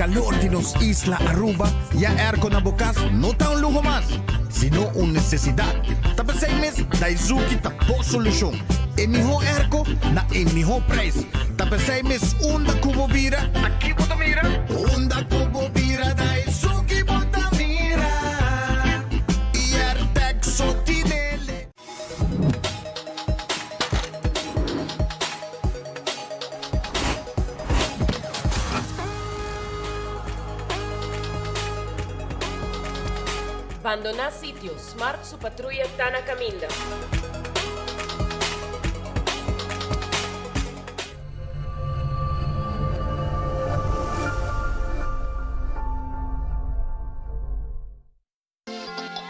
calor de nos Isla Aruba y a aircon na bukas no está un lujo más, sino una necesidad. Tapos 6 meses, Daizuki tapo solución. En mejor airco, na en mejor precio. Tapos 6 meses, onda cubo vira. Aquí bota mira. Onda cubo vira, Daizuki bota mira. Y Airtex sotinele. Abandonar sitio. Smart su patrulla está na caminda.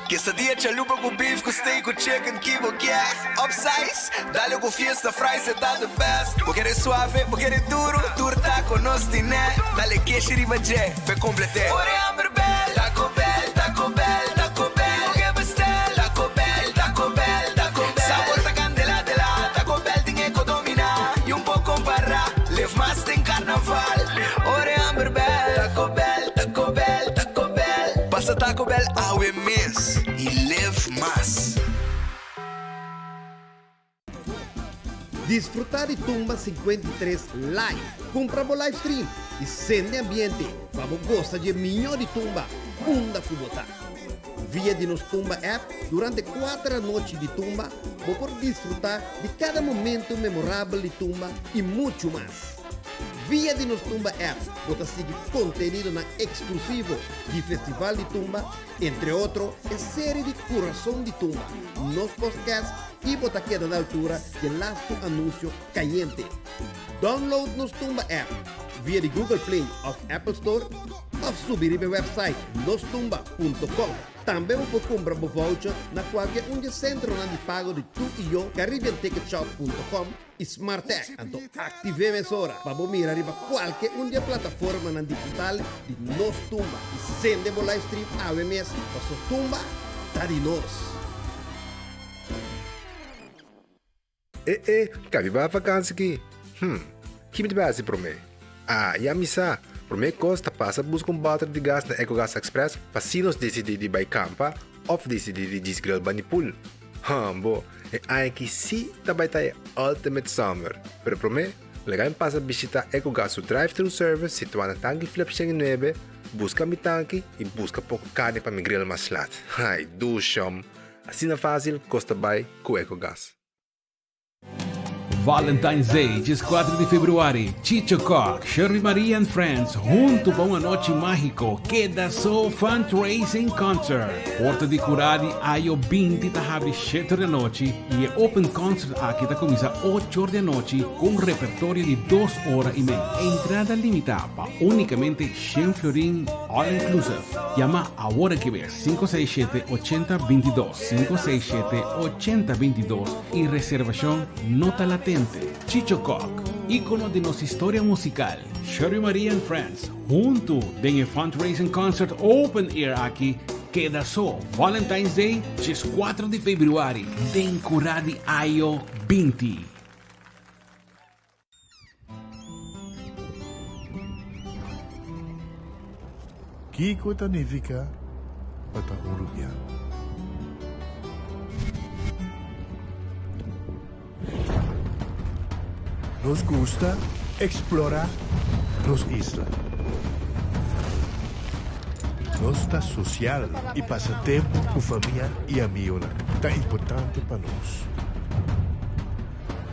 Quesadilla, chalupa com beef, com steak, com chicken, kibo, yeah. Upsize, dale com fiesta, fries, tá the best. Vou querer suave, vou querer duro, turta com nós tiné. Dale queijo e bajé, pe completé. Ore Amber Bell, Taco Bell, Taco Bell, Taco Bell. O que bestel, Taco Bell, Taco Bell, Taco Bell. Sabor da candela de la, Taco Bell tem que dominar. E pouco comparar, live mais tem carnaval. Ore Amber Bell, Taco Bell, Taco Bell, Taco Bell. Passa Taco Bell ao mês. E live mais. Disfrutar de Tumba 53 live. Compra o live stream e sende ambiente. Vamos gostar de melhor de Tumba. Bunda Kubota. Via de nos Tumba app, durante 4 noites de Tumba, vou poder desfrutar de cada momento memorável de Tumba e muito mais. Via de nos Tumba app, você sigue conteúdo na exclusivo de Festival de Tumba, entre outros, a série de Coração de Tumba, nos podcasts e você queda na altura de lasto anúncio caliente. Download nos Tumba app via de Google Play ou Apple Store ou subir meu website nostumba.com. Também você compra o voucher na qualquer centro de pago de tu e eu, caribbeanticketshop.com e SmartTech. Então ativemos agora para mirar arriba qualquer plataforma na digital de Nos Tumba e sende o live stream a mês para sua Tumba tá de nós. Cabe ba vakansie aqui? Que me base para mim? Ya misa. Por mim costa passa busca balde de gás na EcoGas Express para se nos decidir de vai campa ou decidir de desgrill banipul. Bo, aqui sim também tá Ultimate Summer. Pero por mim, legal passa visitar EcoGas o drive-thru service situado na tanque Flip 9, busca mi tanque e busca pouco carne para me grill mais lat. Ai, do chão. Assim é fácil, costa vai com EcoGas. Valentine's Day, dia 4 de fevereiro, Chicho Cock, Shirley Maria and Friends, junto para uma noite mágico, Queda So Fundraising Concert. Porta de Curadi, ayo 20 da abre 7 da noite e é open concert aqui da começa 8 da noite com repertório de 2 horas e meia. Entrada limitada para unicamente 100 florin all inclusive. Llama ahora que ver 567-8022, 567-8022 y reservación nota latente. Chicho Cock, ícono de nuestra historia musical. Shirley Maria and Friends, junto en el fundraising concert open air aquí. Queda só Valentine's Day, dia 4 de fevereiro, den Curadi Ayo 20. Kiko Tanivika Patahurubiano. Nos gusta explorar nos islas. Nossa social e passatempo com família e amigos tá importante para nós.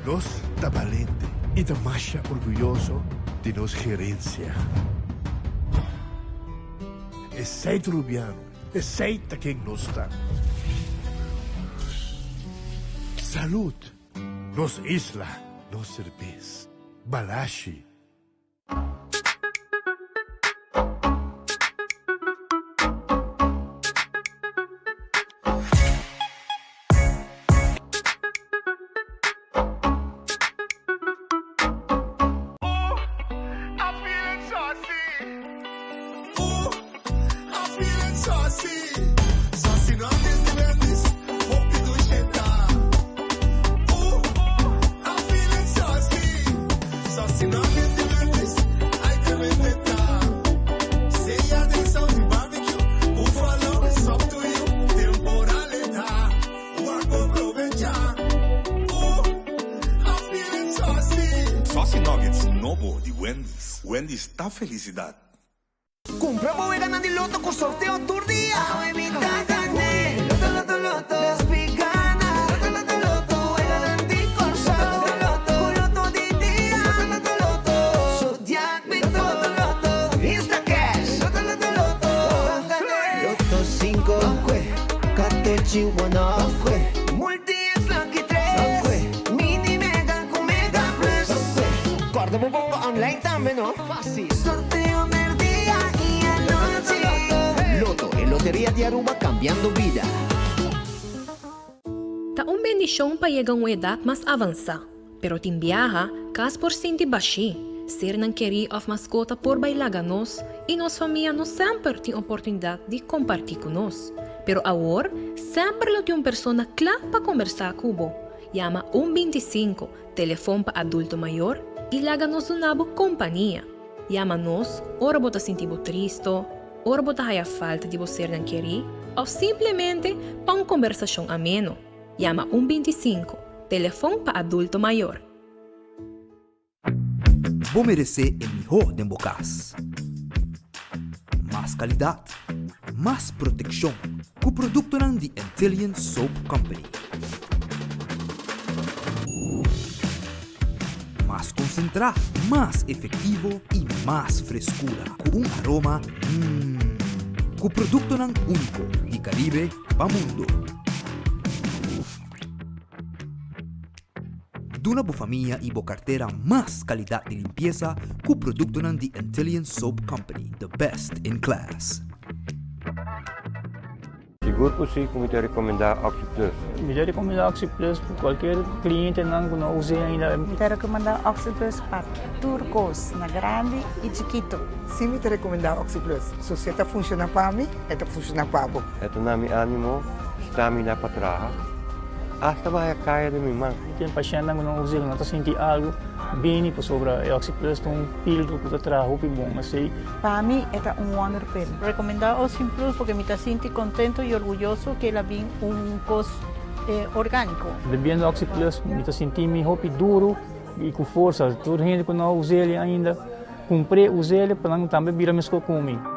Nós tá valente e tá mais orgulhoso de nossa gerência. Aceita Rubiano, aceita quem nós está. Salud, nos isla, nos cerveza, balashi. Saucy, bobo de Wendy's. Wendy's está felicidade. Compra bodega na de loto com sorteio todo dia. A evita gané. Loto, loto, loto. Las picanas. Loto, loto, loto. Juega de corso. Loto, loto. Con loto de día. Loto, loto, loto. Zodiac Victor. Loto, loto. Insta Cash. Loto, loto, loto. Loto 5. Catechi 1. Multi X Lucky 3. Mini Mega con Mega Plus. Guarda mo bongo online também, no? Fácil. Sorteo del día y anoche. Loto, en Lotería de Aruba cambiando vida. Taong bendisyon payegang edad mas avansa, pero timbiaha kas porcenti baixi, ser ng querer of mascota por bailaganos e nos família nos sempre tem oportunidade de compartilhar conosco. Pero agora, sempre lo tem uma persona clara para conversar cubo. Llama 125, telefone para adulto maior e laga-nos uma boa companhia. Llama-nos, ora bota sentibo triste, ora bota haya falta de você não querer, ou simplesmente para uma conversação ameno. Llama 125, telefone para adulto maior. Vou merecer o melhor de Bocas. Mais qualidade, mais proteção, com o produto ng The Antillean Soap Company. Mais concentrado, mais efetivo e mais frescura, com aroma com o produto ng único de Caribe para mundo. Duna bo família e bo carteira mais qualidade de limpeza com o produto ng The Antillean Soap Company, the best in class. Siguro po si Comité recomendar Oxy Plus. Comité recomendar Oxy Plus para qualquer cliente que não use ainda. Comité recomendar Oxy Plus para turcos, na grande e chiquito. Sim, me recomendar Oxy Plus. Se você está funcionando para mim, está funcionando para você. Ito na mi ánimo, stamina para trabajar. Hasta vai kaya de mi man. Tem paciente que não usa, não está sentindo algo bem para sobre Oxy Plus, um pílula que trabalha bom, assim. Para mim, é wonder pill. Recomendar Oxy Plus porque me sinto contento e orgulhoso que ela vem coisa orgânico. Bebendo Oxy Plus, me sinto melhor duro e com força. Toda gente que não usa ele ainda, comprei, usei ele para não também virar mais comigo.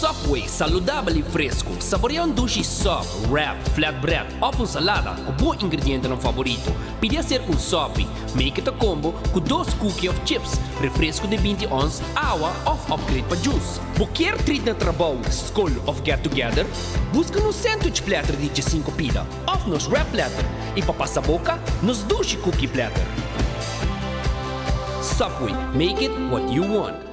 Subway, saudável e fresco. Saboreia um sushi soft, wrap, flatbread ou salada com bom ingrediente no favorito. Podia ser um sope, make it a combo com 2 cookies of chips, refresco de 20 ons, água ou upgrade para juice. Qualquer treat na trabalho, school ou get together, busca no sandwich platter de 5 pila, ou nos wrap platter, e para passar boca, nos sushi cookie platter. Subway, make it what you want.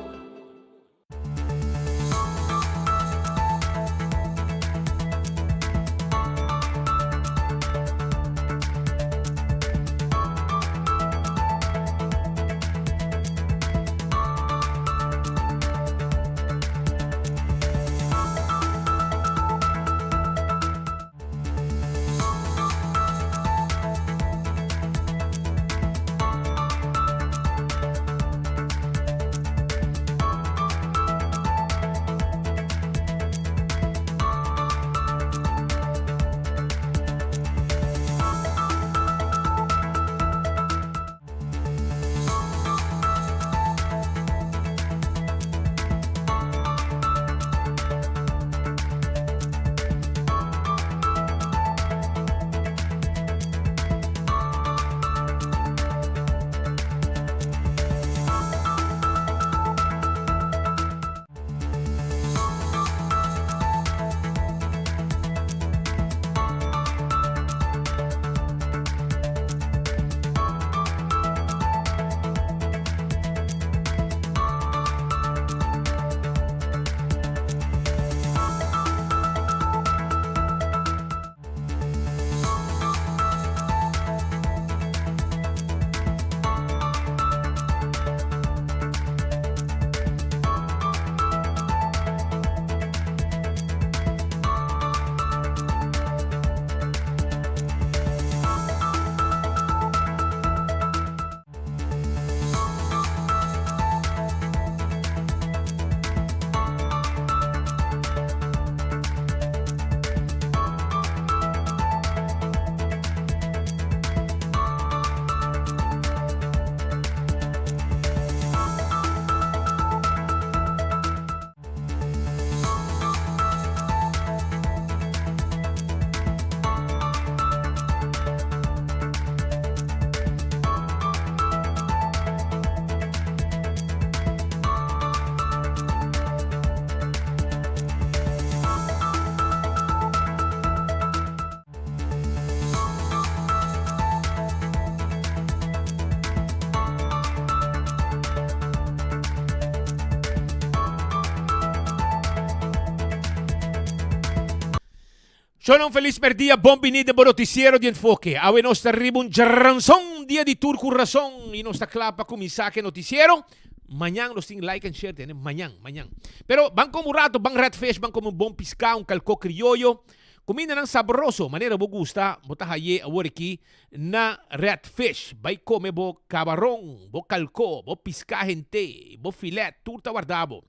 Sono un feliz día, bienvenido al noticiero de Enfoque. Hoy nos arriba un ranzón día de tour con razón y nos clapa con mensaje noticiero. Mañana los tienen like and share, tienen mañana. Pero van como un rato, van redfish, van como un bom pescado, un calco criollo. Comida ng sabroso, manera bo gusta, mo tahaye awariki na redfish. Bay come bo cabarón, bo calco, bo pisca gente, bo filet, turta guardabo.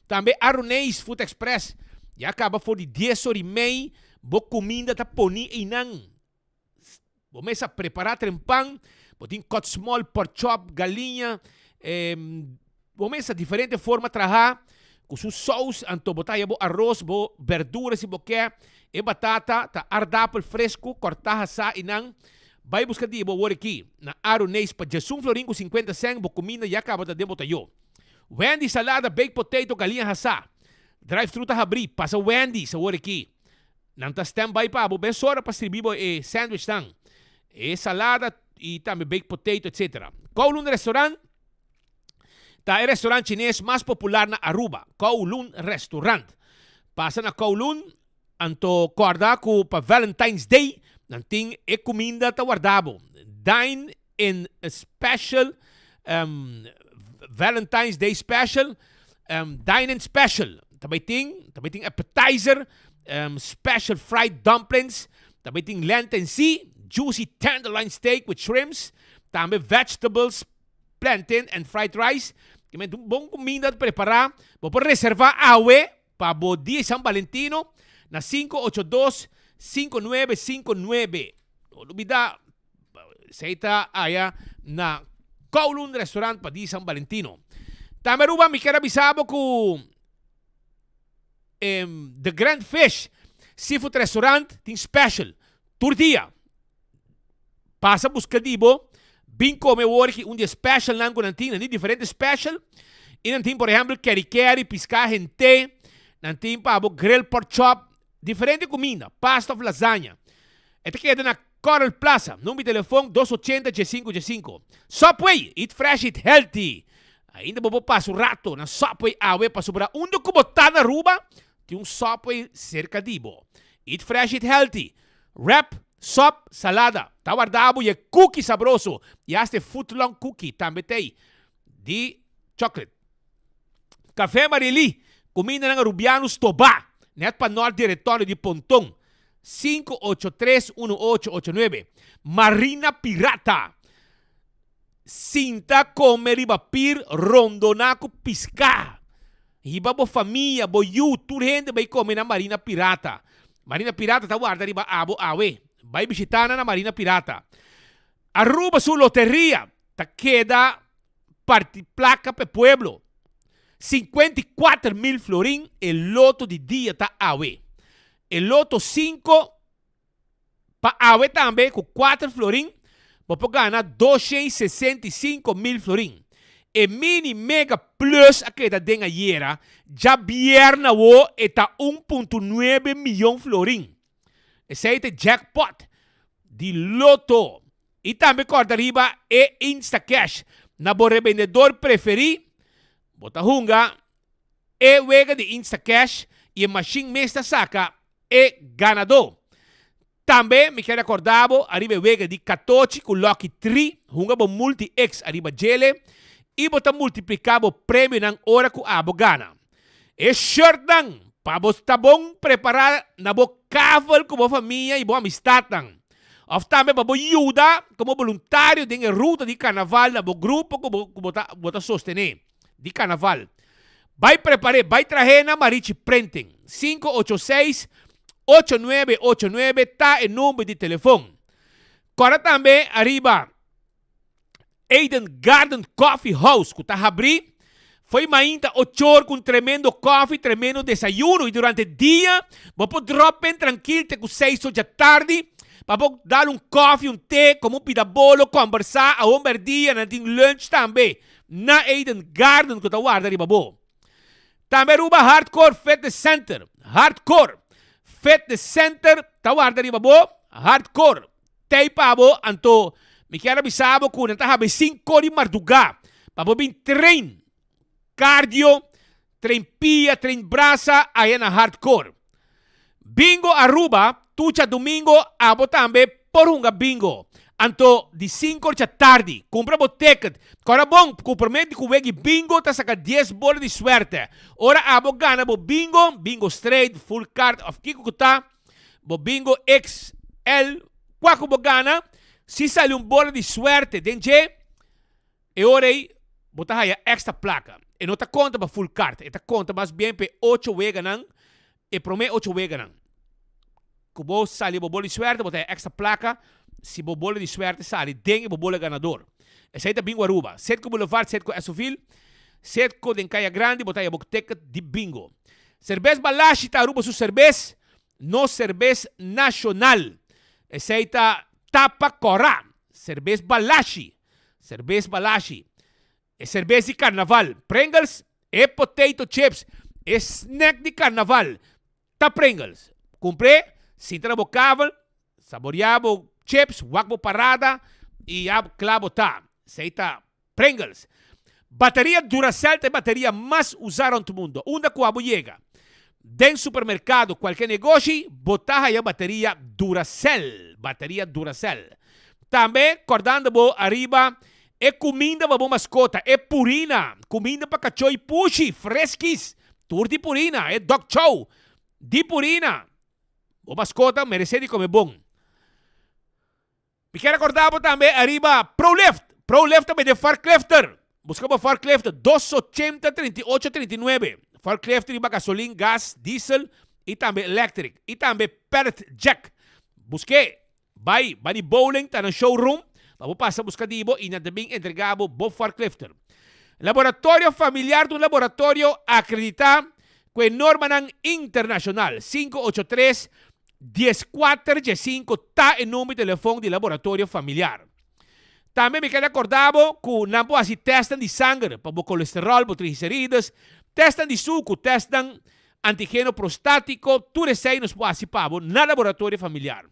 Também Aronês Food Express. E acaba for de 10 horas e meia, bo comida ta poni inang. Bo mesa preparar trempang, bo tem cut small, pork chop, galinha, bo mesa diferente forma trabalhar, com su sauce, anto botaya bo arroz, bo verduras e bo quer, e batata, ta ardapel fresco, cortaha sa inang. Vai buscar di bo word aqui, na Aronês pa Jesum Floringo 50 cent, bo comida e acaba da demo tayo. Wendy salada, baked potato, galinha hasa. Drive-thru ta abrir, passa Wendy sa word aqui. Nang ta standby pa, bo bem hora pa servir e sandwich tang. E salada e também baked potato, etc. Kowloon Restaurant, ta é restaurant chinês mais popular na Aruba. Kowloon Restaurant. Passa na Kowloon, anto corda ko pa Valentine's Day, nanting e comida ta guardabo. Dine in a special Valentine's Day special, dine-in special. Também tem appetizer, special fried dumplings. Também tem lenten sea, juicy tenderloin steak with shrimps. Também vegetables, plantain and fried rice. Também tem bom comida para preparar. Vou reservar awe para o dia San Valentino na 582-5959. Não olvida, seita aya na Kowloon Restaurant pa di San Valentino. Tamaruba, mi kera bisabo ku The Grand Fish Seafood Restaurant ting special. Tortilla. Pasa busca dibo. Bin come worki un dia special lang ko nanting. Nani diferente special. E nanting, por exemplo, keri-keri, pisca gente. Nanting pa abo grill pork chop. Diferente comida. Pasta of lasagna. Ito queda na Coral Plaza, número de telefone 280-515. Subway, eat fresh, eat healthy. Ainda vou passar um rato na Subway awe para sobrar onde como tá na Aruba, tem um Subway cerca de bo. Eat fresh, eat healthy. Wrap, sop, salada. Tá guardado e cookie sabroso. E este footlong cookie também tem de chocolate. Café Marili, comida ng Arubianos Toba. Net pa Norte Diretório de Pontong. 583-1889. Marina Pirata. Sinta come ribapir rondonaco pisca. Iba bo família, bo you, tur gente vai comer na Marina Pirata. Marina Pirata tá guarda riba abo awe. Vai visitar na Marina Pirata. Aruba su loteria. Ta queda parti placa pe pueblo. 54,000 florin el loto de dia ta awe. El loto 5 pa awe também com 4 florin, vou ganhar 265,000 florin. E mini mega plus aqui da denga yera, já bierna wo eta 1,9 milhão florin. Esse é o jackpot de loto. E também corda riba e Instacash. Na bo revendedor preferido, bota hunga e wega de Instacash e a machine mesta saca e ganador. Também me quero acordar, arriba wega de 14 com Lucky 3, hunga bo multi-X arriba gele, e bota multiplicar o prêmio ng hora com abo gana. E shirt nang, pa bo tá bom preparar na bo kaval com bo família e bo amistad nang. Of também pa bo ajuda como voluntário de ruta de carnaval na bo grupo que bota sostener de carnaval. Vai preparar, vai trazer na Marichi Printing. 586-8989 tá o número de telefone. Agora também arriba Eden Garden Coffee House, que tá abrir. Foi mainta 8 horas com tremendo coffee, tremendo desayuno. E durante o dia, vou dropen tranquilo com 6 horas da tarde. Vou dar um coffee, um té, como um pidabolo, conversar a um dia, na lunch também. Na Eden Garden, que tá guarda arriba bo. Também arriba Hardcore Fitness Center. Hardcore Fitness Center, tá guarda arriba bo. Hardcore. Tay pa bo, anto, me quero avisar bo, kung natahabi 5 de madrugada. Pabo bin train. Cardio, train pia, train braça, aí na Hardcore. Bingo Aruba, tucha domingo, abo tambe porunga bingo. Anto di 5 da tarde, compra bo ticket. Kora bom, compromete com o bingo, tá saca 10 bolas de suerte. Ora abo gana bo bingo, bingo straight, full card of kiko kuta, bo bingo XL, quaco bo gana, si sale bola de suerte, denje, e ora aí, bota aí extra placa. E não tá conta ba full card, e tá conta mais bem pe 8 weganan, e promete 8 weganan. Kubo sale bo bola de suerte, bota extra placa. Se bo bola de suerte sale, dengue bo bola ganador. Essa aí tá bingo Aruba. Setco Boulevard, Setco Esovil, Setco de Caia Grande, botar a boteca de bingo. Cerveza Balashi tá Aruba su cerveza, no cerveza nacional. Essa aí tá Tapa Corá, cerveza Balashi. Cerveza Balashi. É cerveza de carnaval. Pringles e potato chips. É snack de carnaval. Tá Pringles. Comprei, sinta na bocável, saboreava chips, wakbo parada e ab clavo tá. Seita Pringles. Bateria Duracell é a bateria mais usada no mundo. Onde que abo chega? Dentro do supermercado, qualquer negócio, botar aí a bateria Duracell. Bateria Duracell. Também, acordando bo arriba, é comida para boa mascota. É purina. Comida para cachorro e puxi. Fresquis. Tour de purina. É dog chow. De purina. Boa mascota merece de comer bom. Me quero acordar também arriba ProLift. ProLift também de Forklifter. Buscamos Forklifter 280 38 39. Forklifter de gasolina, gás, diesel e também electric. E também Perth Jack. Busquei. Vai de bowling, tá no showroom. Vamos passar a buscar de ibo e na também entregamos o Forklifter. Laboratório familiar do laboratório acreditar com norma internacional 583 1415 tá em nome de telefone de laboratório familiar. Também me quero acordar que não pode testar de sangue para o colesterol, para triglicerídeos, testam de suco, testam antígeno prostático, tudo isso aí nos pode participar na laboratório familiar.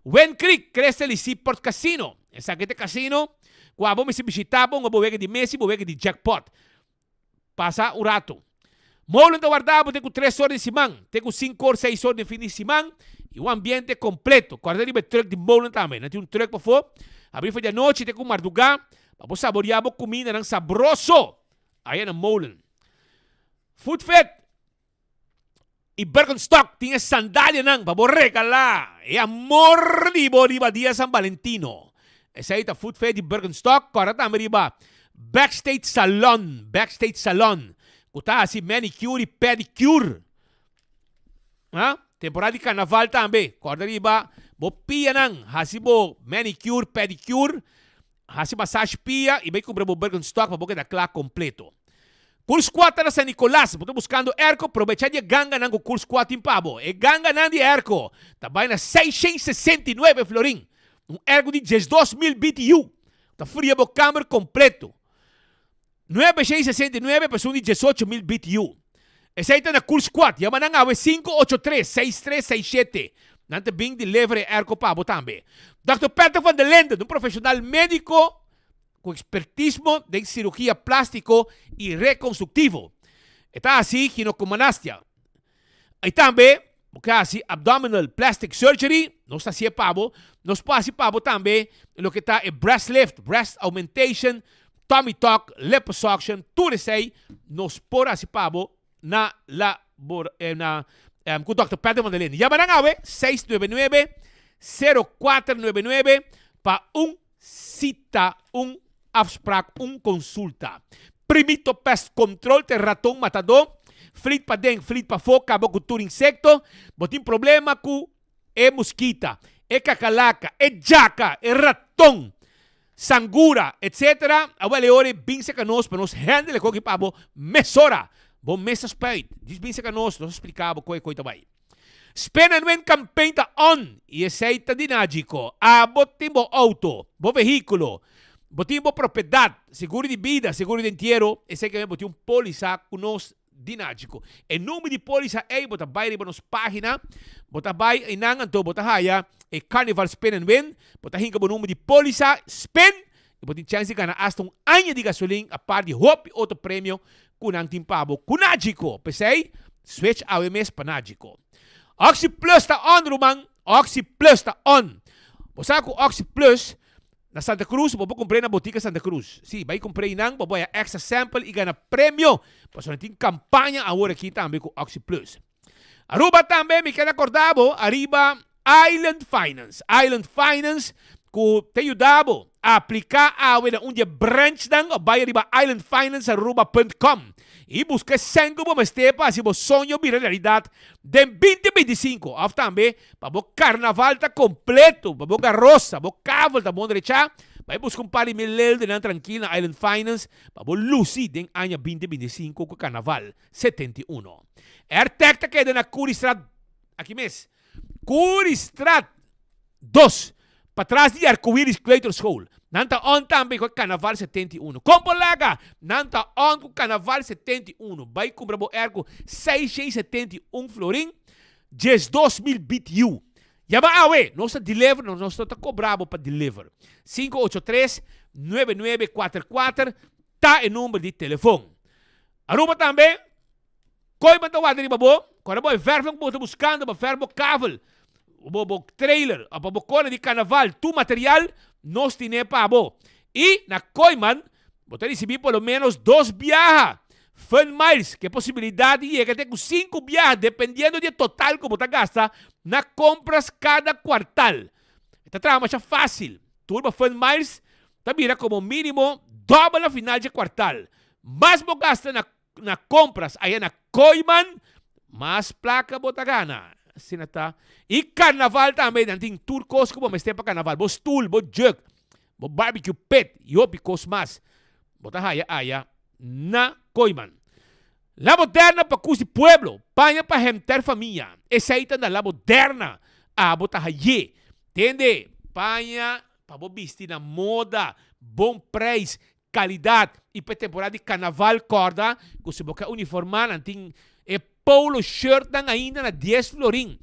Wen Creek cresce ali si Port Casino. Essa aqui é casino, quando me se visitar, vou ver de Messi, vou ver de jackpot. Passa o rato. Molo de guardado, tenho 3 horas de semana, tenho 5 horas, 6 horas de fim de semana, e um ambiente completo. Guardei o truck de Molo também, não tem truck para fora. Abri foi de noite, tenho um mardugá, para saborear a comida não sabroso. Aí na Molo. Food Fit e Birkenstock tinha sandália não, para regalar. É amor de riba dia San Valentino. Essa aí tá Food Fit e Birkenstock, agora também riba Backstage Salon. Kuta assim manicure e pedicure. Temporada de carnaval também. Corda riba, bo pia nang, hasi bo manicure, pedicure, hasi massage pia e vai comprar bo Birkenstock para boca da clá completo. Cool Squat na San Nicolás, estou buscando Erco, aproveitar de ganga nang Cool Squat em pabo. E ganga nang de Erco, também na 669 florim. Ergo de 12.000 BTU. Tá fria bo câmera completo. 969 pessoas de 18.000 BTU. Essa aí tá na Cool Squat. Yaman na ngawe 583-6367. Nante bing delivery Erco pabo também. Dr. Peter van der Linden, profissional médico com expertismo de cirurgia plástico e reconstrutivo. Está assim, ginecomastia. E também, porque assim, abdominal plastic surgery, nós está assim pabo, nós pode pabo também, lo que está é breast lift, breast augmentation, tummy tuck, liposuction, tudo isso aí, nós pode assim pabo na com o Dr. Peter van der Linden. Yaman na ngawe 699-0499 para cita, afspraak, consulta. Primito pest control ter ratong matador. Flit pa deng, flit pa fo, cabo cultura insecto. Botin problema com mosquita, cacalaca, jaca, ratong, sangura, etc. Awale ore binse ka nos, pero nos handle ko kipabo mesora. Bom mesa spade. Diz binse ka nos explicava ko tabay. Spend and win campaign ta on. E aceita dinágico. Botin bo auto, bo veículo. Botin bo propriedade, seguro de vida, seguro de inteiro, e sei que botin um polícia conosco dinágico. E nome de polícia é botar vai riba nos página, botar vai e nang anto botar haya e Carnival Spin and Win, botar hinga bo nome de polícia spin, e botin chance de ganhar hasta ano de gasolina a par de hop outro prêmio kunang timpabo kunágico. Pensei, switch ao mes panágico. Oxy Plus ta on, Rumang. Oxy Plus ta on. Bosa ko Oxy Plus na Santa Cruz, bobo comprei na botica Santa Cruz. Si, vai comprei nang, bobo ya extra sample e gana prêmio. Paso natin kampanya agora aqui também com Oxy Plus. Aruba também, me queda acordado, arriba Island Finance. Island Finance, que te ajudava a aplicar a onde branch dan, ou vai arriba islandfinance.aruba.com. E busca 5 boas estepas, se você sonho vira realidade de 2025. Ou também, para o carnaval tá completo, para o garroça, para o cavalo tá bom derecha, vai buscar par de mil de tranquilo na Island Finance, para o Lucy den ano 2025 com o carnaval 71. Tech tá queda na Curistrat, aqui mesmo, Curistrat 2, para trás de Arco-Íris Clayton School. Nanta on também com o Carnaval 71. Compolaga, nanta on com o Carnaval 71. Vai comprar o ergo 671 florim, 2.000 BTU. Yama awe, nós deliver, nós está cobrado para deliver. 583-9944, tá em número de telefone. Aruba também, coi manta wada de babo, quando boy verfang mo buscando, ba verbo cavalo, o trailer, a babocona de carnaval, tu material, nós tine pa abo. E na Coiman, você receber pelo menos 2 viajes. Fun miles, que possibilidade de ter com 5 viajes, dependendo do total que você gasta, na compras cada quartal. Esta trama é fácil. Turma Fun miles, tá vira como mínimo dobro na final de quartal. Mas você gasta na compras aí na Coiman, mais placa você gana. Sinata. E carnaval também, nanting turcos ko mas para carnaval. Bo stool, bo jug, bo barbecue pit, yopi kosmas. Bota haya na Coiman. La Moderna para cusi pueblo, paña para gente familia. Esa aí tá na La Moderna. Bota haye. Entende? Paña para bo vestir na moda, bom preço, qualidade. E para temporada de carnaval corda, que se boca uniformar, nanting polo shirt dan ainda na 10 florim.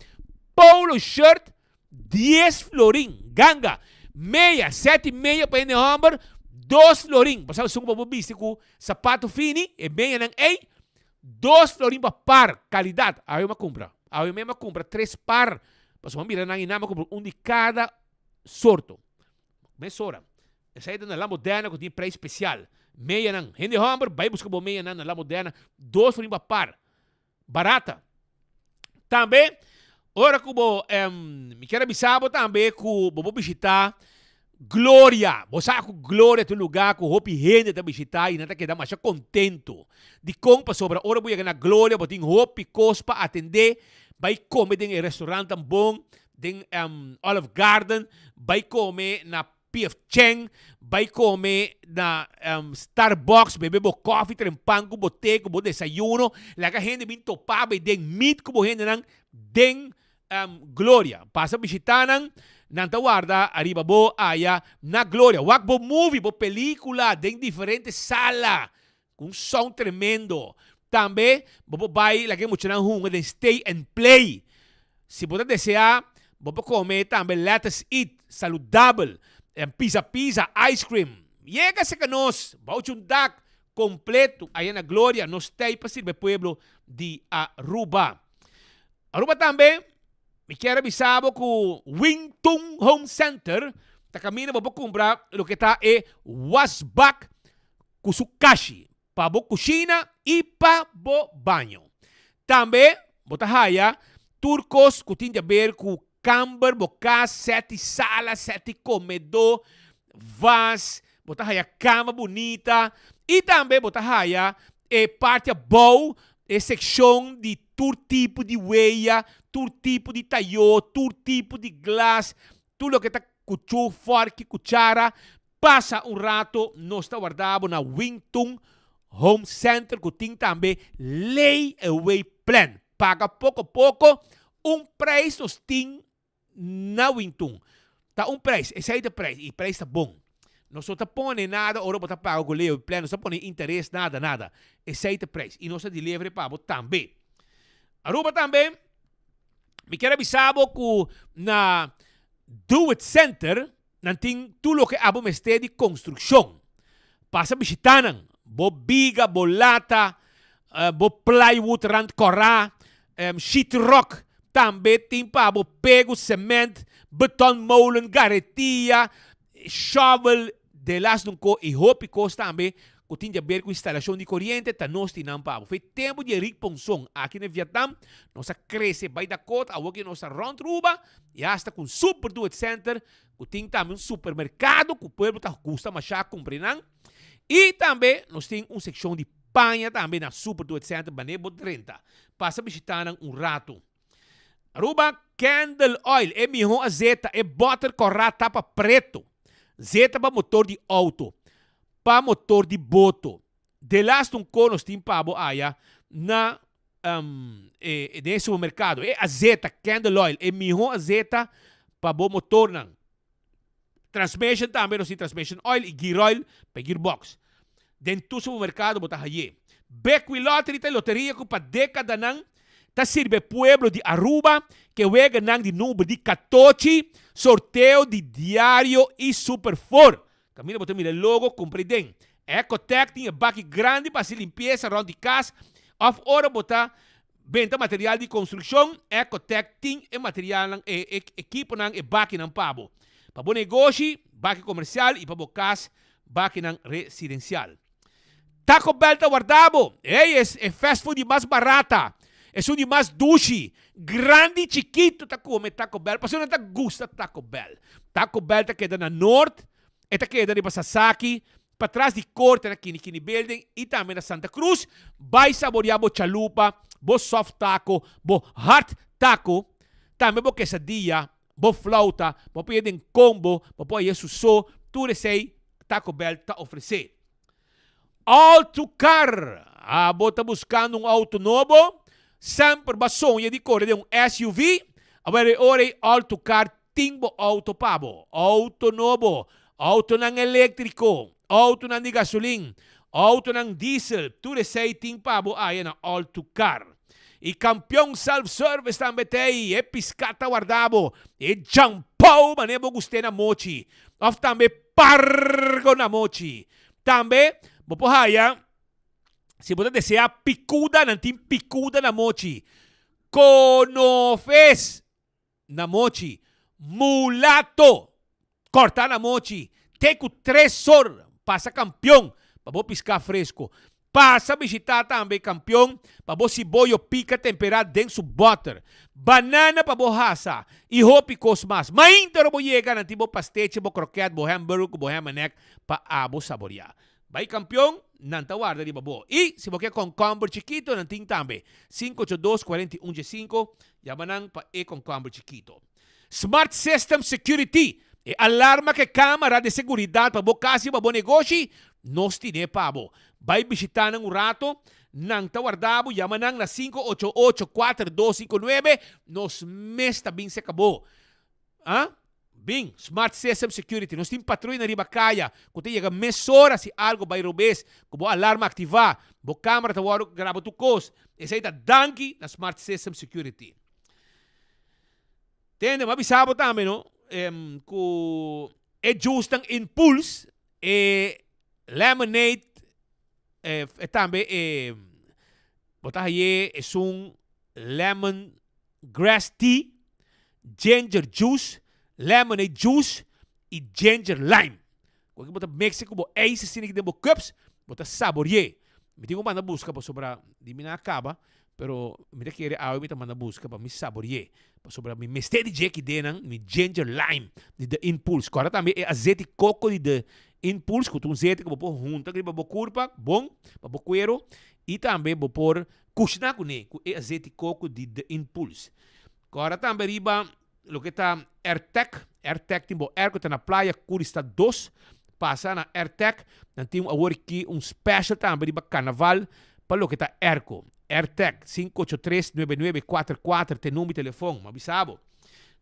Polo shirt, 10 florim. Ganga. Meia, 7,5 para o homem, 2 florim. Pasal sung mabubisi ko sapato fini, e meia ng 2 florim para par. Qualidade. Ayaw makumpra. Ayaw may makumpra 3 par. Pasal mamira nang ina makumpra de cada sorto. Mesora. Essa aí na La Moderna que tem preço especial. Meia nang. Hindi homem, vai buscar meia nang na La Moderna, 2 florim para par. Barata. Também, ora que me quero avisar também que vou visitar Glória. Você sabe que Glória é um lugar que o hopi gente está visitar e não está quedando mais contento. De compra sobre a hora vou chegar na Glória, vou ter hopi cospa atender, vai comer em restaurante bom, em Olive Garden, vai comer na P.F. Cheng, vai comer na Starbucks, beber coffee, trempang, bo té, bo desayuno. Laga gente bin topar, vai den meat, bo gente nang den Glória. Passa visitar nang tawarda, arriba bo aya na Glória. Wak bo movie, bo película, den diferentes sala, com som tremendo. Também, bo vai, lagi mo nang hunga, den stay and play. Se você desejar, bo comer também let's eat, saludable. Pizza, ice cream. Llega-se que nós, vamos um dak completo aí na Glória, nos tem para servir pueblo de Aruba. Aruba também, me quero avisar que o Wingtung Home Center está caminhando para comprar o que está wasbak kusukashi, para a cozinha e para o banho. Também, bota haya, turcos que tem a ver com camber, boca, 7 salas, 7 comedor, vas, botar aí a cama bonita e também botar aí parte boa, seção de todo tipo de weia, todo tipo de talho, todo tipo de glass, tudo que está cuchu, fork, cuchara, passa rato, nós está guardado na Wingtung Home Center, que tem também layaway plan, paga pouco a pouco, preço nós tem na Wingtung. Tá preço, esse aí é o preço, e o preço está bom. Não só está pondo nada, ou não está pagando o leo plano, não está pondo interesse, nada. Esse aí é o preço, e não está delivery para também. Aruba também, me quero avisar que na Do It Center, não tem tudo o que abo mestre de construção. Passa visitando, bo biga, bo lata, bo plywood, rand corá, sheetrock, Também tem pabo pego cement, beton molen, garetia, shovel, de las nunco e hopi cos também que tinha a ver com instalação de corrente, tá nós tinham pabo. Foi tempo de riponsong aqui no Vietnam, nós cresce by da cota, a que nós round ruba, e hasta com super do center, que tem também supermercado, que o povo tá custa machá comprar. E também nós temos uma secção de panha também na super do center, banebo 30. Passa visitar rato. Aruba candle oil, é melhor azeite, é butter corrata tapa preto. Zeta para motor de auto, para motor de boto. De last conos tem pabo aya na de supermercado. É azeite, candle oil, é melhor azeite para motor não. Transmission também não tem transmission oil e gear oil para gearbox. Dentro do supermercado botar aí. Bequi lottery te loteria que para década não. Ta sirve pueblo de Aruba que juega nang de número de 14 sorteio de diário e super for. Camina botar mira logo compreendem. Ecotec tem baque grande para se limpeza around de casa. Of hora botar venda material de construção. Ecotec tem material equipo nang baque nang pabo. Para bom negócio, baque comercial e para bom casa, baque nang residencial. Taco Bell tá guardado. É fast food mais barata. É um de mais duche, grande e chiquito tá come Taco Bell. Pastor não tá gusta Taco Bell. Taco Bell tá queda na norte, tá queda de Sasaki, para trás de corte na Kini Building e também na Santa Cruz. Vai saborear bo chalupa, bo soft taco, bo hard taco, também bo quesadilla, bo flauta, bo pede combo, bo pode suso, tudo sei Taco Bell tá oferecer. Auto Car, bo tá buscando auto novo. Sempre ba sonha de correr de SUV, agora ora Auto Car timbo auto pabo, auto novo, auto nang elétrico, auto nang de gasolina, auto nang diesel, tudo sei tim pabo aí na Auto Car. E campeão self-service também tem, é piscata guardado, é jampau, manebo gostei na mochi, of também pargo na mochi. Também, bo pohaya, se você desejar picuda, não tem picuda na mochi. Conofes na mochi. Mulato. Cortar na mochi. Teco 3 horas. Passa campeão. Para você piscar fresco. Passa visitar também campeão. Para você cibollo pica temperado dentro do butter. Banana para você hasa. E hopi cosmas. Mas inteiro você chega não tem pasteche, croquete, hambúrguer, manek para você saborear. Vai campeão, não tá guarda de babo. E se você quer com combo chiquito, não tem também. 582-4115, yamanang pa com combo chiquito. Smart System Security. E alarma que câmara de segurança para você casa e para negócio, nós temos pabo. Vai visitar um rato, não tá guardado, yamanang na 588-4259, nos mês também se acabou. Bem, Smart System Security. Nós temos patrulha na Ribacaya. Quando chega mesora se algo vai robes, como alarma ativar, a câmera está grava tu cos. Essa aí está danke na Smart System Security. Entende? Mas sabe também, não? Que é justo Impulse, Lemonade, também, botar aí, é Lemon Grass Tea, Ginger Juice, Lemonade Juice e Ginger Lime. Quando você México, você é esse que tem cups, você saboreia. Me tenho que busca para sobrar de mim acaba, pero me querer a me manda busca para me saborear, para sobrar me mestre de que denan, me Ginger Lime de The Impulse. Agora também é azeite coco de The Impulse, que tu azeite que você pôr junto, que você curva, bom, para você cuero e também você pôr cushna com ele, que é azeite coco de The Impulse. Agora também riba lo que está AirTech tem air que na praia Curista 2, passa na AirTech, não tem aqui special também para carnaval, para lo que está Airco. AirTech 583-9944 tem número de telefone, mas sabe.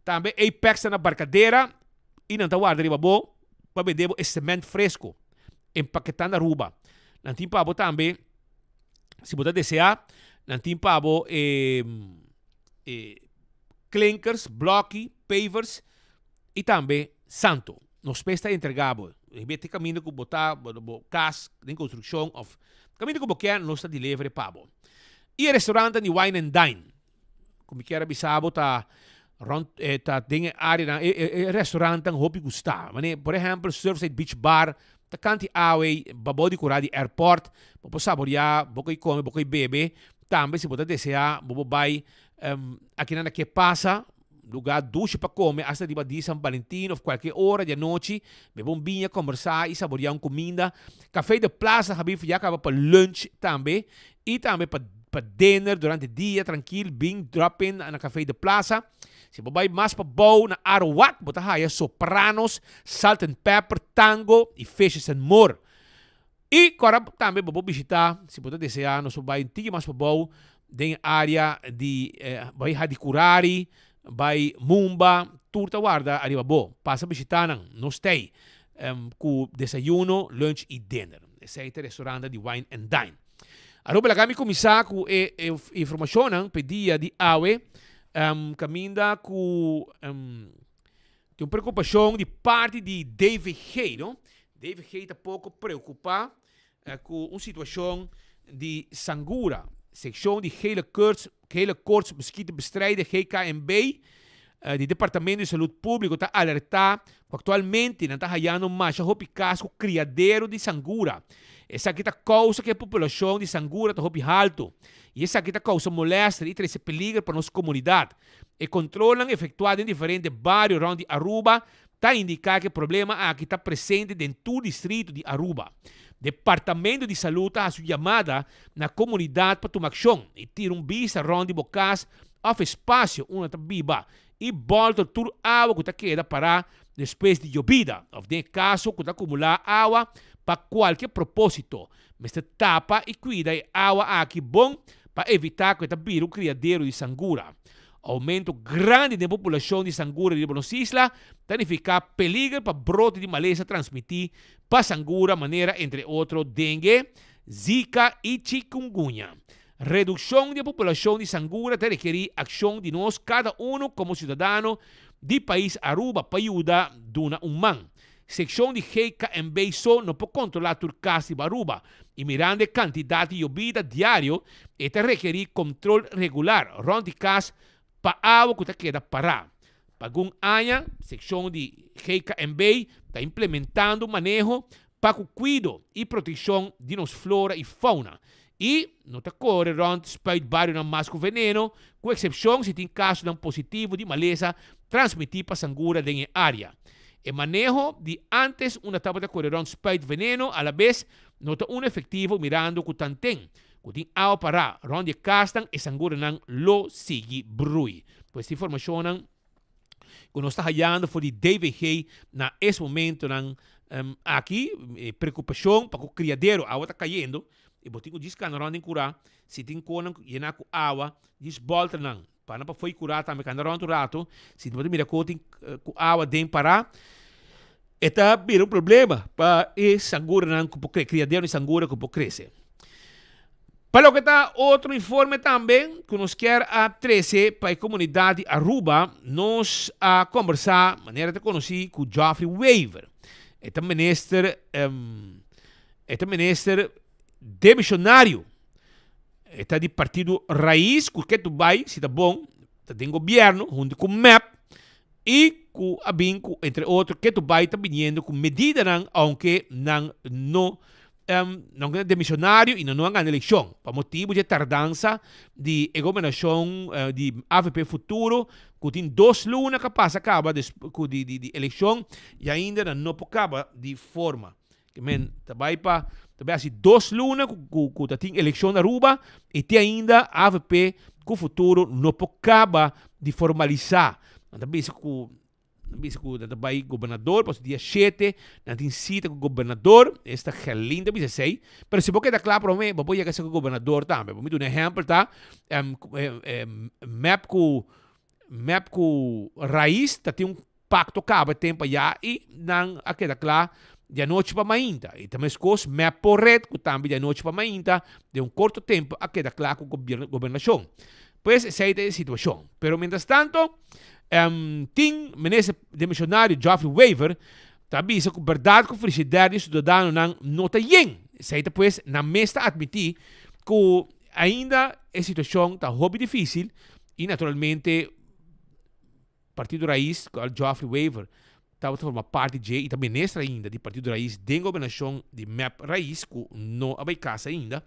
Também Apex na barcadeira e não está guardando riba bom para vender cimento fresco, empaquetando a Aruba. Não tem para também, se você desejar, não tem para clinkers, blocky, pavers e também santo. Nos pés está entregado. Em vez de caminho que botar, casa, em construção, caminho que você quer, nós está de livre pabo. E restaurante de Wine and Dine. como que era bisabo ta dingen área na restaurant ang hopi gusta. Por exemplo, Surfside Beach Bar, ta kanti away, babodi kuradi airport, bopo saboria, bokoy come, bokoy bebe, tambe se bota desejar, bobo bay, aqui na que passa, lugar duche para comer, hasta de dia São Valentino, ou qualquer hora de noite, beber um vinho, conversar e saborear uma comida. Café de plaza, habif, já acaba para lunch também, e também para dinner durante o dia, tranquilo, bem drop-in na café de plaza. Se você vai mais para bow, na Arawak, você vai sopranos, salt and pepper, tango e fishes and more. E agora também você visitar, se você desejar, nós vamos ir mais para bow, tem área de Hadicurari, by Mumba, turta guarda arriba bo. Passa visitar no stay com desayuno, lunch e dinner. Esse é o restaurante de Wine and Dine. Aruba la kami começar com informação pe dia de awe, caminda com tem uma preocupação de parte de David Hay, não? David Hay está pouco preocupado com uma situação de Sangura. Secção de hele koorts mosquitobestrijding GKMB, de Departamento de Saúde Pública está alertar que atualmente não está havendo mais caso criadeiro de Sangura. Essa aqui está causa que a população de Sangura está alto. E essa aqui está causa moléstia e traz peligro para nossa comunidade. E controlam efetuado em diferentes bairros de Aruba, está indicar que o problema aqui está presente dentro do distrito de Aruba. Departamento de Saúde a sua chamada na comunidade para tomar ação e tira vista de bocas of espaço onde está viva e volta toda a água que está queda para depois de llovida. Ou em caso que está acumular água para qualquer propósito. Mas tapa e cuida a água aqui bom para evitar que está vira criadeiro de Sangura. Aumento grande da população de Sangura de Buenos Islas significa peligro para brote de maleza transmitir para Sangura, maneira entre outros dengue, zika e chikungunya. Redução da população de Sangura requer ação de nós, cada um como cidadão do país Aruba para ajudar duna humana. Secção de GKMB só não pode controlar o caso de Aruba e mirando a quantidade de bebida diário, este requer controle regular, onde caso para água que queda parar. Para um ano, a secção de GKMB está implementando manejo para o cuidado e proteção de nossa flora e fauna. E não está correndo espalhar vários não mais com veneno, com exceção se tem caso de positivo de maleza transmitir para Sangura em área. O manejo de antes uma etapa de correr espalhar veneno, a la vez não está efetivo mirando que tem. Kuting ao para onde castan e Sangura não lo sigue brui. Pues esta informação não que nós está hallando foi de David Hay na esse momento não aqui preocupação para o criadeiro água está caindo e botinho diz que não curar se tem conan llenar com água diz volta não para não foi curar também quando não rato se não mira com água dem para eta vira problema para e Sangura não com criadeiro e Sangura com crescer. Para o que está outro informe também, que nos quer a 13 para a comunidade Aruba, nós a conversar, de maneira de conhecer, com Geoffrey Weaver. Este ministro demissionário, este de partido raiz, que tu vai, se está bom, tem governo, junto com o MEP, e com a BINCO, entre outros, que tu vai, está vindo com medida, aunque não é demissionário e não há eleição. Por motivo de tardança de governação de AVP Futuro, que tem 2 lunas que passa acaba de eleição e ainda não acaba de forma. Também para 2 lunas que tem eleição na Aruba e tem ainda AVP que o futuro não acaba de formalizar. Também vai governador, para o dia 7, não tem cita com o governador, esta é linda, mas sei, mas se você quer claro para mim, vou chegar com o governador também. Vou me dar um exemplo, tá? Map com raiz, tem um pacto acaba tempo já e não queda claro de noite para mainta. E também as map por red, que também de noite para mainta, de um curto tempo queda claro com a governação. Pois essa é a situação. Pero mientras tanto, tem ministro demissionário Geoffrey Weaver também que a verdade que a felicidade do cidadão não está bem. Seita pois na mesa admitir que ainda a situação está muito difícil E naturalmente Partido Raiz, o Geoffrey Weaver, estava formando parte de, e também ministra ainda, de Partido Raiz, da governação de MAP Raiz, que não abai casa ainda,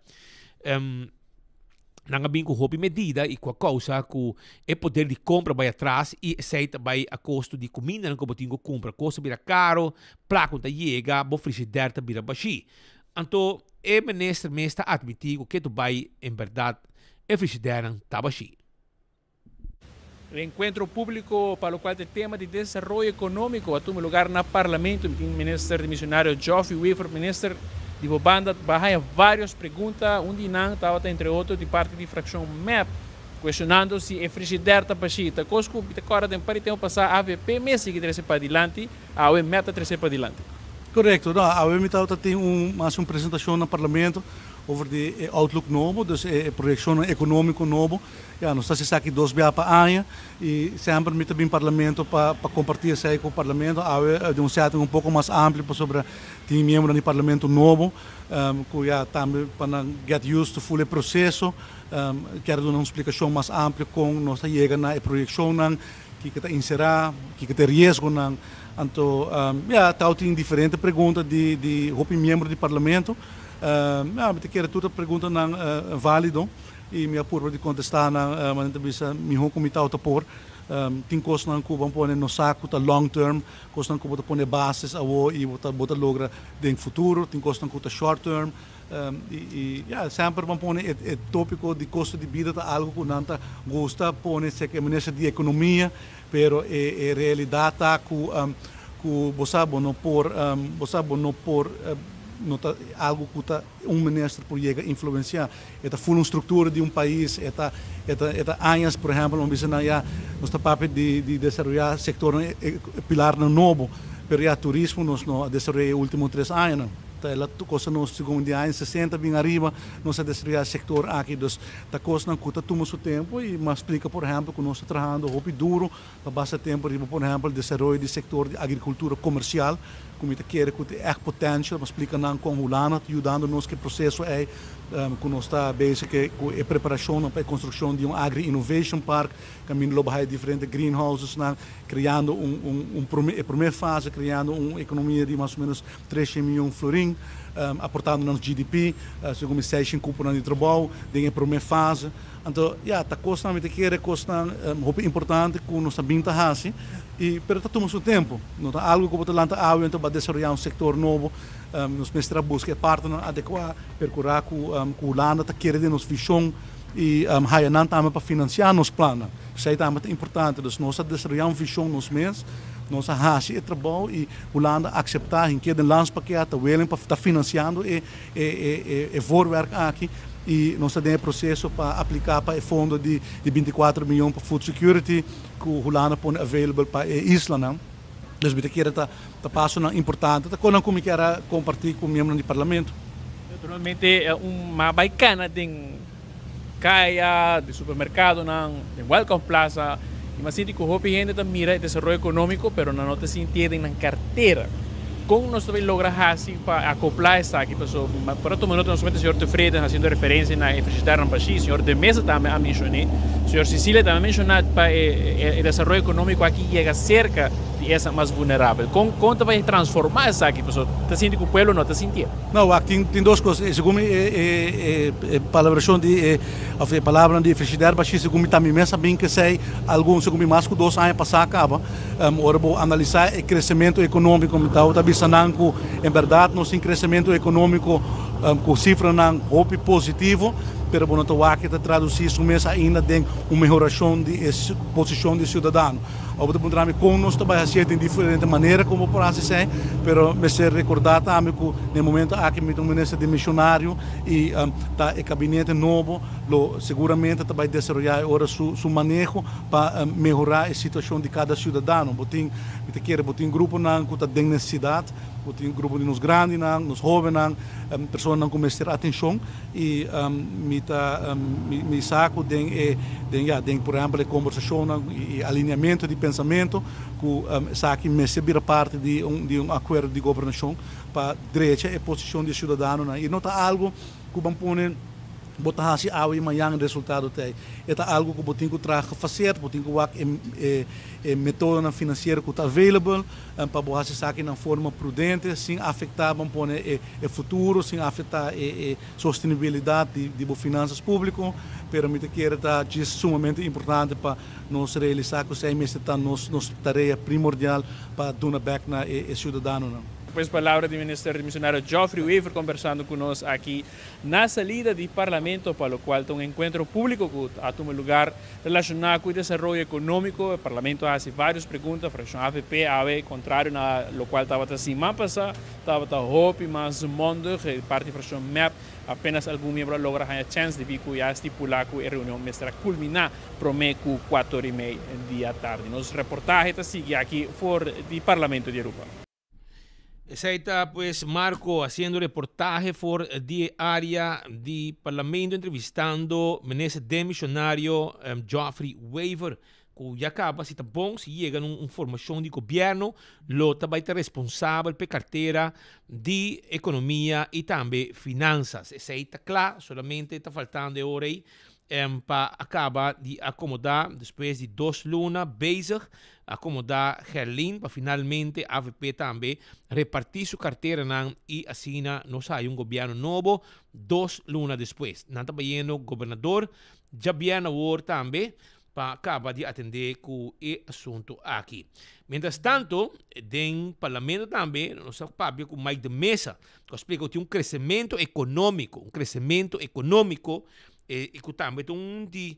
não bem com roupa medida e com a causa que é poder de compra vai atrás e aceita vai a custo de comida não como tinha compra, custo vira caro, placa tá chega, bo frigideira tá vira baixi. Então, é ministro mesmo admitido que tu vai, em verdade, a frigideira tá baixi. O encontro público para o qual o tema de desenvolvimento econômico atume lugar no parlamento, o ministro de missionário Geoffrey Weaver, ministro de banda, barraia várias perguntas, onde não estava entre outros de parte da fração MAP, questionando se a frigideira está baixita. Cosco, agora tem para tempo passar a AVP, mesmo que trazer para adiante, a MAP trazer para adiante. Correto, a AVP tem uma apresentação no parlamento over de outlook novo, dus projeção econômico novo. Ja, nós estamos aqui 2 dias para ano e sempre met o parlamento para compartilhar isso com o parlamento. De um certo um pouco mais amplo sobre tem membro do parlamento novo, que já também para get used to full processo, quero dar uma explicação mais ampla com nós chega na projeção que está inserir, que tem risco não. Então, tem diferentes perguntas de membro do parlamento. Eu quero toda pergunta não válido e me apuro de contestar na entrevista meu comitê por tem coisas não que vão pôr no saco tá long term, coisas não que vão pôr bases e vão logra no futuro, tem coisas não que tá short term sempre vão pôr o tópico de custo de vida tá algo que não tá gosta pôr se que maneira de economia, pero é realidade tá que você não por nota algo que ministro por llegar a influenciar. Esta full estrutura de país, esta anos, por exemplo, nós está papel de desenvolver sector pilar novo, pero já turismo nós não desenvolvemos nos últimos 3 anos. Ela coisa nos segundo anos 60 bem arriba, nós desenvolver sector aqui, dus da coisa não custa toma seu tempo e mas explica, por exemplo, que nós trabalhando roupa duro, para basta tempo, por exemplo, desenvolver do sector de agricultura comercial, como está quer que é potência, mas explica não com o lana, ajudando nos que processo é que nós está basic com a preparação para a construção de agri innovation park, caminho logo aí diferentes greenhouses, criando primeira fase, criando uma economia de mais ou menos 3 milhões de florins, aportando no GDP, segundo 6 cúpula de trabalho, em primeira fase. Então, tá coisa não quer coisa importante que nós também tá assim e pero tá tomando seu tempo. Não tá algo que botar lanta água então para desenvolver um setor novo, nos mestra busca partner adequado, percurar com o landa tá querendo nos visão e aí não tá para financiar nos planos. Isso é muito importante, dus nós desenvolver uma visão nos mês, nós hace trabalho e o landa aceitar em que de landspaket tá willing para tá financiando e voorwerk aqui. E nós temos processo para aplicar para o fundo de 24 milhões para food security que o Holanda põe available para a isla, não? Dus we querem tá passando importante, tá quando como quer compartilhar com membros do parlamento. Naturalmente uma bacana tem caia de supermercado não, de welcome plaza, e mas sinto que o hobby ainda mira desenvolvimento econômico, pero não te sentido na carteira. Como nós também logramos para acoplar isso aqui, pessoal, para tomar nota, nós somente o senhor de Freitas fazendo referência na infraestrutura no país, o senhor de Mesa também a mencionou, o senhor Cecília também mencionou para o desenvolvimento econômico aqui chega cerca de essa mais vulnerável. Como vai transformar isso aqui, pessoal? Está sentindo que o povo não está sentindo? Não, aqui tem duas coisas. Segundo a palavra de frigideira, mas segundo também mesmo bem que sei, alguns segundo mais que 2 anos passar acaba, agora vou analisar o crescimento econômico como tal, que em verdade nós temos crescimento econômico com cifra não positivo, pero bom então aqui está traduzir isso mesmo ainda tem uma melhoração de posição de cidadão. Ao botar como nós trabalhamos de diferente maneira como por assim dizer, pero me ser recordar também que no momento aqui me um ministro de missionário e tá o gabinete novo, seguramente vai desenvolver agora su manejo para melhorar a situação de cada cidadão. Botin grupo não que tem necessidade, botin grupo de nos grandes não, nos jovens pessoas não começar atenção e me saco tem por exemplo a conversação e alinhamento de pensamento que saque me ser parte de acordo de governação para direita e posição de cidadão e não tá algo que vão pôr botahasi awi mayang resultado tay. Eta algo que botin que traga fazer, botin que wak método financeiro que está available para bohasi saque na forma prudente, sem afetar bom pone futuro, sem afetar sustentabilidade de finanças públicas, pero me que era sumamente importante para nós realizar que sei mesmo está nos tarefa primordial para dar back na cidadão não. Pues palabras do missionário Geoffrey Weaver conversando conosco aqui na salida do Parlamento, para lo qual tem um encontro público que ha tomado lugar relacionado com o desenvolvimento econômico. O Parlamento faz várias perguntas, a AVP, AVE, contrário na lo qual estava assim, passada, estava hope, mas mundo, parte da MAP, apenas algum membro logra a chance de vir a estipular que a reunião mestra culminar prometo 4:30 da tarde. Nos reportaje está sigue aqui fora do Parlamento de Europa. Esa está pues Marco haciendo reportaje por de área de Parlamento entrevistando menese demissionário Geoffrey Weaver que já acaba se tá bom se chega numa informação de governo lo também está responsável pela carteira de economia e também finanças. Essa está claro, solamente está faltando hora aí para acabar de acomodar depois de 2 lunas bezig acomodar Gerlin para finalmente a AVP também repartir sua carteira e assim nós sai governo novo 2 lunas depois. Nada bem governador já viene agora também para acabar de atender com o assunto aqui. Mientras tanto, no parlamento também, nós sabemos que mais de mesa, que explica que um crescimento econômico e que também tem de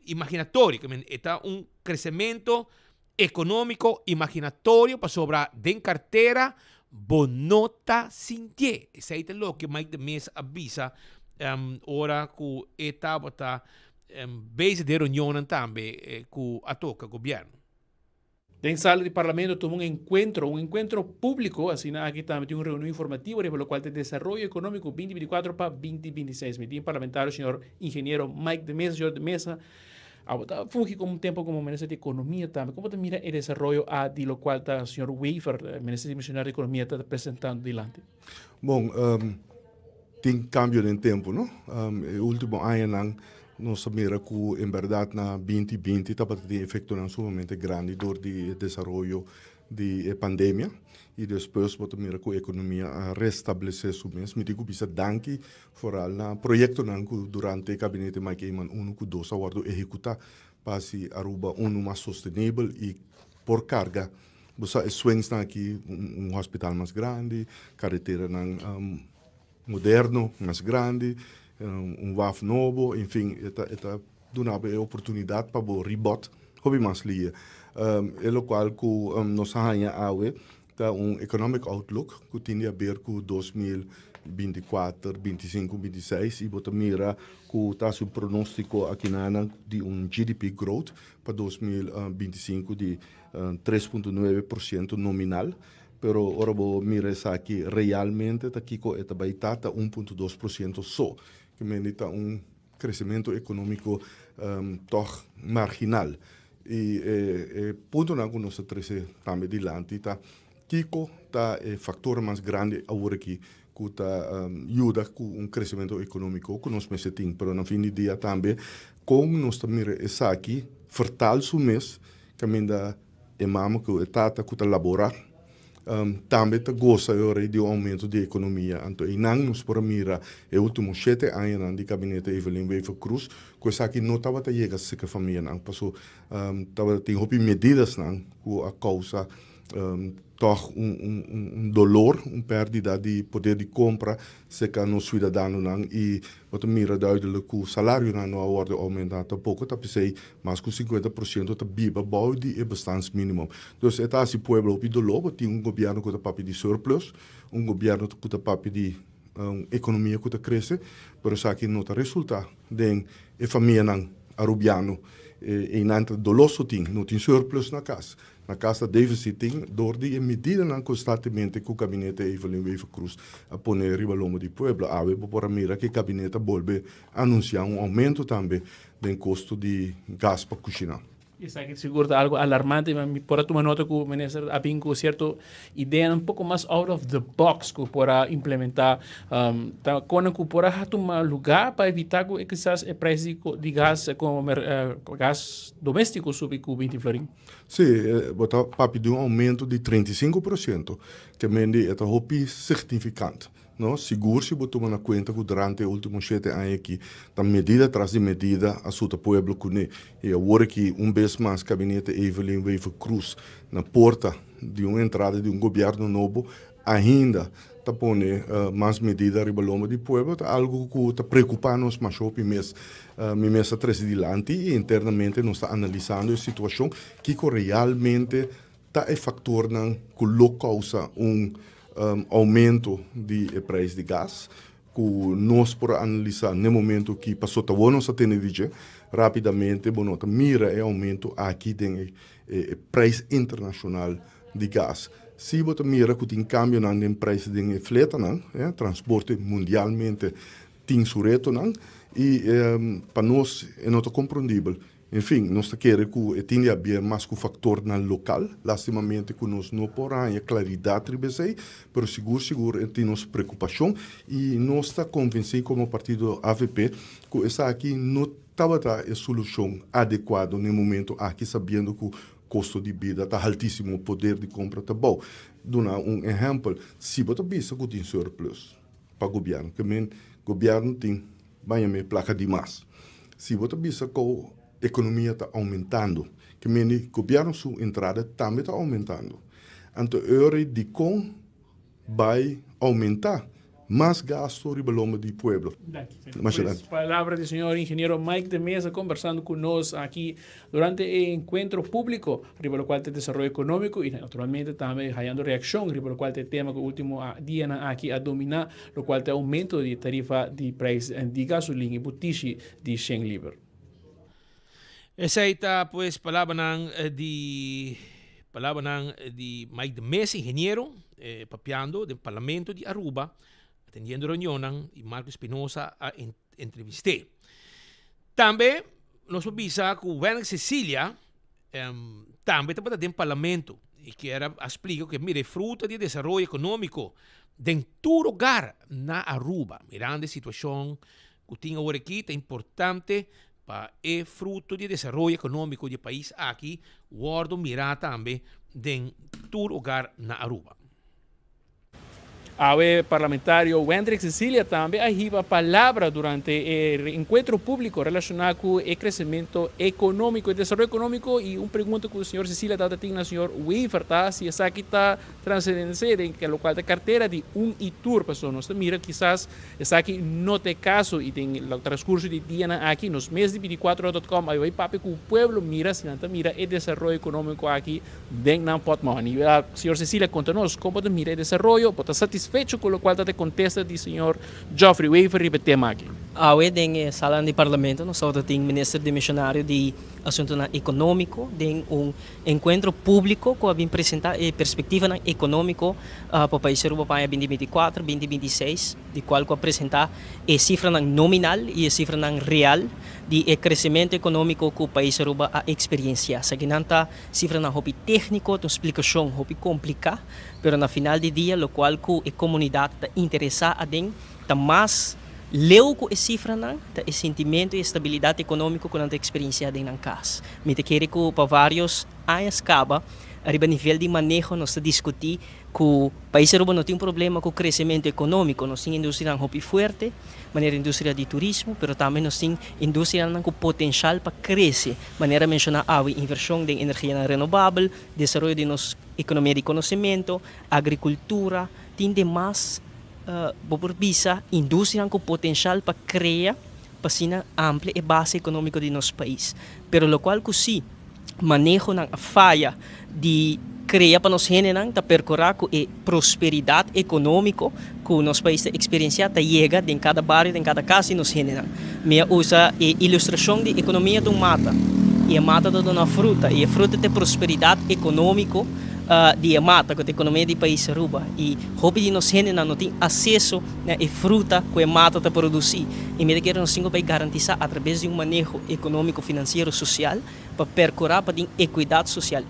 imaginatório, que está crescimento econômico imaginatório para sobrar de carteira bonota sintie. Isso aí é o que mais de mês avisa ora que estava base de reunião também que a toca governo. En sala de Parlamento tuvo un encuentro público, así aquí también una reunión informativa, por lo cual el desarrollo económico 2024 para 2026. Mi parlamentario, señor ingeniero Mike de Mesa, señor de Mesa, funge como un tiempo como ministro de Economía también. ¿Cómo te mira el desarrollo de lo cual el señor Weaver, ministro de Economía, está presentando delante? Bom, tem cambio de tempo, não? O último ano nós mira que em verdade na 2020 estava tendo efeito sumamente grande door de desenvolvimento de pandemia e depois bota mira que a economia restabelecer su mesmo. Me digo bisa danke vooral na projeto que durante o gabinete Mike Eman 1 que 2 aguardo executar para se Aruba mais sustentável e por carga. Você swings aqui hospital mais grande, carretera moderno mais grande, WAF novo, enfim, está dando a oportunidade para o rebote, hobby mais lia. É o qual que nós ganhamos tá economic outlook que tem a ver com 2024, 25, 26 e bota mira que está o pronóstico aqui de GDP growth para 2025 de 3,9% nominal. Pero ora mira aqui realmente está aqui com esta baitata 1,2% só, que merita crescimento econômico toch marginal. E ponto que nós trazemos também adiante está Kiko está fator mais grande agora aqui que está ajuda com crescimento econômico que nós merecemos, pero no fim do dia também com nós mira essa aqui fortalece o mês que ainda é mamo que está laborar também gosta de aumento da economia. Então, nos por mira o último 7 anos de gabinete Evelyn Weaver Cruz, coisa aqui não estava a chegar a família, não passou, estava tem medidas não, a causa toch dolor, perda de poder de compra, seca no cidadão não e wat mira duidelijk que o salário não wordt aumentado pouco, tapi sei mais que 50% tá biba bouw de bestandsminimum. Dus het as pueblo op de lobo tem governo que tá papi de surplus, governo que tá papi de economia que tá cresce, pero sa que não tá resulta den família não arubiano e nanta doloso não tem surplus na casa. Na casa deficit door die medida constantemente que o gabinete Evelyn Weaver Cruz a poner riba lomo de pueblo, ave por mira que o gabinete volve anunciar aumento também do custo de gás para cozinhar. Isso aqui seguro algo alarmante, mas por tu nota que o ministro abin com certo ideia um pouco mais out of the box que para implementar, quando que para tomar lugar para evitar que quizás o preço de gás como gás doméstico subi com 20 florim. Sim, botar papi de aumento de 35%, que mende é hopi significante. No, seguro se botou na conta que durante os últimos 7 anos aqui, da medida atrás de medida, a sua povo cune e agora que vez mais gabinete Evelyn Weaver Cruz na porta de uma entrada de governo novo, ainda tá pone mais medida ribaloma de povo, algo que tá preocupa-nos mais hopi mês mês atrás de lante e internamente nós está analisando a situação que realmente tá é fator não que causa aumento de preço de gás, que nós por analisar no momento que passou a nós atender rapidamente, nós mira o aumento aqui do preço internacional de gás. Se você mira que tem cambio no preço de frete, transporte mundialmente tem sureto, e para nós é não compreendível. Enfim, nós queremos que tenha haver mais que fator no local, lastimamente que nós não podemos claridade ribesei, mas seguro temos preocupação e nós está convencido como partido AVP que essa aqui não estava a solução adequada no momento aqui sabendo que o custo de vida está altíssimo, o poder de compra está bom. Dona exemplo, se você pensa que tem surplus para o governo, que o governo tem bem placa demais. Se você pensa que economia está aumentando, que o governo sua entrada também está aumentando. Então, a hora de como vai aumentar mais gasto ribaloma do povo. Palavra do senhor engenheiro Mike de Mesa conversando conosco aqui durante o encontro público, riba qual tem desenvolvimento econômico e naturalmente também ganhando reação, riba qual tem tema que o último dia aqui a dominar, o qual tem aumento de tarifa de preço de gasolina e butiche de 100 libras. Essa aí está, pues, palavra de Mike de Mesa, engenheiro, papiando do Parlamento de Aruba, atendiendo reunião e Marco Espinosa a entrevistei. Também, nós avisa que o governo de Sicília também está dentro do Parlamento e que era explica que mire fruto de desenvolvimento econômico em todo lugar na Aruba, mirando a situação que tem agora aqui, é importante para o fruto de desenvolvimento econômico do país aqui, guardo mirar também em todo lugar na Aruba. O parlamentário Wendrick Cecília também arriba a palavra durante o encontro público relacionado com o crescimento econômico e desenvolvimento econômico e uma pergunta que o senhor Cecília tem na senhor Weaver, se essa aqui está transcendente em que local da carteira de ITUR, pessoal, nós mira quizás essa aqui não tem caso e tem o transcurso de dia aqui nos meses de 24.com, aí vai papi que o povo mira, se não mira o desenvolvimento econômico aqui dentro não pode morrer. E o senhor Cecília conta-nos como mira o desenvolvimento, pode satisfeito com o qual te contesta do senhor Geoffrey Weaver e tema aqui. Hoje, em sala de parlamento, nós temos o ministro de missionário de assunto econômico, tem encontro público que vai apresentar a perspectiva econômica para o país europeu em 2024, 2026, de qual vai apresentar a cifra nominal e a cifra real de crescimento econômico que o país europeu a experienciar. Essa a cifra não é técnica, uma explicação é complicada, mas no final do dia, o qual a comunidade está interessada em está mais leu com a cifra não, o sentimento e a estabilidade econômica que não tem experiência em casa. Me te quero que para vários anos acaba, a nível de manejo nós discutir que o país europeu não tem um problema com o crescimento econômico, nós temos indústria muito forte, maneira indústria de turismo, mas também nós temos indústria com potencial para crescer, maneira mencionar a inversão em energia renovável, desenvolvimento de nossa economia de conhecimento, agricultura, tem demais visa indústria com potencial para criar para ampla e base econômica de nosso país. Pero lo qual que sim, manejo na falha de criar para nós gente ta percorrer com a prosperidade econômica que o nosso país experiencia ta chega em cada bairro, em cada casa e nós gente me usa a ilustração de economia de mata e a mata de uma fruta e a fruta de prosperidade econômica de mata com a economia do país Aruba e hope de nós gente não tem acesso a fruta que a mata está produzir e me quero nós vai garantir através de manejo econômico, financeiro, social para percorrer para ter equidade social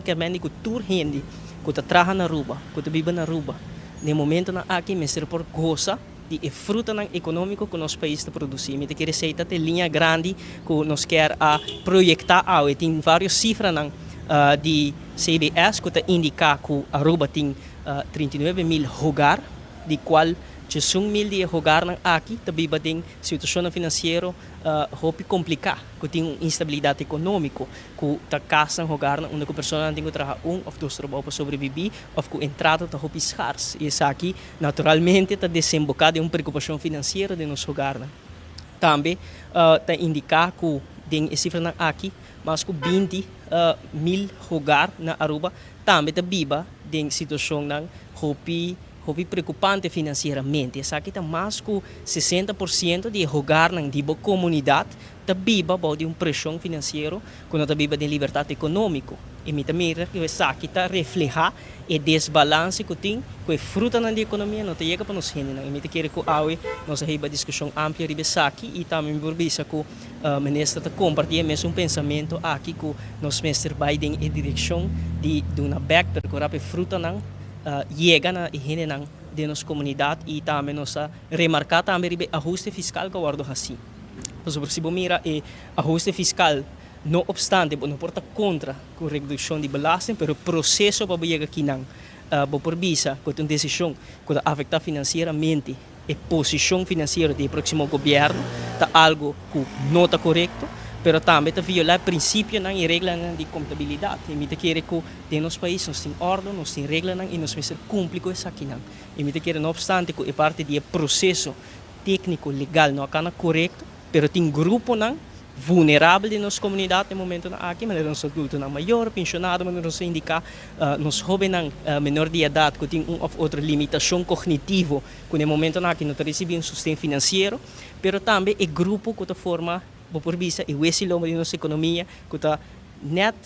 que é bem que toda gente que está trabalha na Aruba, que está vive na Aruba, no momento na aqui me ser por goza de fruta econômico que o nosso país está produzindo. Me quero dizer que linha grande que nós quer projetar e tem várias cifras de CBS que indica que a Aruba tem 39 mil hogar, de qual 1 mil de hogar aqui também tem situação financeira complicada, que tem instabilidade econômica, que está casa hogar onde a pessoa tem que trabalhar ou 2 trabalhos para sobreviver, ou que a entrada está escassa. E isso aqui, naturalmente, está desembocado em uma preocupação financeira de nosso hogar. Também está indicar que tem cifra aqui, mas que 20 mil hogar na Aruba também está viva em situação preocupante financeiramente. Essa aqui está mais que 60% de hogar na comunidade está viva de uma pressão financeira, quando está viva de liberdade econômica. E me também que essa aqui está reflejar o desbalance que tem com a fruta na economia, não chega para nós gente. E me quero que nós temos uma discussão ampla sobre aqui e também por isso que o ministro está compartilhando mesmo pensamento aqui que nós mestre vai em direção de uma back para a fruta não chega na higiene de nossa comunidade e também nós remarcar também o ajuste fiscal que guardo assim. Por exemplo, mira o ajuste fiscal, não obstante, não porta contra a redução de belasting, mas o processo para chegar aqui não, por visa, com uma decisão que afeta financeiramente a posição financeira do próximo governo, está algo que não está correto, mas também está violar princípios e regras de contabilidade. E me quero que no nosso país nós temos ordem, nós temos regras e nós temos cumprir com isso aqui. E me quero, não obstante, que a parte do processo técnico, legal, não é correto, mas tem grupo vulnerável de nossa comunidade no momento aqui, mas nós adultos maior, pensionado, mas nós indicar nos jovens menor de idade que tem outra limitação cognitiva, que no momento aqui não recebe sustento financeiro, mas também é grupo que forma por vista e esse lombo de nossa economia que está net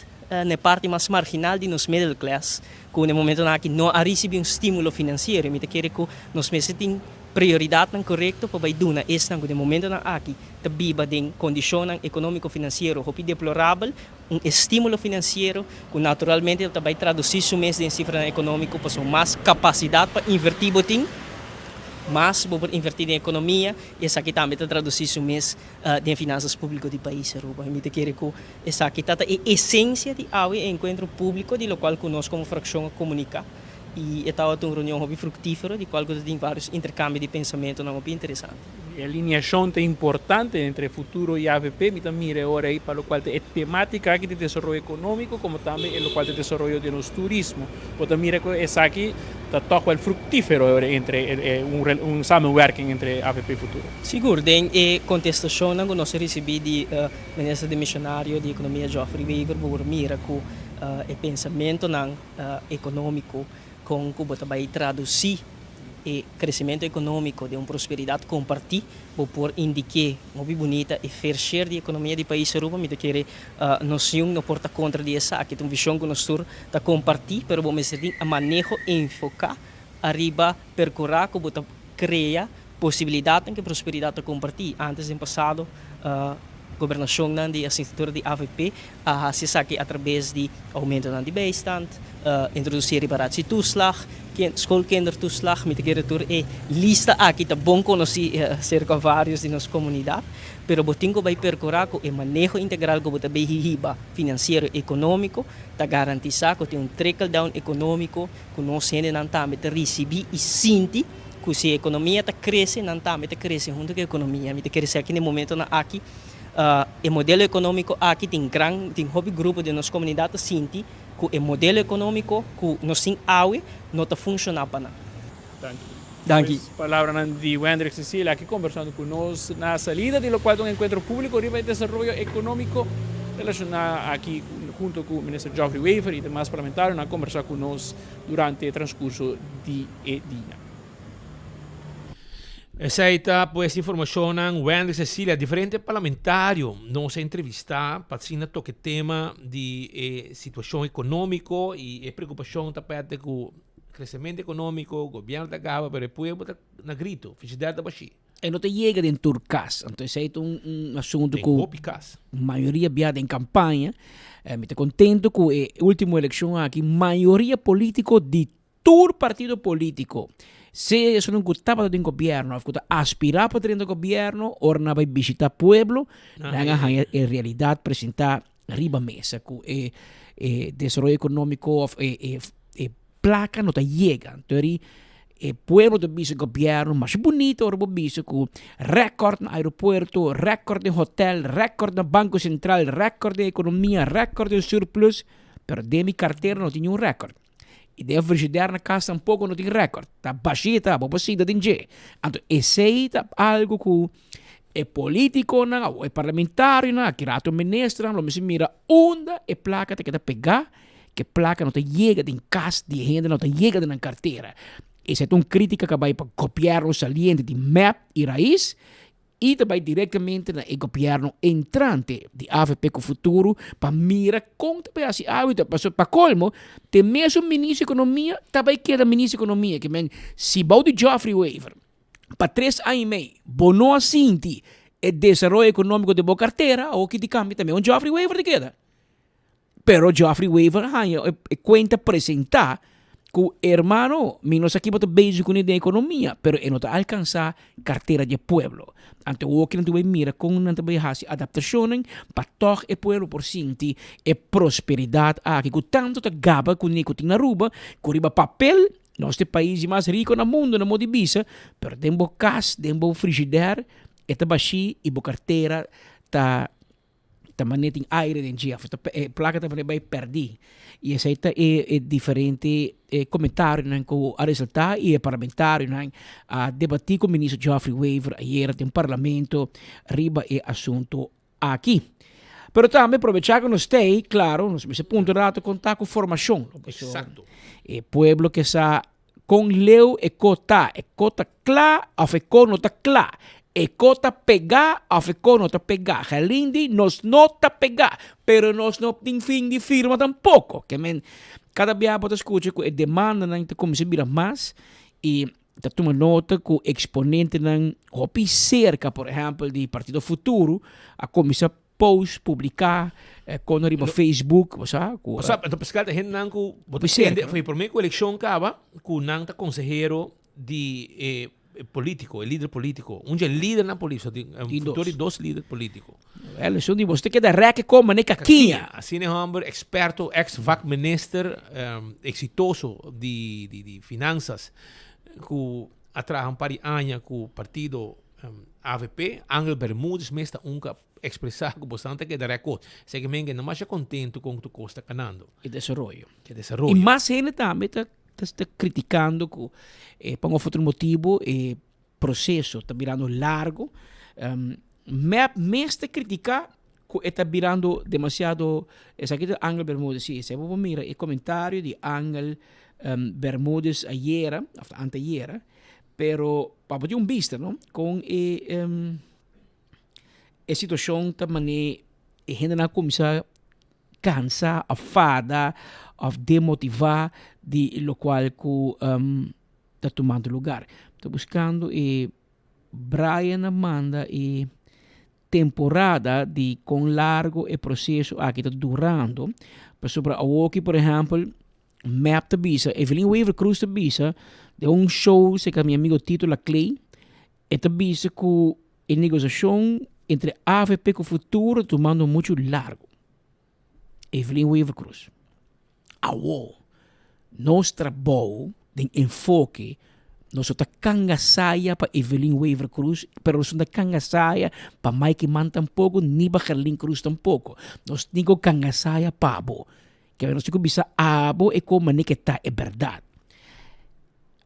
na parte mais marginal de nosso middle class, que no momento aqui não recebe estímulo financeiro, e me quero que nós temos prioridade correta para vai duna esta no momento aqui está viva em condição econômico-financeira deplorável, estímulo financeiro que naturalmente ele vai traduzir o mês em cifra econômica para mais capacidade para invertir botim, mas para invertir em economia, essa aqui também está traduzido o mês de finanças públicas do país Aruba. Eu quero que essa aqui está a essência de encontro público de qual nós como fração comunicar. E estava uma reunião fructífera, de qual tem vários intercâmbios de pensamento não bem interessante. A alineação é importante entre futuro e AVP, me também mira agora aí para o qual é temática aqui de desenvolvimento econômico, como também é o qual de desenvolvimento de nosso turismo. Porque mira que essa aqui está todo fructífero entre um working entre AVP e futuro. Seguro, tem contestação que nós recebemos do ministro de missionário de economia Geoffrey Weaver, por mira que o pensamento econômico com que vai traduzir o crescimento econômico de uma prosperidade compartilhada por indicar uma bonita e fair share de economia do país Aruba, me quer noção não porta contra dessa aqui tem uma visão que nós está compartilhar, mas vamos ser a manejo enfocar arriba percorrer que bota cria possibilidade que prosperidade compartilhar antes em passado governação de assinatura de AVP se sabe através de aumento de bijstand, introduzir reparatie toeslag, schoolkindertoeslag, met de lista aqui tá bom conhecer cerca vários de nossa comunidade, pero botingo vai percorrer com o manejo integral que bota hiba financeiro econômico, tá garantizar que tem um trickle down econômico que nós gente não também receber e sentir que se a economia tá cresce, não também tá cresce junto com a economia, me quer dizer aqui no momento aqui o modelo econômico aqui tem um grupo de nossa comunidade sente que o modelo econômico que nós temos não está funcionando para nada. Danke. Palavra de Wendrick Cecilia aqui conversando conosco na salida de lo qual um encontro público de desenvolvimento econômico relacionado aqui junto com o ministro Geoffrey Weaver e demais parlamentares a conversar conosco durante o transcurso de dia. Essa aí tá, pues, informação ng Wendy Cecilia, diferente parlamentário, nos entrevistar, para sim toque tema de situação econômico e preocupação tapete com crescimento econômico, governo da Gaba, pero depois botar na grito, fizer da baixi. E não te chega em Turcas, então esse é um assunto que a maioria viada em campanha. Me estou contento com a última eleição aqui, maioria político de todo partido político. Se isso não estava dentro do governo, aspirar para dentro do governo, ou não vai visitar o pueblo, em realidade apresentar riba mesa com o desenvolvimento econômico e placa não chega. Então, o pueblo do bicho governo mais bonito, o bicho com recorde no aeroporto, recorde no hotel, recorde no banco central, recorde na economia, recorde no surplus, pero de minha carteira não tinha recorde. E de frigideira na casa tampouco não tem recorde. Está baixita, babosita, tem G. Então, esse é algo que é político, é parlamentário, que rato ministro, não me mira onde é placa que pegar, que placa não chega em casa de gente, não chega na carteira. Essa é uma crítica que vai para o governo saliente de MAP e Raiz, e também diretamente no governo entrante de AVP com o futuro para mirar como também assim, para colmo, tem mesmo ministro da economia, também queda ministro da economia, que se bau de Geoffrey Weaver, para 3 anos e meio, bonou assim, o desenvolvimento econômico de boa carteira, ou que de câmbio também, um Geoffrey Weaver de queda. Pero Geoffrey Weaver, conta apresentar que o hermano, nós aqui estamos bem com a economia, pero não está alcançar carteira de pueblo. Então, o que não tem mira com não tem adaptação para tocar o pueblo por sentir a prosperidade aqui, que tanto te gaba com o na Aruba, com riba papel, nosso país mais rico no mundo, na moda bisa, pero tem casa, tem frigideira, e tá baixi e bo carteira tá maneira em aire de dia, a placa também vai perder. E esse é diferente comentário com a resultar e parlamentário a debater com o ministro Geoffrey Weaver ayer no parlamento riba e assunto aqui. Pero também aproveitar que nós tem, claro, nesse ponto rato contar com formação. Exato. O pueblo que está com leu e cota clara, ou e não está clara. E cota pegar, a fico não está pegar. Halindi nos nota pegar, pero nós não tem fim de firma tampouco. Que cada dia você escuta que a demanda não está como se vira mais e está tomando nota que o exponente não hopi cerca, por exemplo, de Partido Futuro, a comissão post publicar quando arriba Facebook, sabe? Então, pescada gente não foi por meio que a eleição acaba, que não está consejero de político, líder político. Um líder na política, futuro de 2 líderes políticos. Eleição de você que dá rec como nem caquinha. Assim é um experto, ex-vac minister, exitoso de finanças, que atraja para anos com o partido AVP, Ángel Bermúdez, mesmo nunca expressar com bastante que dá record. Segmente não mais é contento com o que está ganhando. E desenvolvimento. E mais gente também está criticando que por um outro motivo o processo está virando largo, mesmo está criticar que está virando demasiado. Esse aqui é Ángel Bermúdez, sim, se você mira o comentário de Ángel Bermúdez anteayer, pero para ter vista, não, com a situação também a gente não começa a cansar, afada, a demotivar, de lo qual está tomando lugar. Estou buscando Brian Amanda e temporada de com largo e processo aqui está durando. Sobre a Woki, por exemplo, Map de Bisa, Evelyn Weaver Cruz de Bisa, de um show que meu amigo Tito Laclay, e de Bisa que a negociação entre AVP e o futuro tomando muito largo. Evelyn Weaver Cruz. Nosso trabalho de enfoque, nós estamos cangasaia para Evelyn Weaver Cruz, pero nós estamos cangasaia para Mike Man tampouco, nem para Gerlin Cruz tampouco. Nós temos cangasaia para abo. Que nós temos que bisa abo e como nem que está é verdade.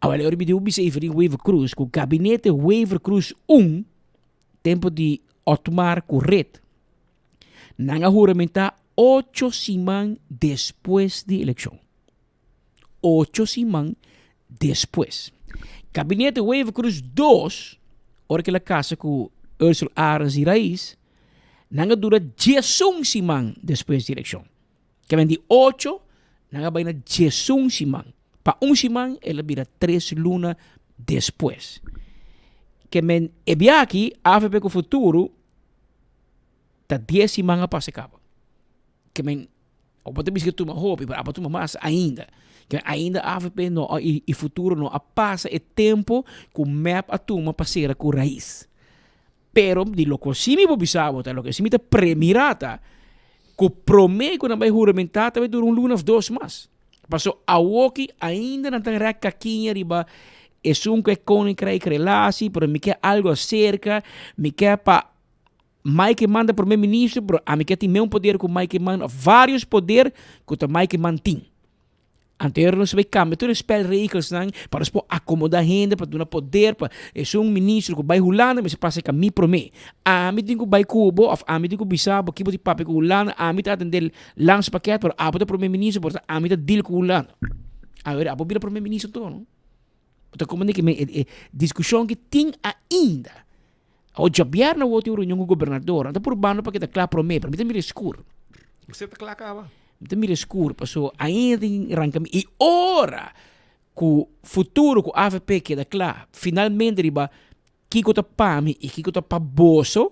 Agora, eu me bisa Evelyn Weaver Cruz, com o gabinete Weaver Cruz 1, tempo de tomar correto. Não juramentar 8 semanas depois da eleição. 8 semanas depois. Gabinete Weaver Cruz 2 hora que la casa com Ursula Arens e Raiz, nanga dura 10 simang depois da eleição. Que vem de 8, nanga vai na 10 simang. Para simang, ela vira 3 lunas depois. Que men aqui, AFP com o futuro, tá 10 simang para se acaba. Que men, o pode dizer que tu uma hobby, mas tu mais ainda. Que ainda a AFP no e futuro no passa e tempo com map a tuma passeira com raiz. Pero di lo così bobisabo ta lo que simita premirata com promete que não vai juramentar vai durar luna of 2 mais. Passou a woki ainda não tem racaquinha riba é que é com relasi, pero me quer algo acerca, me quer pa Mike manda primeiro-ministro, pero a me quer tem mesmo poder com Mike manda vários poder que o Mike mantin. Anterior não se vai cambiar todos os spelregels para acomodar a gente, para dar poder, para ministro que vai rolando, mas se passa com mim para mim. A mim tem que vai cubo, a mim tem que bisabo, que pode papel com rolando, a mim está atender lança paquete, para a botar primeiro-ministro, para a mim está deal com rolando. Agora, a botar primeiro-ministro todo, não? Então, como é que discussão que tem ainda, o jabiar na outra reunião com o governador, então por bando para que está claro para mim está meio escuro. Você está claro, cara? Então, mira escuro, passou ainda tem arrancamento. E ora, que o futuro com a AFP queda claro, finalmente, riba, Kiko tá PAMI e Kiko tá para Bosso,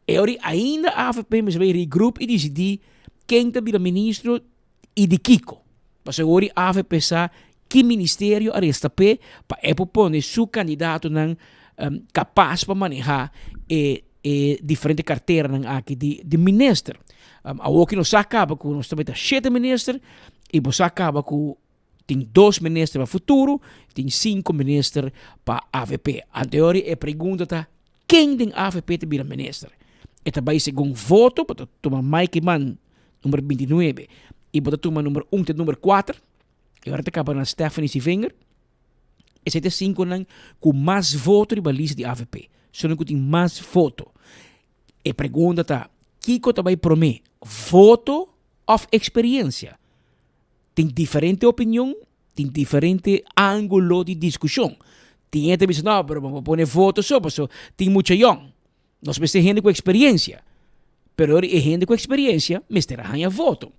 e ora ainda a AFP mas vai regroup e decidir quem tá vira ministro e de Kiko. Passou ora a AFP sa que ministério arresta para propor seu candidato capaz para manejar diferente carteira aqui de ministro. A outra não se acaba com nós também 7 ministros e você acaba com tem 2 ministros para o futuro, tem 5 ministros para a AFP. Anterior é pergunta tá quem tem a AFP te vira ministro. E também segundo voto para tomar Mike Man número 29 e para tomar número 1 e número 4. E agora acaba na Stephanie Sivinger. E 5 com mais votos de lista de AFP. Só não tem mais voto. E pergunta tá Kiko também promete voto of experiência. Tem diferente opinião, tem diferente ângulo de discussão. Tem gente que diz, não, mas vamos pôr voto só, porque tem muita young. Nós precisamos de gente com experiência. Pero é gente com experiência, mas terá ganha voto.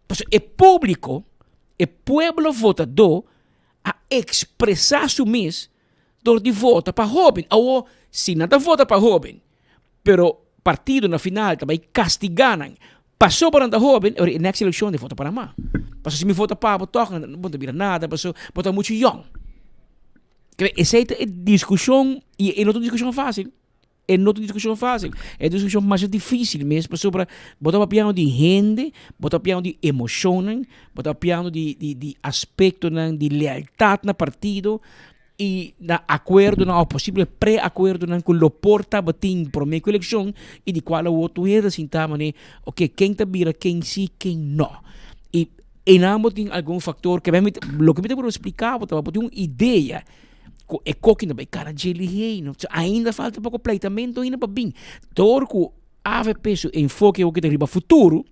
Porque é público, é pueblo votador a expressar su mis dor de voto para jovem. Ou se nada vota para jovem, pero partido na final também castigaram. Passou para a jovem, e na eleição de vota para má. Passou se me vota para botar, não vota vira nada, passou botar muito young. Essa é discussão, e não é uma discussão fácil. É não uma discussão fácil. É uma discussão mais difícil mesmo, passou para botar piano de gente, botar piano de emoção, botar piano de aspecto de lealdade no partido, e na acordo na possível pré-acordo com o porta batim para a eleição e de qual o outro é assim tá mané ok quem tá vira quem sim quem não e enamo tem algum fator que lo que me te explicar para ter uma ideia é que não vai cara de ele ainda falta pouco completamento ainda para bem torco AVP su enfoque o que tem para futuro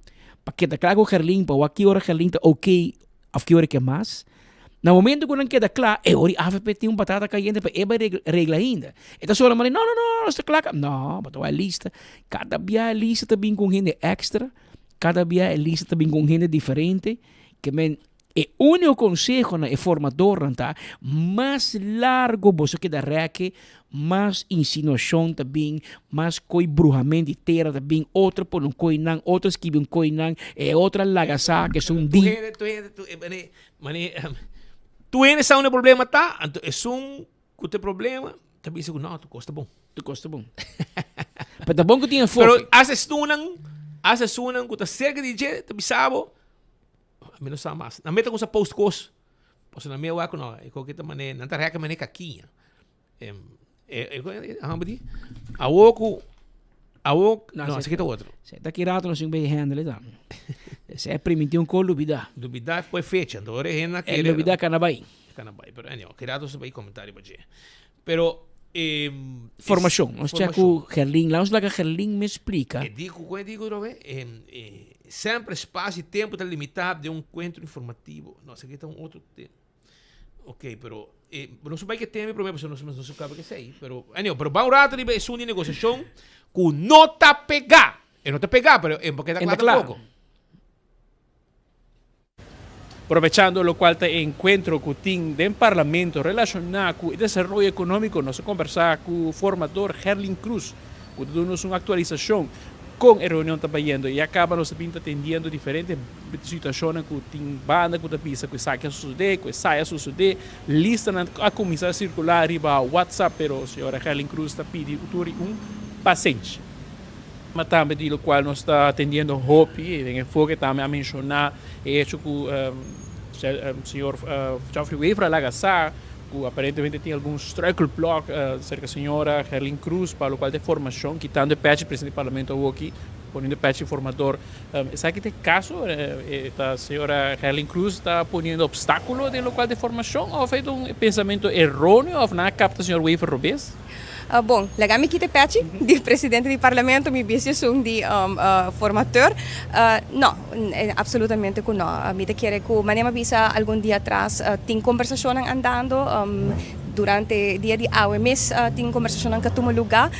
para que tá claro o Gerlin para aqui hora Gerlin tá ok a que hora que mais. No momento que não queda claro, a AFP tem batata caliente para regra ainda. Então, só não, está claro. Não, mas a lista, cada dia a lista também com gente extra, cada dia a lista também com gente diferente, que o único consejo na formador tá mais largo você que da reque, mais insinuação também, mais coi bruxamento de terra também, outra por um coinan, outras que um coinan, e outra lagaçá que são di. Tu ainda um problema tá, então é que tem problema, também se não, tu custa bom. Mas tá bom que tinha foco. Pero asa sunan que tá cerca de gente, tu bisabo. A mim não sabe mais. Na meta com essa post course. Posso na minha waco não, é qualquer maneira, não tá reca maneira caquinha. A woco não, esse aqui tá outro. Você tá quirado, não sei bem handle tá. Esse é primitivo com dúvida. Dúvida foi fecha, então é rena que dúvida canabai. Pero anyway, quirado se vai comentário para gente. Pero formação, nós checo Gerlin, lá nós lá que Gerlin me explica. Digo, sempre espaço e tempo tá limitado de um encontro informativo. Nossa, aqui tá um outro Ok, pero não sei que tem problema, não sabe que sei. Pero, pero vamos lá, é uma negociação que não está pegar. Não está pegar, pero é porque está claro pouco. Aprovechando lo cual te encuentro con el del Parlamento relacionado con el desarrollo económico, nos conversar con el formador Herlin Cruz, que nos una actualización con la reunión también y acaba nos atendiendo diferentes situaciones que tem banda que pisa que saque a suceder, que saia a suceder, lista a comissão circular arriba WhatsApp, pero a senhora Herlin Cruz está pedindo paciência. Mas também do qual nós está atendendo Hopi, em enfoque também a mencionar hecho que o senhor Geoffrey Weaver Lagassar, que aparentemente tem algum struggle block cerca da senhora Herlin Cruz, para o qual tem formação, quitando o patch presidente do parlamento aqui, poniendo o patch informador. Sabe que tem caso, a senhora Herlin Cruz está poniendo obstáculo de lo qual de formação, ou feito pensamento errôneo, ou não capta o senhor Weaver Robes? Bom, legami kita patch di presidente do parlamento, mi bisogno di formateur. No, absolutamente que no. Mi te quiere que manema bisa algún día atrás tem conversação andando durante o dia de AWMS tem conversação que toma lugar.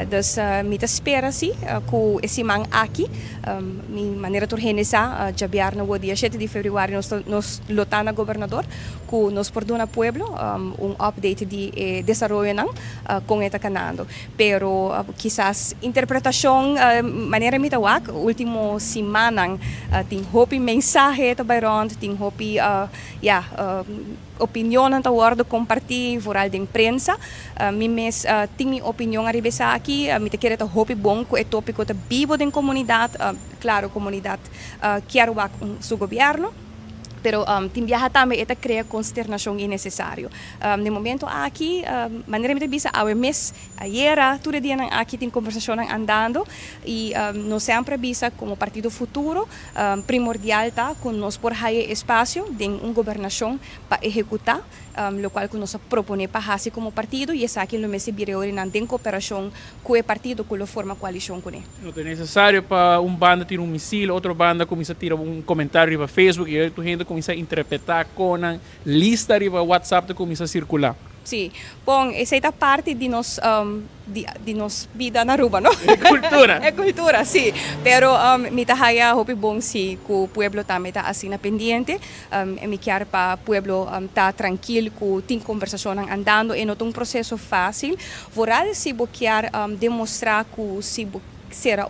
Dus mi te espera si que esse man aqui, mi maneira de organizar, jabiar no dia 7 de fevereiro nos lotana governador, que nos perdona pueblo update de desenvolvimento com esta canando. Pero quizás interpretação maneira mi tawak último semana tem hopi mensaje ta bayron, tem hopi opinião na tawar compartir vooral de imprensa. Mi mes tem mi opinião arribesa aqui, mi te quero ta hopi bom que é tópico ta vivo de comunidade, claro comunidade quero su governo. Pero tem viaja também esta cria consternação innecessário. No momento aqui, maneira de bisa ao mês, ayer, todo dia aqui tem conversação andando e nós sempre bisa como partido futuro primordial tá com nós por haver espaço de governação para executar lo qual que nós propone para fazer como partido e essa aqui no mês de em cooperação com o partido que forma coalição com ele. Não é necessário para banda tirar míssil, outra banda começa a tirar comentário no Facebook e a gente começa a interpretar com a lista no WhatsApp que começa a circular. Sim, bom, essa é a parte de nós vida na Aruba, não? É cultura. É cultura, sim. Pero me tahaya hope bom si que o pueblo também está assim na pendiente. Me quer para o pueblo tá tranquilo, que tem conversação andando e não é processo fácil. Voral se quer demonstrar que se será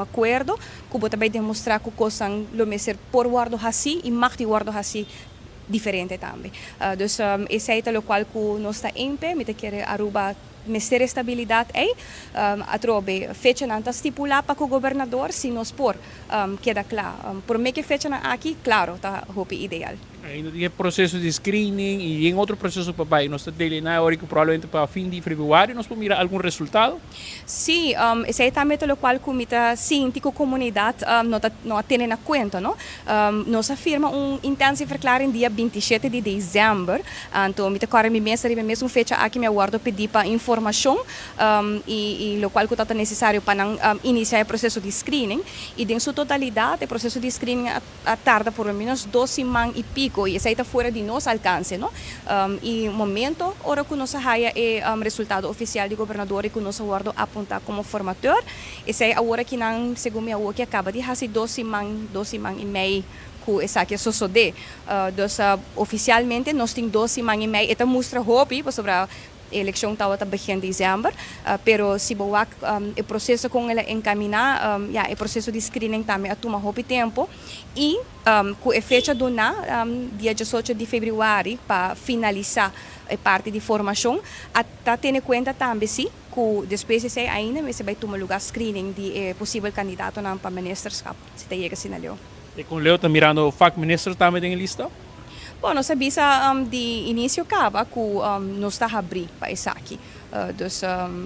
acordo, que vou também demonstrar que coisas lo ser por guardo assim e mais de guardo assim diferente também. Dus esse é o qual que nós está em pé, me quer Aruba mestre estabilidade a trobe fecha não está estipulada para o governador se nós por queda claro por me que fecha aqui claro está hope ideal. Ainda tem processo de screening e em outro processo para nós está delineando agora que provavelmente para fim de fevereiro nós podemos mirar algum resultado? Sim, esse é também o qual comita sim que a comunidade não tem na conta, não? Nós afirma intensive verklaring dia 27 de dezembro, então me agora me mesmo fecha aqui me aguardo pedir para informação e o qual que está necessário para iniciar o processo de screening e em sua totalidade o processo de screening tarda por menos 12 semanas e pico e isso está fora de nosso alcance, não? E momento, hora que nós haya resultado oficial do governador e que nós aguardo apontar como formateur, esse é agora que não, segundo minha que acaba de fazer 12 semanas e meia que essa aqui é suceder. Oficialmente nós temos 12 semanas e meia, esta mostra hope sobre a eleição estava a begin dezembro, pero se boak o processo com ela encaminhar, o processo de screening também a tomar muito tempo e com a fecha do dia 18 de fevereiro para finalizar a parte de formação, está tendo em conta também sim que depois de ainda você vai tomar lugar screening de possível candidato para ministerskap, se te chega sinalhou. E com Leo está mirando o fac ministro também tem lista? Bom, nós sabemos de início acaba que nós está abrir para isso aqui. Dus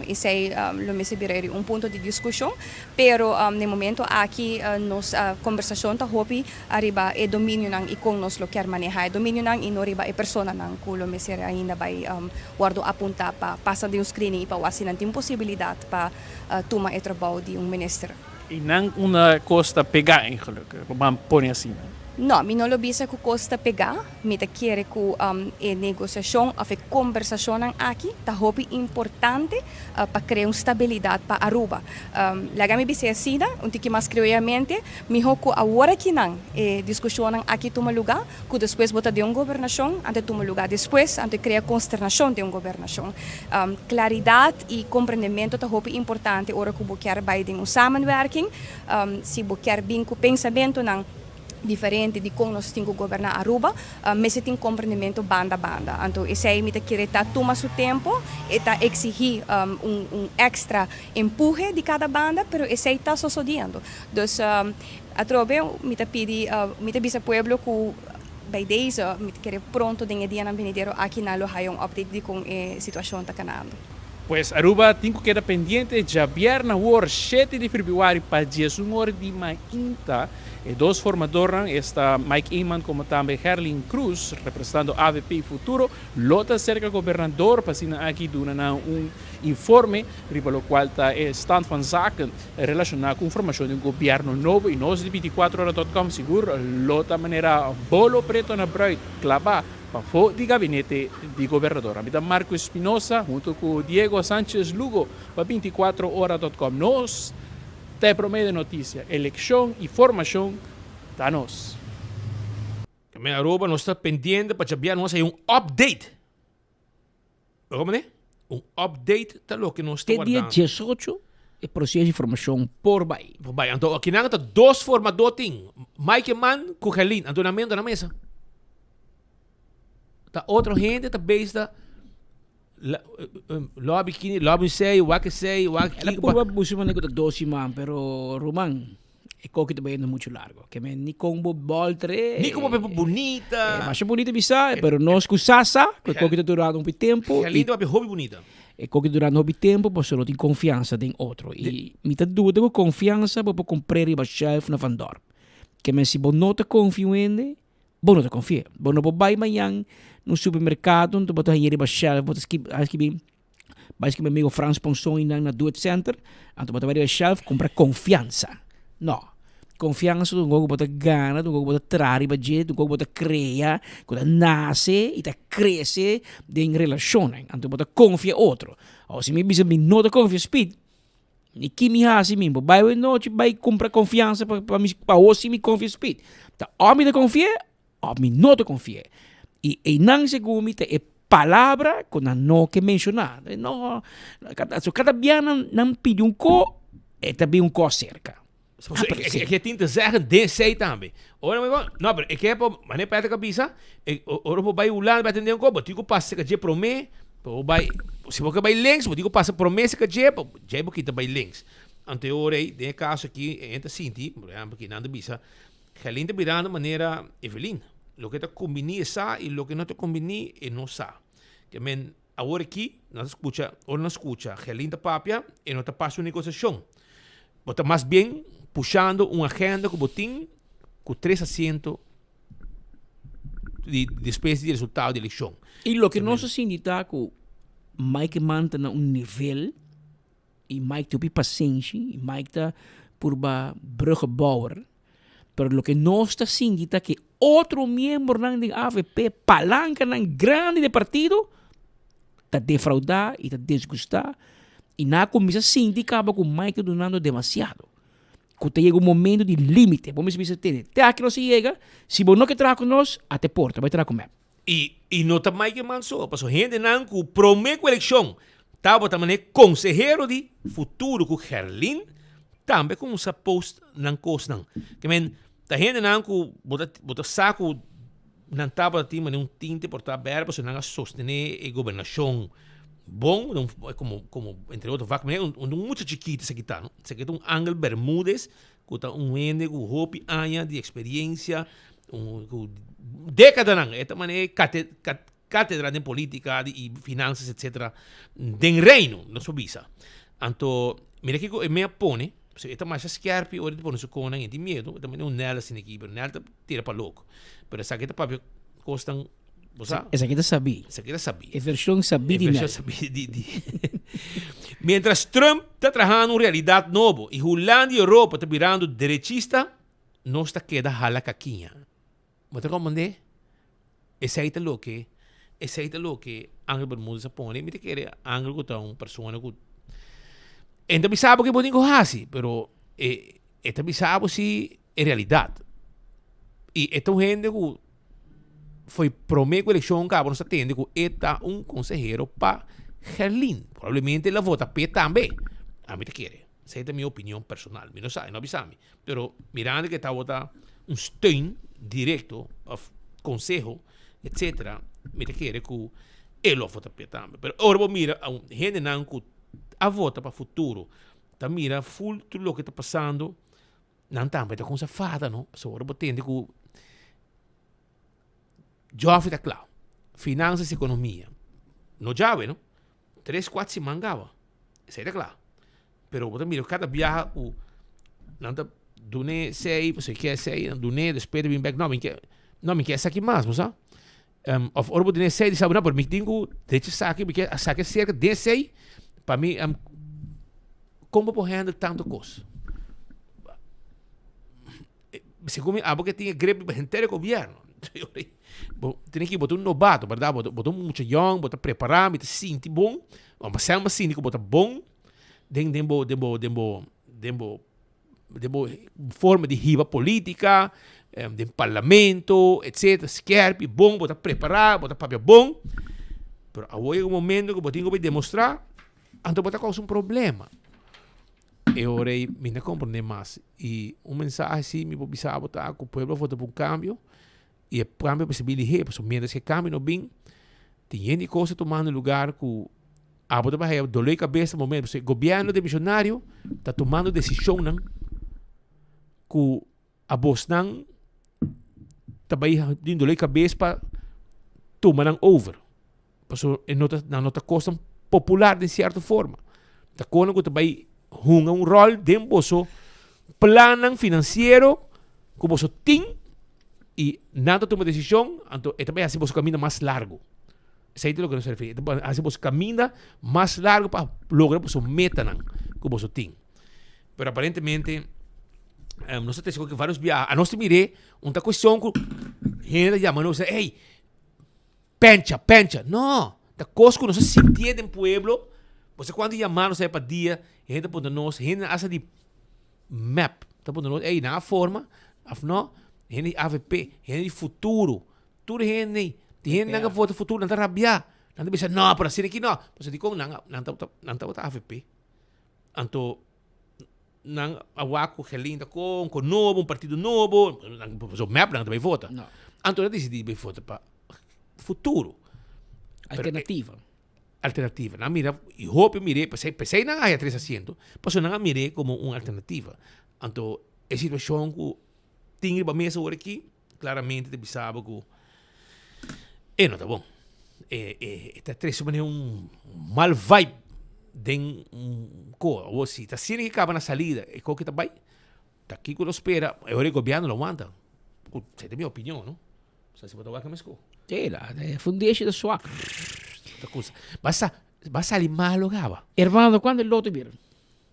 esse é ponto de discussão, pero no momento aqui nossa conversação está hopi arriba é domínio e com nós lo quer manejar domínio e não arriba é pessoa não que lo mesmo ainda vai guardo apontar para passar de screening para assim não tem possibilidade para tomar o trabalho de ministro. E não uma costa pegar eigenlijk, vamos pôr assim. No, mi não lo bisa que custa pegar, mi te quiere que negociação ou conversação aqui, tá hopi importante para criar estabilidade para Aruba. Laga mi bisa assim, onde que mais criolmente, mi hoco agora que não discussão aqui toma lugar, que depois bota de governação, ante toma lugar depois, ante cria consternação de governação. Claridade e compreendimento tá hopi importante, ora que bo quer vai de samenwerking, se bo quer bem com pensamento não diferente de como nós temos que governar Aruba, mas tem compreendimento banda a banda. Então, esse aí me quer tomar seu tempo e exigir extra empurre de cada banda, mas esse aí está sucedendo. Então, a trobe me pedi, me bisa pueblo que by days, me quer pronto de dia na venidero aqui na Lohayo update de com a situação está canando. Pues Aruba tinha que quedar pendiente já viernes, 7 de fevereiro, para 11 horas de manhã. E dois formadores, esta Mike Eman como também Herlin Cruz, representando AVP Futuro, lota cerca governador, para aqui durante informe, para o qual está stand van zaken relacionado com informação do governo novo. E nós de 24horas.com seguro, lota maneira bolo preto na bruid, clava, para o gabinete de governador. A Marco Espinosa, junto com Diego Sánchez Lugo, para 24horas.com. Nós te prometo notícia, eleição e formação da nós. Também a Aruba não está pendente para saber nós é update. Como é? Update tá lo que nós está guardando. Dia 18 é processo de informação por Bahia. Por Bahia. Então aqui não está dois formadores, Mike Mann com Helin, então na mesa. Tá outra gente tá besta lobby kini lobby sei wak ela purba busuma nego ta 12 man pero Roman e ko kita bayando muito largo que men ni combo boltre ni como pepo bonita mas bonita bisa pero nós com sasa que ko kita durado tempo é lindo é hobby bonita e ko kita durado tempo posso não ter confiança em outro e me tá dúvida com confiança para comprar e baixar na Vandor que men se não te confiende bom não te confia bom não vai amanhã no supermercado, tu botar hier ba shelf, botar que meu amigo Franz Ponson na Do It Center, tu botar ba shelf, compra confiança. Não. Confiança tu gogo botar gana, tu gogo botar trari ba je, tu gogo botar crea, quando nasce e tá cresce em relação, tu botar confia outro. Ou se me bisa me nota confia speed, e que me hasi mesmo, vai noite vai comprar confiança para hoje me confia speed. Tá, homem da confia, homem não te confia. E não segundo é palavra que não que mencionar. Não, cada dia não pediu co, é também co cerca. Que tem que zeggen de sei também. Ora não, mas é que mas nem para cabeça, ora vai ular vai atender co, botico passa que je promete, vai se você vai links, botico passa promessa que je boquita vai links. Ante ora aí, de caso aqui, entra Cinti, por exemplo, que nada bisa, Helin te virando maneira Evelyn. Lo que te conviene sa y lo que no te conviene no sa. Que men ahora aquí no escucha Gelinda Papia y no te pasa una negociación. Pero más bien puxando una agenda que botín con 3 asientos después del resultado de elección. Y lo que no se significa que Mike mantém nível e Mike tem paciência e Mike está por ba bruggebouwer. Pero lo que no está significa que outro membro da AVP palanca grande de partido está defraudar e está desgustar e na comissão sindical com o Mike donando demasiado. Que chega momento de limite. Vamos ver se tem. Até aqui não se chega. Se você não quer trabalhar com nós, até porta, vai trabalhar com nós. E não está Mike Manso. Porque a gente não promete a eleição. Estava também consejero de futuro com Herlin. Também com um post não costa. Que men a gente não bota saco não estava time um tinte por estar aberto para não sostener a governação bom como entre outros vaca muito chiquito se quita não se quita Ángel Bermúdez que tá ende com hope anos de experiência década não é também cátedra de política e finanças etc den reino não subisa então mira que me apone esta mais schiarpi ora depois su cona e di medo também não nela assim aqui pero nela tira para louco pero essa aqui tá papel custam essa aqui tá sabia é versão sabia de mientras Trump está trabajando uma realidade nova e Holanda e Europa está virando derechista não está queda jala caquinha Wat comandé? Essaita lo que Angel Bermúdez pone, me te quiere Angel que tá persona que ainda me sabe que pode assim, pero esta me sabe se é realidade. E esta gente que foi prometido eleição que não se atende que está consejero para Gerlin. Provavelmente ela vota P também. A mim te quiere. Essa é a minha opinião personal. Me não sabe, não avisame. Pero mirando que está vota steun direto of consejo, etc. Me te quiere que ele vota P também. Pero agora mira a gente não que a vota para futuro. Tá mira full tudo o que está passando. Não também está com essa fada, não? So agora entende que jovem está claro. Finanças e economia. Não já vê, não? 3, 4 se mangava. Isso é claro. Pero você mira, cada viagem, não está dune sei, você quer sei, dune, depois de vir back, não me quer essa aqui mais, sabe? Of orbo dune sei, sabe não, por mim tenho, deixa saque, porque a saque cerca de sei, para mim, como por handle tanto coisa. Se como porque tinha grepe inteiro governo. Tem que botar novato, verdade? Botar muito young, botar preparar, botar sinti bom, mas se é uma sinti que botar bom, dembo forma de riba política, de parlamento, etc. Skerp, bom, botar preparar, botar papel bom. Pero agora é um momento que botinho vai demonstrar, então botar causa problema. Eu orei, me não compreender mais. E mensagem assim, me vou precisar botar que o povo vota por cambio. E o cambio é possível, porque menos que cambio não bem, tem gente coisa tomando lugar que a botar para doler a cabeça no momento. O governo de missionário está tomando decisão que a voz não também tem doler a cabeça para tomar over. Porque é nota coisa popular de certa forma. Está com que também junga rol de vosso plano financeiro que vosso tem. E nada toma decisão, então também hacemos o caminho mais largo. Isso é o que nos refere. Hacemos o caminho mais largo para lograr a meta que você tem. Mas aparentemente, nós temos que vários viagens. A nós mirei uma questão que gente chamando, ei, pencha. Não, da coisa que nós sentimos no povo, você quando chamar nós para dia, gente para nós, gente asa de map, tá para nós, ei, na forma, não, gente AVP, gente de futuro, tudo gente nanga foto futuro, não tá rabia, não tá bisa, não, para ser aqui não, você diz como não tá AVP, então não awaco gelinda com novo, partido novo, o map não também vota, então eu decidi bem votar para futuro, alternativa, não mira, e hope mirei, pensei não há 300, mas não mirei como uma alternativa, então a situação que tinha para mesa agora aqui, claramente te sabe que não está bom. Está três mal vibe de ou se está sendo que acaba na salida, e qual que está bem, está aqui que não espera, agora o governo não aguenta. Essa é a minha opinião, não? Você pode falar que me escuta. É fundeixe da sua. Vai sair mal, gaba. Hermano, quando o lote vira?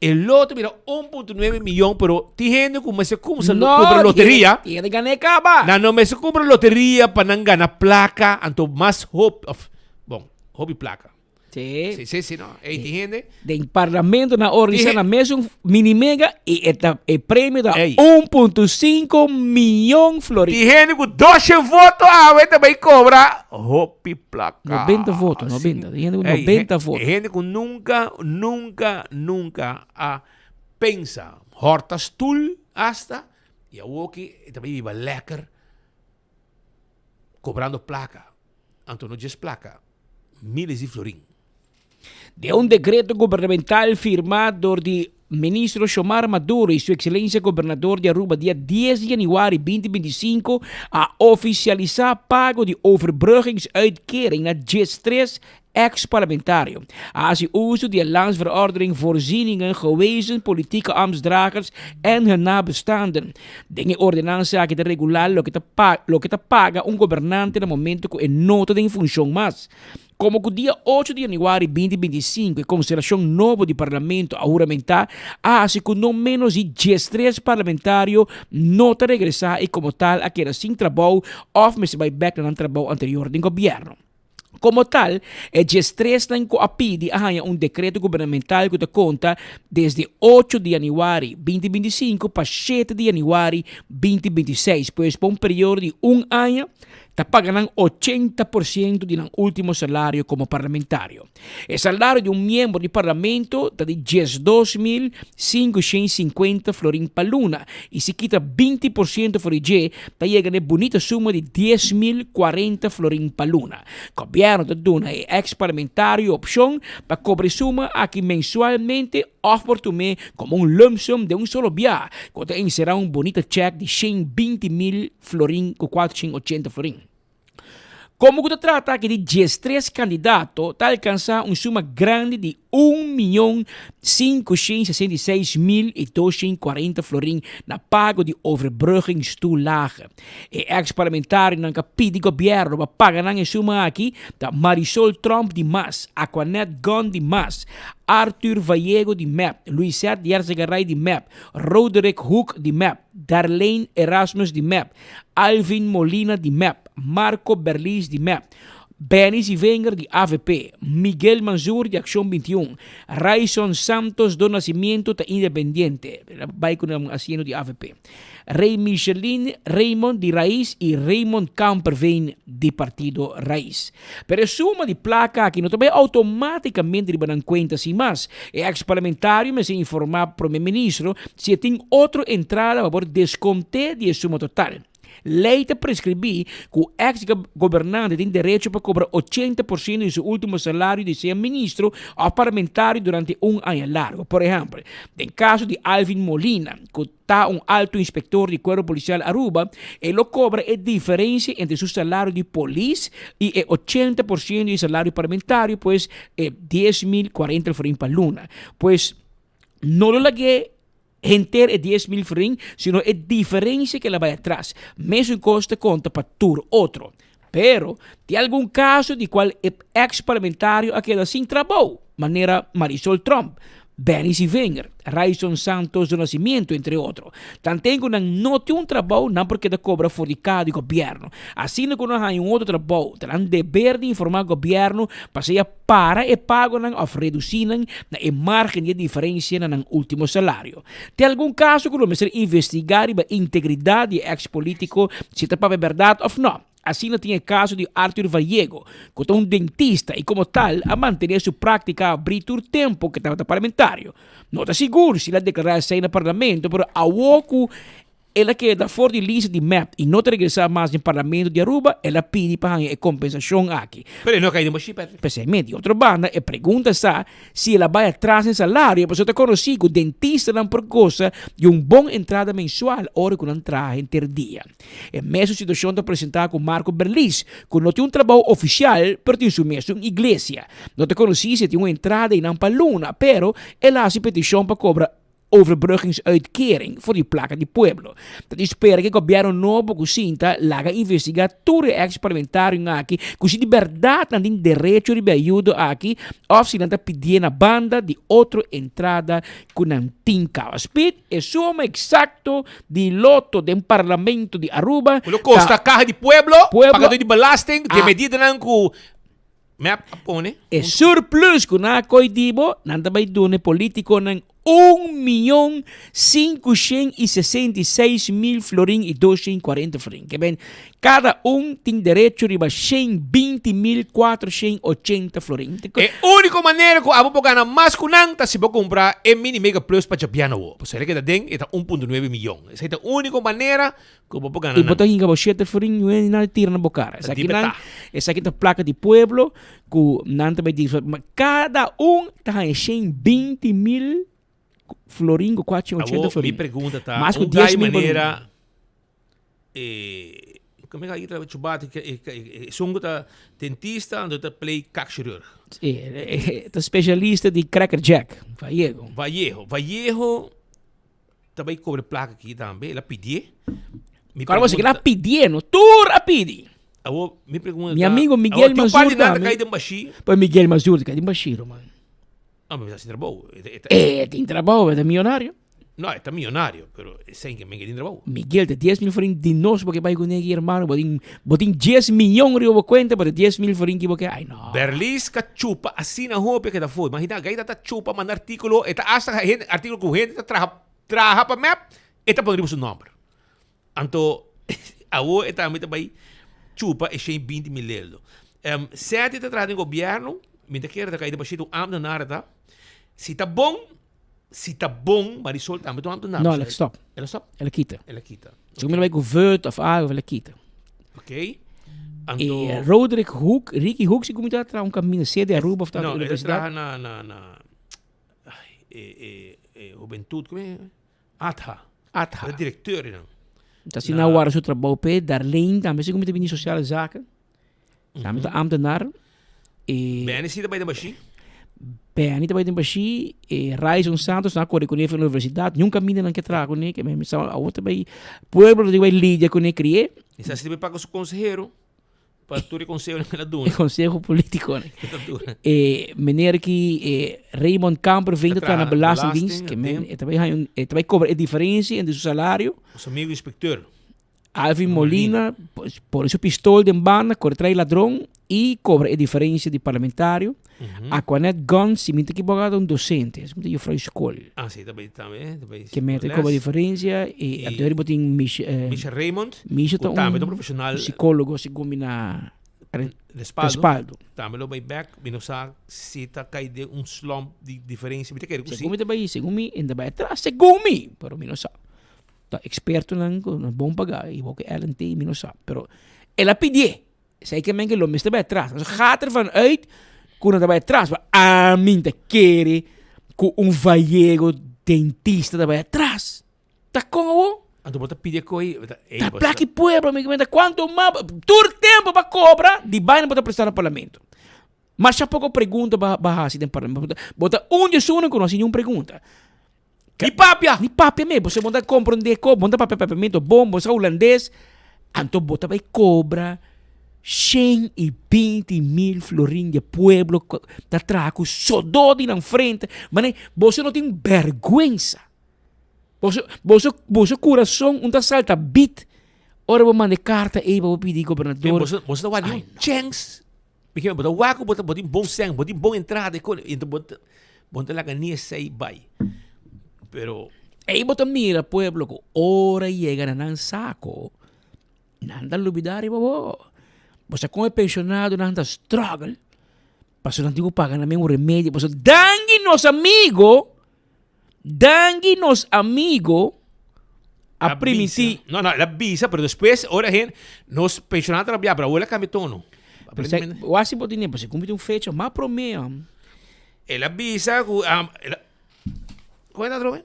El lote mira 1.9 milhões, pero tem gente que se compra loteria. Tiene que ganhar. Não, mas se compra loteria para não ganhar placa, então mais hope e placa. Sim, não. Tem gente. Tem parlamento na origem na mesma mini-mega e o prêmio da 1.5 milhão floridos. Tem gente com 12 votos, também cobra hope e placa. 90 votos, 90. Tem gente com 90 votos. Tem gente que nunca pensa. Hortas tul hasta. E a que também vive lekker cobrando placa. Então não diz placa. Miles de florim. De un decreto gubernamental firmado por el ministro Xiomara Maduro y su excelencia gobernador de Aruba dia 10 de januari 2025 a oficializar pago de overbruggingsuitkering naar GIS-3 ex-parlementariër. Als hij uso de landsverordening voorzieningen gewezen politieke ambtsdragers en hun nabestaanden. Dingen ordenanza que te regular lo que te paga un gobernante en el momento que en nota de función más. Como o dia 8 de januário de 2025, a consideração nova do parlamento a juramentar, hace que não menos de 13 parlamentários não te regressar e como tal, a queda sem trabalho ou se vai back no trabalho anterior do governo. Como tal, é 13 tem que pedir um decreto governamental que te conta desde 8 de januário de 2025 para 7 de januário de 2026, pois por um período de ano, está pagando 80% do último salário como parlamentário. O salário de um membro do parlamento está de 12.550 florins por luna. E se quita 20% por dia, está chegando a bonita suma de 10.040 florins por luna. O governo está dando a ex-parlamentário opção para cobrir suma aqui mensualmente ou por tomar como um lump sum de um solo dia, que será um bonito cheque de 120.000 florins com 480 florins. Como que trata aqui de 13 candidatos, está alcançar uma suma grande de 1.566.240 florins na pago de overbruggingstoelage. E ex-parlamentário não pede governo para pagar a suma aqui da Marisol Trump de Mas, Aquanet Gon de Mas, Arthur Vallejo de MEP, Luisette Yerzegaray de MEP, Roderick Hook de MEP, Darlene Erasmus de MEP, Alvin Molina de MEP, Marco Berlis de MEP, Benice Wenger de AVP, Miguel Manzur de Acción 21, Raison Santos do Nascimento de Independiente, vai com o assino de AVP, Rey Michelin Raymond de Raiz e Raymond Campervein de Partido Raiz. Pero suma de placa aqui não também automaticamente ribanan conta sem mais. O ex-parlamentário me se informar para o primeiro-ministro se tem outra entrada para descontar de suma total. Lei te prescrevi que o ex-governante tem direito para cobrar 80% de seu último salário de ser ministro ou parlamentário durante um ano largo. Por exemplo, em caso de Alvin Molina, que está um alto inspector de Corpo Policial Aruba, ele cobra a diferença entre seu salário de polícia e 80% de salário parlamentário, pois é 10.040 florins por luna. Pois não lo laguei enter é 10.000 florins, sino é diferença que ela vai atrás. Mesmo custa conta para tur outro. Pero, tem algum caso de qual é ex-parlamentário queda sem trabalho, maneira Marisol Trump, Benice Wenger, Raison Santos do Nascimento, entre outros. Também quando não tem um trabalho, não porque da cobra fora do governo. Assim, quando não há outro trabalho, terão dever de informar o governo para e pago ou reduzir a margem de diferença no último salário. Tem algum caso que vamos investigar a integridade ex-político, se é para verdade ou não. Assim não tinha caso de Arthur Vallejo, que é um dentista e como tal a manter sua prática a abrir por tempo que estava parlamentário. Não está seguro se ele declarar sair no parlamento, mas a pouco ela queda fora de lista de MEP e não regressar mais no parlamento de Aruba, ela pede para a compensação aqui. Mas não cai de mochi, Pedro. Precisamente, outra banda, e pergunta se ela vai atrás no salário, porque eu conheci que o dentista não pergoza de uma boa entrada mensual, hora que não traz entre dia. A mesma situação está apresentada com Marco Berlis, que não tem um trabalho oficial, mas tem sua mesma igreja. Não te conheci se tem uma entrada e não para luna, pero ela faz petição para cobrar overbruggingsuitkering voor die placa di pueblo. Dat espera que o governo novo cosinta laga investigar todo ex-parlamentário aqui, que se de verdade não tem direito de ajuda aqui, ou se não está pedindo a banda de outra entrada que não tem speed, é soma exacto de loto do parlamento de Aruba. Quando costa carro de pueblo pagador de belasting, de medida não com MEP apone. É surplus que não coidibo, não também dune político não 1.566.000 florins e 240 florins. Que bem, cada tem direito de 120.480 florins. É a única maneira que a ganhar mais que não se pode comprar é mini mega plus para Japiano. Você lê que tem 1.9 milhões. Essa é a única maneira que você ganhar. E botar em cabo 7 florins e não tira na boca. Essa aqui é a placa de pueblo que não também diz. Cada está em 120.000 floringo, 480 floringo. Me pergunta, tá? Mais que 10 mil maneira... Como é que é chubate? Sungo tá dentista, ando tá play cac-chirurg. Tá especialista de Cracker Jack. Vallejo também cobre placa aqui também. Ela pedir. Agora você que ela pedir, não? Tu a pedir. Me pergunta. Mi amigo Miguel Mazur também. Pues Miguel Mazur cai de Bashir, man. Mas assim trabalho. Tem trabalho, é milionário. Não, está milionário, pero sem que Miguel tem trabalho. Miguel te 10 mil forinhos de nós porque vai com ele, irmão. Botin 10 milhões de conta para 10 mil forinhos porque ai não. Berlis ka chupa assim na roupa que tá foi. Imagina, gaita tá chupa man artículo, eta hasta artículo com gente tá traha para map, eta podemos o número. Anto awo eta meta bai chupa e 20 mil euros. Sete tá trazendo governo, me te quer da caída baixo am na nada. Se tá bom, Marisol também tô am na nada. Não, ela stop. Ela stop. Ela quita. Ela quita. Se como vai com vert of água, ela quita. Ok. E Roderick Hoek, Ricky Hoek, se como tá atrás caminho cedo a Aruba of da universidade. Não, na juventude, como é? Atha. É diretor, não. Tá se na hora seu trabalho pe Darlene também se como tem sociale zaken. Também tá ambtenaar. Ben is hier bij de machine? Ben niet bij de machine. Raison Santos na corre com ele na universidade. Nunca mina não que traga com ele, que me são a outra by pueblo de vai lidia com ele crié. Isso se me paga o conselheiro. Para tu conselho na duna. Conselho político, né? Meneer que Raymond Camper vem da na belastingdienst, que men também cobra a diferença entre o salário. Os amigo inspector. Alvin Molina, por isso pistol de banda, corre ladrão e cobra a diferença de parlamentário. Aquanet Gun, se me equivocado, docente. Se me eu fui escola. Ah, sim, também. Que mete cobra a diferença e a teoria botin Misha Raymond. Misha também um profissional. Psicólogo, se combina respaldo. Também lo vai back, minosa se tá cai de slump de diferença. Me te quero se comi também, se comi ainda vai atrás, se comi, pero minosa. Tá experto lang ko, na bom pagar, e ook LNT, minosa. Pero ela pediu. Sei que men que lo miste bij atrás. Dus gaat ervan uit, kunnen daarbij atrás. Maar a mim te quere com vallejo dentista daarbij atrás. Tá como? Então bota pedir coi. Tá plaque pueblo, me comenta quanto mais tur tempo para cobra, de baina bota prestar no parlamento. Mas já pouco pergunta para se tem parlamento. Bota Jesus que não se nenhuma pergunta. Ni papia mesmo. Você bota compreender como, bota papamento bom, você holandês. Então bota vai cobra 120 mil florim de pueblo da traco sododi na frente, mas você não tem vergonha. Você coração um salta bit. Ora vou mandar carta aí para pedir governador. Você não vai nenhum chance. Porque bota waco bota bom sangue, bota bom entrada, então bota lá que nem sei vai. Pero aí bota mira pueblo que ora chega na saco. Nada olvidar bobo. Você como é pensionado, não anda struggle. Mas não digo pagar também um remédio. Você dangue nos amigo a permitir. Não, ela visa, mas depois, ora gente, nos pensionados trabalhar para olhar camitono. Eu acho que pode nem, você cumpre fecha, mas prometo. Ela visa, como é que troca?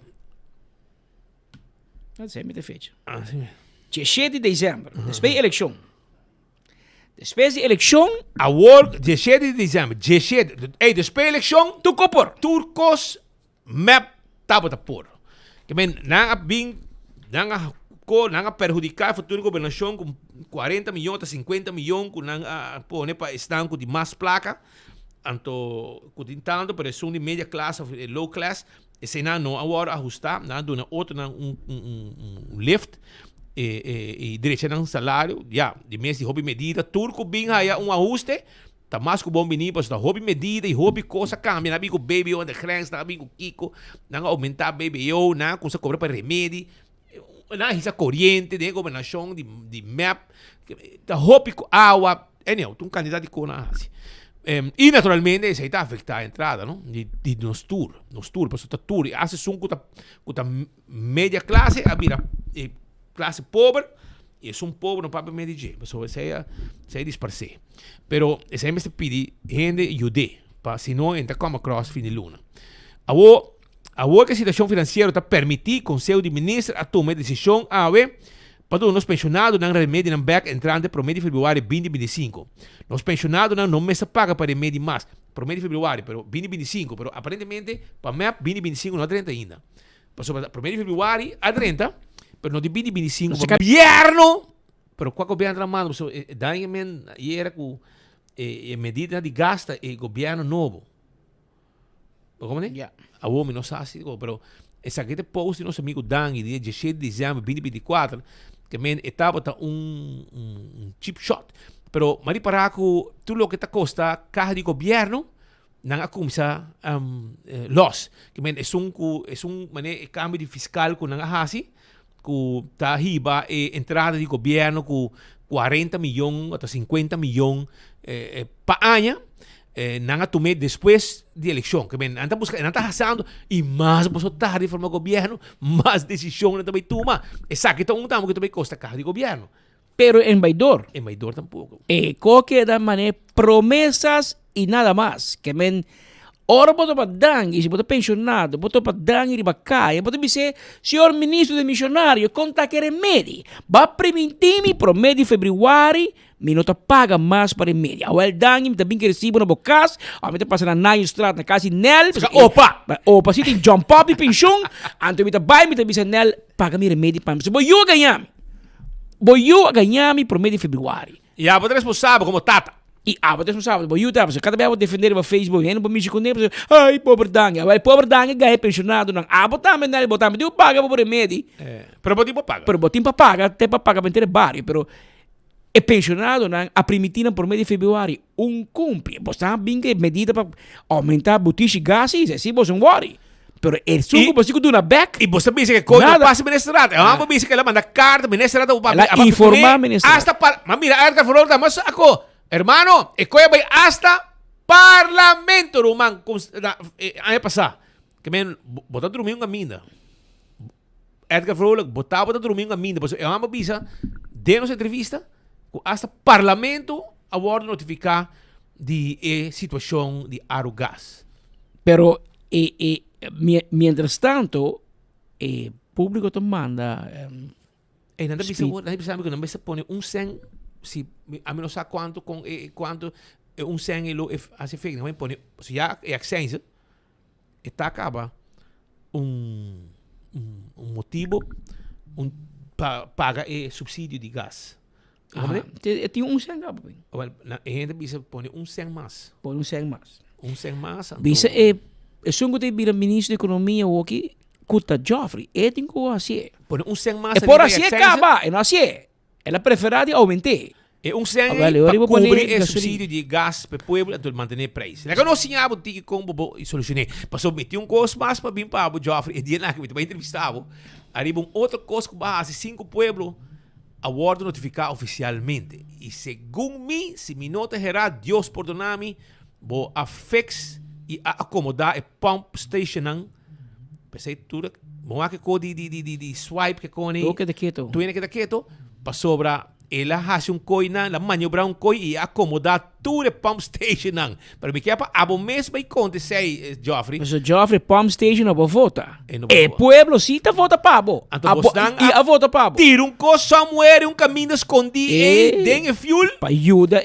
Não sei, me te fecha. Ah, sim. 17 de dezembro, depois da eleição. Depois da eleição, a work 17 de dezembro, 17. Depois da eleição, tu copor. Turcos map tabo por. Que bem, nanga perjudicar futuro governação com 40 milhões, 50 milhões, com nanga pone para estanco de mais placa. Anto, tanto pressão de média classe, low class, esse não agora ajustar, não dona outro lift. E direita ng salário, de mês de hobby medida, turco bem aí ajuste, tá mais com bom menino, mas tá hobby medida e hobby coisa cambia, nabi com baby on the grens, nabi com Kiko, não aumentar baby eu, não com cobra para remédio, não hisa corrente de governação de map, tá hobby com água, tu candidato de cona assim. E naturalmente isso está afetando a entrada, não? De nos tour, mas tá tour, e hace com a média classe, a vira classe pobre, e é pobre no papel medio, so isso é disparcer. Pero esse é mesmo pedir gente ajude, para se não entra como across fim de luna. A que a situação financeira está permitir conselho de ministro a tomar decisão para os pensionados não remédio não back entrante para o mês de fevereiro 2025. Os pensionados não me paga para remédio mais, para o mês de fevereiro, pero 2025, pero aparentemente para o mês 2025 não há 30 ainda. Para o mês de fevereiro há 30, pero no de 2025 o governo pero qual governo manda, so daí men era com medida de gasta e governo novo. Como né? Yeah. A homem não sabe, pero essa aqui post nosso amigo Dan e dia 17 de dezembro de 2024 que men estava cheap shot. Pero mari para ko tudo que tá costa carro de governo não começa loss. Que men é mané câmbio de fiscal com não hasi com tá riba entrada de governo com 40 milhões até 50 milhões pa ano. Não tomei depois de eleição, que bem, anda buscando, anda passando e mais você tarde de forma governo, mais decisão não também toma. Exato, então tamo que também custa carro de governo. Pero embaixador tampoco. Qualquer da maneira promessas e nada mais. Que men ora botou para dar, e se botou pensionado, botou para dar e ribacaia, botou dizer, senhor ministro de missionário, conta que remedi, vai permitir-me pro mês de fevereiro, me não paga mais para remedi. A well dang, me também que recebo na bocas, a me passa na Nine Strat, na casa Nel, opa, se tem jump up e pensão, antes me vai, me também Nel, paga-me remedi para mim. Vou eu ganhar-me pro mês de fevereiro. E a outra responsável como Tata. E a outra responsável, bo eu tava, cada vez eu defender no Facebook, ainda para me esconder, ai, pobre danga, ganha pensionado, não. Ah, botar-me nele, eu paga por remedi. Pero botim para paga. Pero botim para paga, até para pagar para ter barrio, pero é pensionado, não, a primitina por mês de fevereiro, cumpre. Você bem que medida para aumentar botija de gás, e assim você não worry. Pero el suco você do na back. E você pensa que coisa passa ministrado. Eu amo pensa que ela manda carta ministrado para informar ministrado. Hasta para, mas mira, Edgar Florida, mas ako, hermano, escolha vai hasta parlamento romano, ano passado. Que men botar domingo a minda. Edgar Florida botar domingo a minda, eu amo pensa de nossa entrevista, hasta parlamento a word notificar de situação de Arugás. Pero mientras tanto, el público te manda. Nada pensaba que no me se pone un cen, si a mí no sé cuánto un cen y lo hace efecto, no me pone, si ya es acceso, está acaba un motivo, paga subsidio de gas. Tiene un cen, la gente dice pone un cen más. Pone un cen más. Un cen más. Dice sungo te vira ministro de economia o aqui cuta Joffrey tem que assim por um cem mais por assim acaba e não assim ela prefere aumentar um cem para cobrir o subsídio de gás para o povo para manter o preço lá que não tinha algo que como solucionar passou meter custo mais para vir para o Joffrey e dia lá que me entrevistava arriba outro custo com base 5 pueblos a word notificar oficialmente e segundo mim se me não terá Deus perdonar-me vou afex e acomodar a pump station pensei tudo bom que code de swipe que cone tu que daqueto para sobra ela hace coina la maniobra coi e acomodar tudo a pump station para me que para abo mês vai acontecer Joffrey mas o Joffrey pump station não vota pueblo sim tá vota pabo e a vota pabo tira coisa somewhere caminho escondido tem fuel para ajuda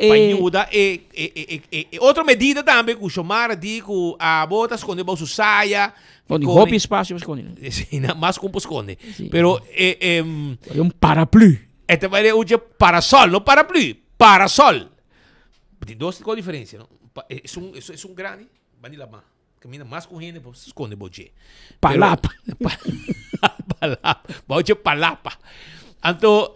outra medida também que o chamar digo a bota esconde bolso saia onde roupa espaço esconde sim mais como esconde pero paraplu este vai o parasol não paraplu parasol tem duas diferenças não é grande vanilla mais caminha mais correndo você esconde boje palapa boje palapa então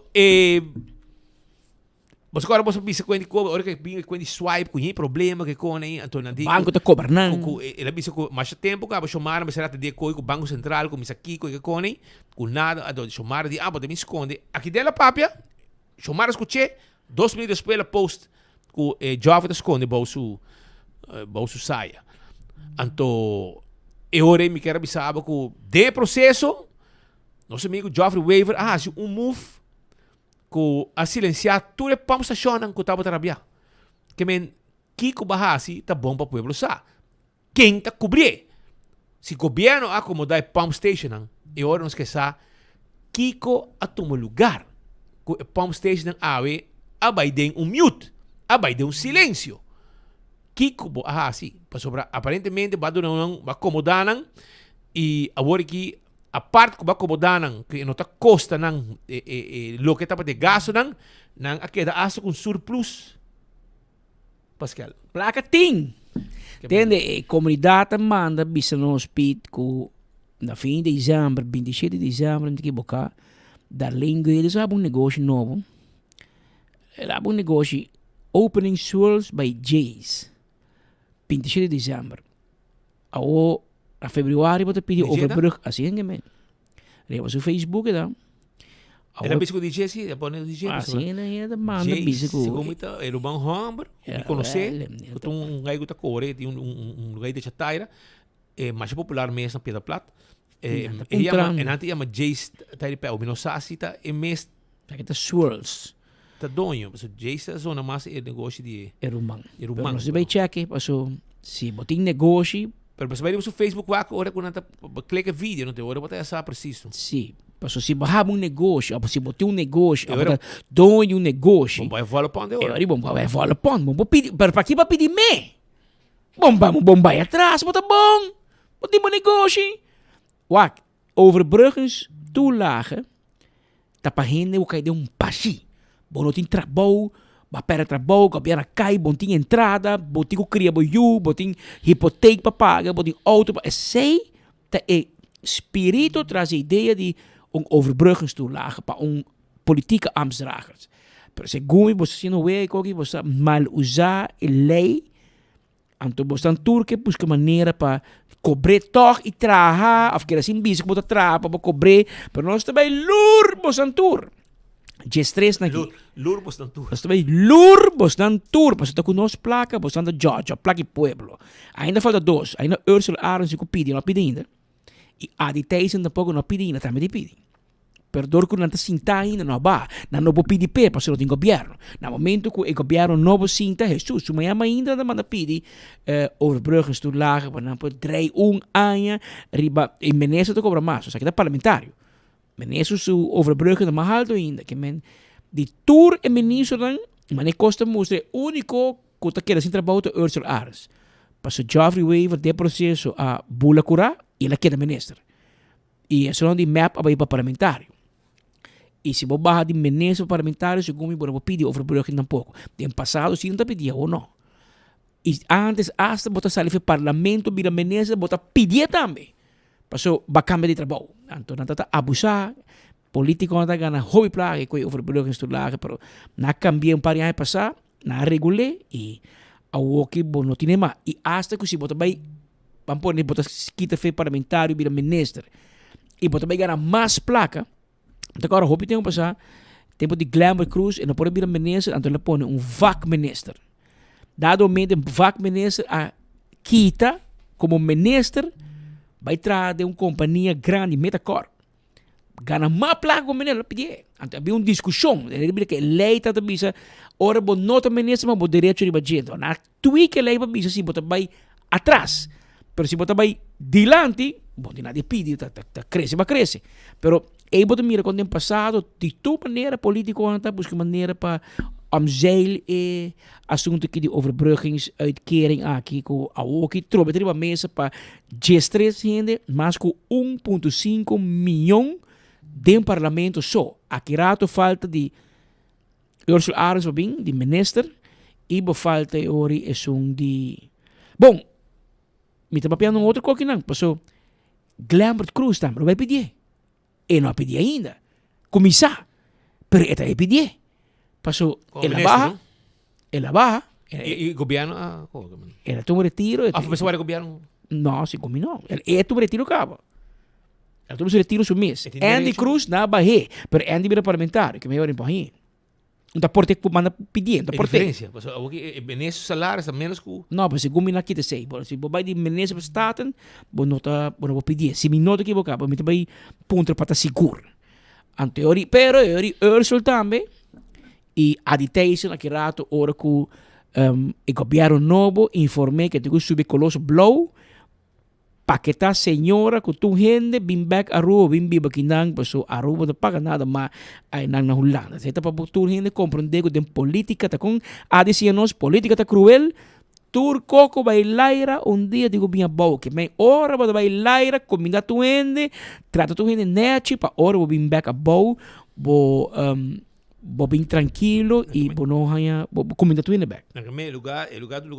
você agora você pensa quando hora que vinha quando swipe com problema que com aí então não banco tá cobrando ele pensa com mais tempo que a chamar mas será de com o banco central com isso aqui com com aí com nada a do chamar de pode me esconde aqui dela papia chamar escutei 2 minutos depois ela post com Java esconde bolso saia então hora me quero avisar com de processo nosso amigo Geoffrey Weaver se move ko a silenciar tudo pam stationan ko tabo tarabia que men kiko bahasi tá bom para pueblo sa quem tá cobrir se governo acomodar pump station e ora nos que sa kiko a tomar lugar ko pump station awe abaiden mute abaiden silêncio kiko bahasi para sobra aparentemente va acomodar e agora que apart ko ba kumodanang kaya no ta costa ng lo que tapos de gaso ng akeda aso kung surplus. Pascal. Placa ting. Entende? Comunidade manda bisa no speed ko na fim de dezembro, 27 de dezembro, não te equivocar, da língua eles abrem negócio novo. Eles abrem negócio opening schools by Jays. 27 de dezembro. A februário você pedir overbrug assim que men. Leva seu Facebook dan. Era bisco DJ sim, depois o DJ. Assim né, manda bisco. Segundo muita, era o bom hombre, me conhecer. Um gai guta core, tem lugar de chataira, mais popular mesmo na Pedra Plata. Antes chama Jace, tá de pé, o minosasi tá mes. Tá swirls. Tá donho, mas o Jace é zona mais negócio de. Erumang. Você vai check, passo se botin negócio. Pero você vai no Facebook wako ora quando tá clica vídeo, não tem hora botar essa preciso. Sim. Passo se barrar negócio, ou se botar negócio, ou donho negócio. Bom, vai voar para onde ora? Bom, vai voar para onde? Bom, pedir, para que vai pedir me? Bom, vai atrás, bota bom. Botar negócio. Wak, overbruggens toelagen, tá para rende o cai de passi. Bom, não tem trabalho. Ba pera trabalho, gabiana cai, botin entrada, botin ko cria boiu, botin hipoteca para pagar, botin auto para sei, tá espírito traz a ideia de overbruggenstoelage para politieke ambtsdragers. Pero segundo você não vê que você mal usar a lei, então você turque busca maneira para cobrar toch e trabalhar, of que assim bis que botar trabalhar para cobrar, pero nós também lur você tur. De stress na aqui. Lur bos dan tour. Nós também lur bos dan tour. Mas está com nós placa, bos dan da Georgia, placa e Pueblo. Ainda falta dois. Ainda Ursula Arons que pedi, não pedi ainda. E a de Tyson tampouco não pedi ainda, também pedi. Perdor que não está sinta ainda, não vai. Não vou pedir pé, para ser o governo. No momento que o governo não vai sinta, Jesus, se amanhã ainda não manda pedir overbruggens toelagen, para não poder 3 anos, riba, e menesa te cobra mais. Isso aqui é parlamentário. Ministro su overbruggen de mahal do ainda que men de tour e ministro dan mane costa mostre único que ta queda sin trabalho to Ursula Ares. Passo Geoffrey Weaver de processo a bula cura e ela queda ministro. E é só de map abai para parlamentário. E se vou barra de ministro parlamentário segundo me vou pedir overbruggen tampouco. Tem passado sim não pedia ou não. E antes hasta bota sair para parlamento vira ministro bota pedir também. Paso ba cambia de trabalho. Então, não está abusar. Político não está ganhando hobby plaga, que overbruggen estudar, pero na cambia par de anos passar, na regulé e ao que bom não tinha mais. E hasta que se bota vai, vamos pôr, bota quita fe parlamentário, vira ministro. E bota vai ganhar mais placa. Então, agora hobby tem passar, tempo de glamour cruise e não pode virar ministro, então ele põe vac ministro. Dado momento vac ministro a quita como ministro vai trazer uma companhia grande, Metacorp. Gana mais placa com o menino, pedir. Então, havia uma discussão. Ele que lei está a bisa, ora, bom, não está ministro, mas bom, direito de bagento. Na tui que lei para bisa, se bota vai atrás. Pero se bota vai dilante, bom, de nada pedir, cresce, vai crescer. Pero, aí bota mira, quando tem passado, de tua maneira, político, anda busca maneira para omzeil e assunto que de overbruggingsuitkering aqui com a que trobe triba mesa para gestres gente mas com 1.5 milhão de parlamento só aqui rato falta de Ursula Arons bem de minister e bo falta ori é de bom me tá papiando outro coque não passou Glambert Cruz também vai pedir e não pedir ainda começar pero eta pedir passou ela baja e governo ela toma retiro mas o governo não se combinou ela toma retiro cabo ela toma retiro su mês Andy Cruz na barre pero Andy vira parlamentário que me ora em país não tá porte que manda pedir não porte diferença o que benesso salário está menos que não mas se gomina aqui te sei se vai de benesso para staten bom nota bom vou pedir se me nota que vou cabo me vai ponto para seguro anteori pero Ursula também e a detenção aqui rato ora que o governo novo informei que tem que subir colosso blow paqueta senhora que tu gente bim back a rua bim biba kinang paso a rua não paga nada mas aí nang na Holanda você tá para tu gente compreender que tem política tá com a dizer nós política tá cruel Turco bailaira dia digo minha boa que me ora para bailaira comida tu ende trata tu ende nete para ora vou vir back a boa vou bem tranquilo e vou não hanya comida tu ende back. Na kami lugar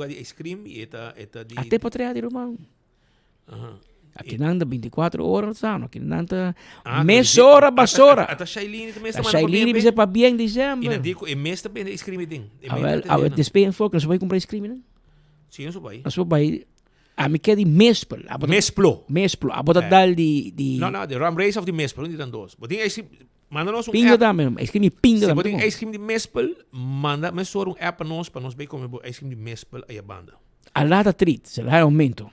de ice cream e eta de Até para trás de irmão. Aqui nanda 24 horas ano, aqui nanda meia hora basora. Ata Shailene também está A Shailene bisa para bem dezembro. E na dico e mês também ice cream ding. A despeem foco, nós vai comprar ice cream, né? Sim, nós vai. Nós vai a me quer de mespel. Mesplo. A botar dal de Não, de ram race of the mespel, não dan dois. Botin ice cream, manda nós pingo da mesmo, ice cream pingo da. Botin ice cream de mespel, manda me sor app para nós bem comer ice cream de mespel aí a banda. A lata treat, se lá aumento.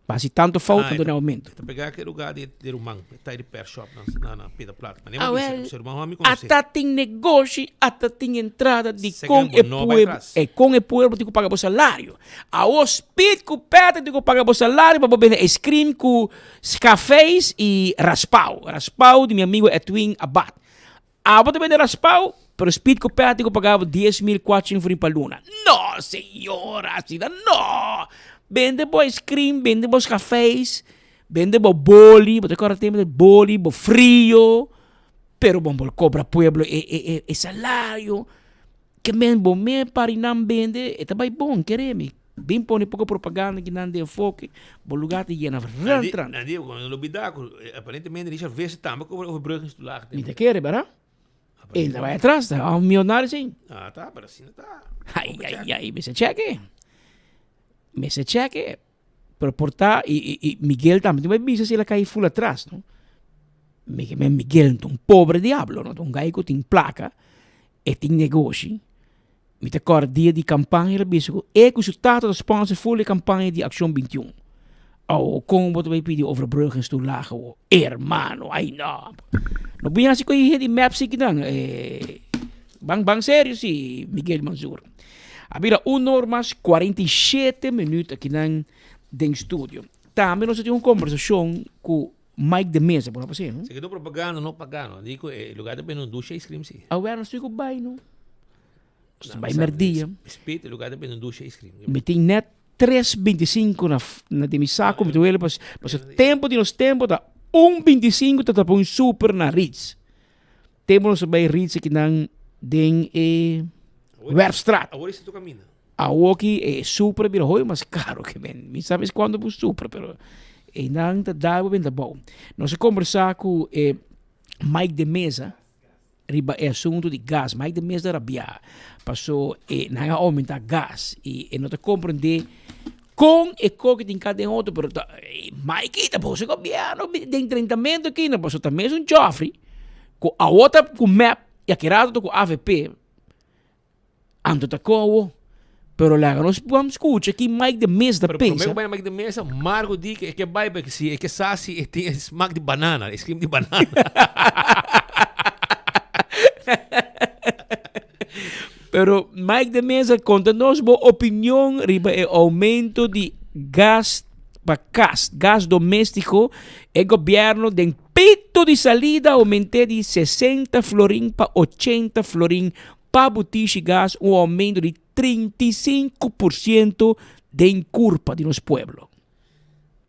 Mas se tanto falta, não aumento. Então pegar aquele lugar de rumang, tá de per shop na Pita Plata. Mas até tem negócio, até tem entrada de com e pueblo. E com e pueblo tem que pagar o salário. A hospítal que pede tem que pagar o salário para vender ice cream com cafés e raspau. Raspau de meu amigo Edwin Abad. A botar vender raspau, pero o hospítal que pede tem que pagar 10.400 para luna. Não, senhora, assim não. Vende bo ice cream, vende bo cafés, vende bo boli, bote agora tem boli, bo frio, pero bom cobra pueblo e salário. Que men bo me parinam vende, eta vai bom, quereme. Bem põe pouco propaganda que não de enfoque, bo lugar te llena rentran. Não digo, quando lo bidaco, aparentemente Richard vê se também com o bruggen do lar. Me te quer, bara? Ele vai atrás, tá um milionário sim. Ah, tá, para assim tá. Ai, você cheque. Me se cheque, pero portar e Miguel também, vai ver se ele cai full atrás, não? Miguel é um pobre diablo, não? Um gajo que tem placa e tem negócio. Me te acorda dia de campanha, ele disse que é que o resultado da sponsor full de campanha de Ação 21. Oh, como você vai pedir overbruggen do lago, hermano, ai não. Não vinha assim com ele de maps aqui não, bang sério si Miguel Manzur. Había 1 hora mais 47 minutos aqui no estúdio. Também nós temos uma conversação com Mike de Mesa, por exemplo. Se que estou propagando, não pagando. Digo, o lugar também não ducha ice cream, sim. Agora não estou com baino. Vai merdia. Respeito, o lugar também não ducha ice cream. Me tem net 3,25 na de saco, me ele para o tempo de nós tempo da 1,25 tá para um super na Ritz. Temos nós vai Ritz aqui na Werfstraat. Agora isso tu caminha. A Woki é super, pero hoje mais caro que men. Me sabes quando é super, pero e não tá dá bem da bom. Nós conversar com Mike de Mesa, riba é assunto de gás. Mike de Mesa rabia passou não aumentar gás e não te compreender com e que tem cada outro, pero Mike tá posso governo tem tratamento aqui, não posso também um Joffrey com a outra com map e aqui com AVP. Ando ta kowo. Pero lá nós vamos escutar que Mike de Mesa da pensa. Pero Mike de Mesa, Marco diz que vai porque se que sasi tem smack de banana, ice cream de banana. Pero Mike de Mesa conta-nos boa opinião riba o aumento de gás para gás doméstico. O governo tem pito de salida aumentou de 60 florim para 80 florim para botija gás, um aumento de 35% de curva de nosso pueblo.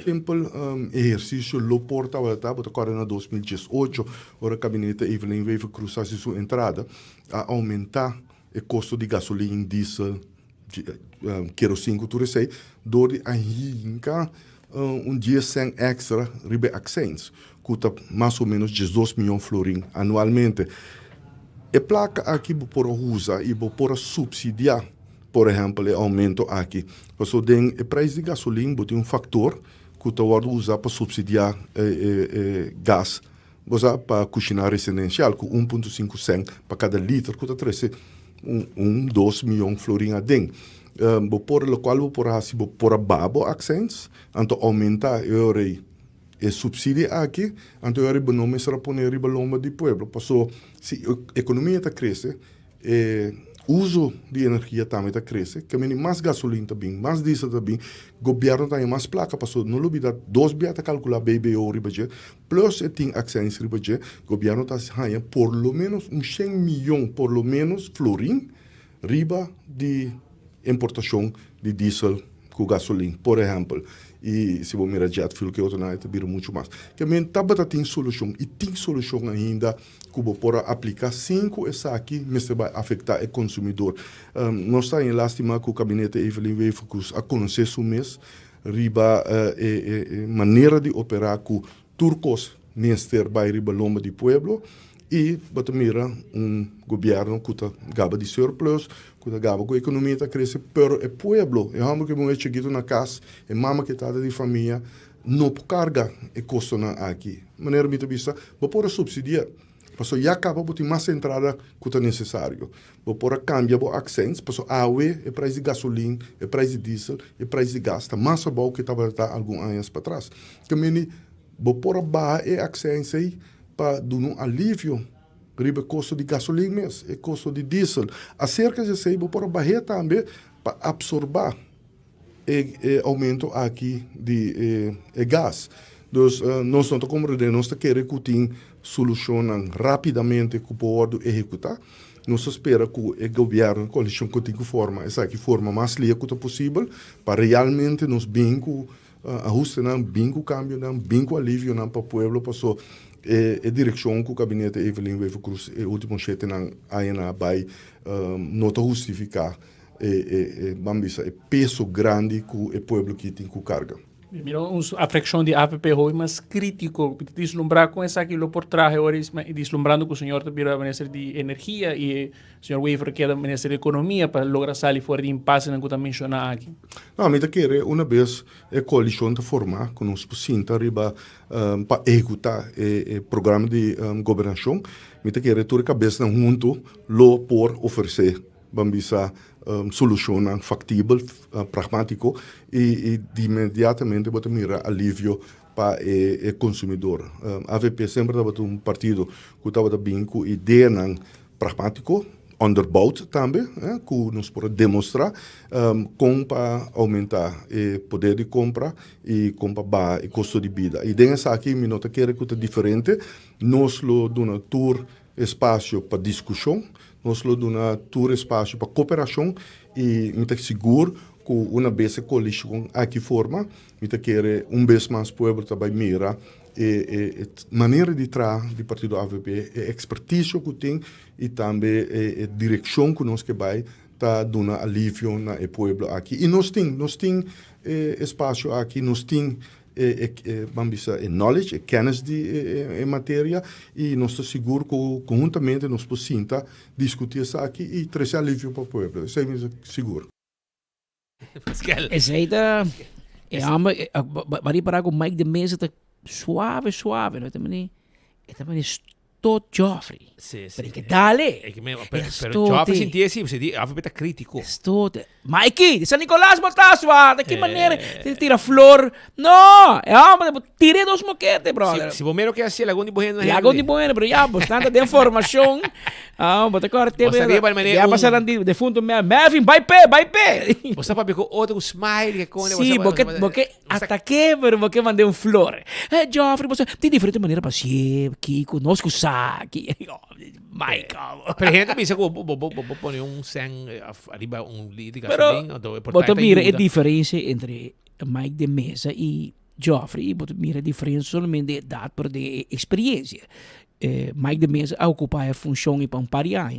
Simpel exercício lo porta volta, porque agora em 2018, o gabinete Evelyn veio cruzar sua entrada a aumentar o custo de gasolina, diesel, querosene, tudo isso aí, dor a hinca dia sem extra ribe accents, custa mais ou menos 12 milhões de florins anualmente. E placa aqui por usar e por subsidiar, por exemplo, o aumento aqui. Porque o preço de gasolina tem um fator que tu pode usar para subsidiar gás, para cozinhar residencial, com 1,5 cent para cada litro, que tu traz 2 milhões de florins a dentro. Por o qual por babo accents, então aumentar e subsídio aqui, então eu não me será poner riba lomba de pueblo. Passou, se a economia está crescendo, o uso de energia também está crescendo, que mais gasolina também, mais diesel também, o governo tem mais placa, passou, não olvida, 2 biata calcular BBO riba de, plus tem accents riba de, o governo está ganhando por lo menos 100 milhões, por lo menos, florim, riba de importação de diesel com gasolina, por exemplo. E se você mirar jet fuel, que é outro nada, vira muito mais. Que a gente tem solução, e tem solução ainda, que você pode aplicar 5 essa aqui, mas vai afetar o consumidor. Nós estamos em lástima que o gabinete Evelyn Weifkus a conhecer o mês, riba maneira de operar com turcos, nester vai riba lomba de pueblo, e você mira governo que gaba de surplus, que gaba com a economia está crescendo, pero o pueblo, é algo que você chega na casa, é mama que está de família, não carga e custo aqui. Maneira de vista, você pode subsidiar. Porque já acaba de mais entrada que é necessário. Você pode cambiar os accents, porque a água, o preço de gasolina, o preço de diesel, o preço de gás, está mais bom que estava alguns anos para trás. Também, você pode baixar os accents aí para dar alívio riba custo de gasolina mesmo, e custo de diesel. Acerca de isso, você pode baixar também para absorver o aumento aqui de gás. Então, nós não compreendemos que queremos que solucionam rapidamente que pode executar. Nós esperamos que o governo, a coalição que tem que formar, essa aqui forma mais líquida possível para realmente nos bem com ajuste, bem com cambio, bem com alívio para o povo, para a direção que o gabinete Evelyn Weifkus, o último chefe ainda vai não justificar o peso grande que o povo que tem que carga. Mira, a fracção de APP é mais crítico, deslumbrar com essa aquilo por trás, deslumbrando que o senhor vira ministro de energia e o senhor Weifkus queda ministro de economia para lograr sair fora de impasse que está mencionado aqui. Não, mas quer uma vez a coalição de formar, que nós sinta riba para executar o programa de governação, mas quer toda a cabeça junto, lo por oferecer, vamos solução factível, pragmático e de imediatamente você mira alívio para o consumidor. A AVP sempre estava partido que estava bem com ideia pragmático, onderbouwd também, que nos pode demonstrar como para aumentar o poder de compra e como para baixar o custo de vida. E dentro aqui, me nota que é diferente, nós damos tour espaço para discussão, nós damos tour espaço para cooperação e me seguro que uma vez a coalição aqui forma, me quer vez mais povo também mira maneira de trabalhar do partido AVP, a expertise que tem e também a direção que nós que vai tá dando alívio na povo aqui. E nós temos espaço aqui, nós temos knowledge, kennis de matéria e nós estamos seguros que conjuntamente nós podemos discutir isso aqui e trazer alívio para o povo. Isso é seguro. Essa aí está... Bari para o Mike de Mesa está suave, não é também? É também tot Joffrey. Sì. Perché dale. Per Joffrey sentia sì, aveva critico. Stote. Mikey, di San Nicolás botaswa, da que maneira tira flor. No, tirei dos moquete, brother. Se bomero que assim, lagoon de Bueno. Lagoon de Bueno, pero ya, bastante de informação. Bota agora tempo. Já passaram de fundo, Melvin, vai pé. Você sabe que outro smile que com Sim, porque até que, pero porque mandei flor. Joffrey, você tem diferente maneira para ser, Kiko, nós que aqui. Michael. Per gente pensa que vou pôr sang arriba litro de gasolina. Mas mira a diferença entre Mike de Mesa e Joffrey. Mas mira a diferença somente de idade, por de experiência. Mike de Mesa ocupa a função para um paribiar.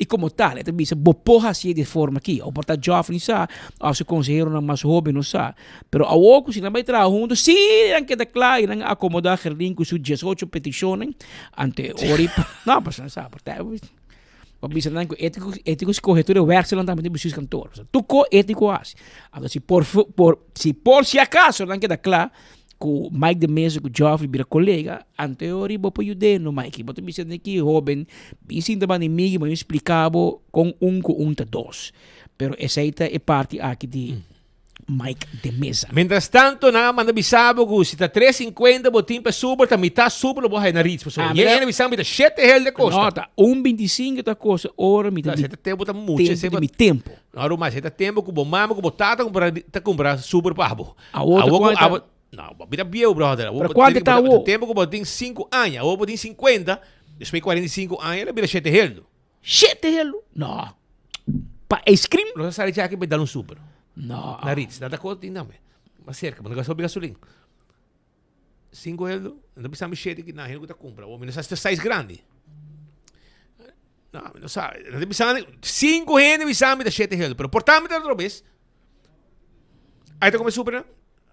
E como tal, ele também se boporra assim de forma aqui. Ou porta Joffrey, sabe? Ou se conselheiro não mais jovem, não sabe. Pero a outro, se não vai trabalhar junto, sim, não queda claro, não acomodar o link com suas 18 petições ante Ori. Não, mas não sabe. Porque bisa não ético se corretura werk não também tem cantor. Tu co ético assim. Agora se por se acaso não queda claro, com Mike de Mesa, com Joffrey, vira colega, anterior, vou para ajudar no Mike. Vou te dizer que jovem, ensina para mim, mas eu explicava com dois. Pero essa é parte aqui de Mike de Mesa. Mientras tanto, nada manda bisabo que se está 350 botim para super, está mitad super, lo vou na ritz. E ele bisabo está 7 reais de costa. Não, tá 1,25 da costa, hora mitad. Você tempo tá muito, tempo. Não, mas você tempo que bom mama, que botata, comprar super para abo. A outra não, vira bio, brother. Para quanto está o? Tempo que botem 5 anos, ou botem 50, depois 45 anos, ele vira 7 reais. 7 reais? Não. Pa ice cream? Nós saímos aqui para dar um super. Não. Na Ritz, nada coisa tem também. Mas cerca, mas não gastou gasolina. 5 euros, não precisa mexer aqui na rede que compra. Ou menos essa size grande. Não sabe. Não precisa 5 euros, precisa me dar 7 euros. Pero portamente outra vez. Aí tá como super, né?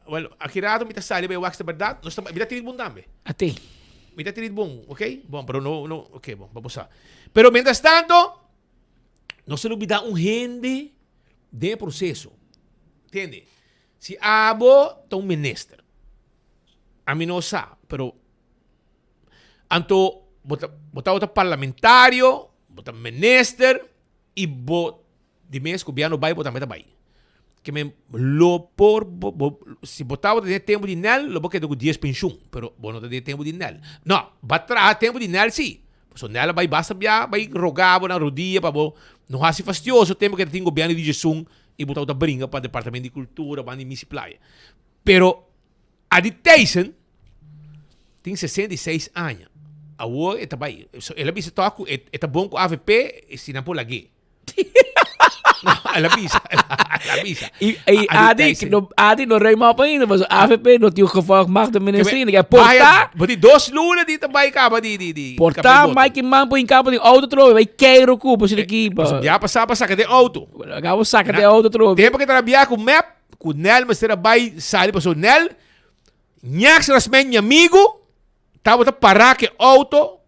Well, aqui rato me tá saindo bem o wax da verdade. Nós estamos, me dá tirido bom também. Até. Me dá tirido bom, ok? Bom, pero não, ok, bom, vamos lá. Pero mientras tanto, não se olvida gente de processo. Entende? Se abo tá ministro. A mim não sabe, pero anto botar outro parlamentário, botar ministro e de mês que o governo vai botar meta vai. Que me lo por se botar de tempo de nel, lo porque do 10 pensão, pero não tem tempo de nel. Não, batra tempo de nel sim. So nela vai basta vai rogar na rodilha para não haja fastioso tempo que tem governo de Jesus e botar outra brinca para o departamento de cultura, para a municipalidade. Pero a de Tyson tem 66 anos. A o é também. Ela disse toco é bom com AVP e se não por lagi. Ela avisa. E Adi não rei mal ainda, mas a AVP não tinha o que falar mais do ministério, que é portar. Mas 2 lunas de também acaba de portar mais que mampo em campo de auto trove, vai querer o cupo se equipa. Já passava saca de auto. Acaba saca de auto trove. Tempo que trabalhar com map, com Nel, mas era vai sair para o Nel. Nhax rasmen minha amigo, tava parar que auto.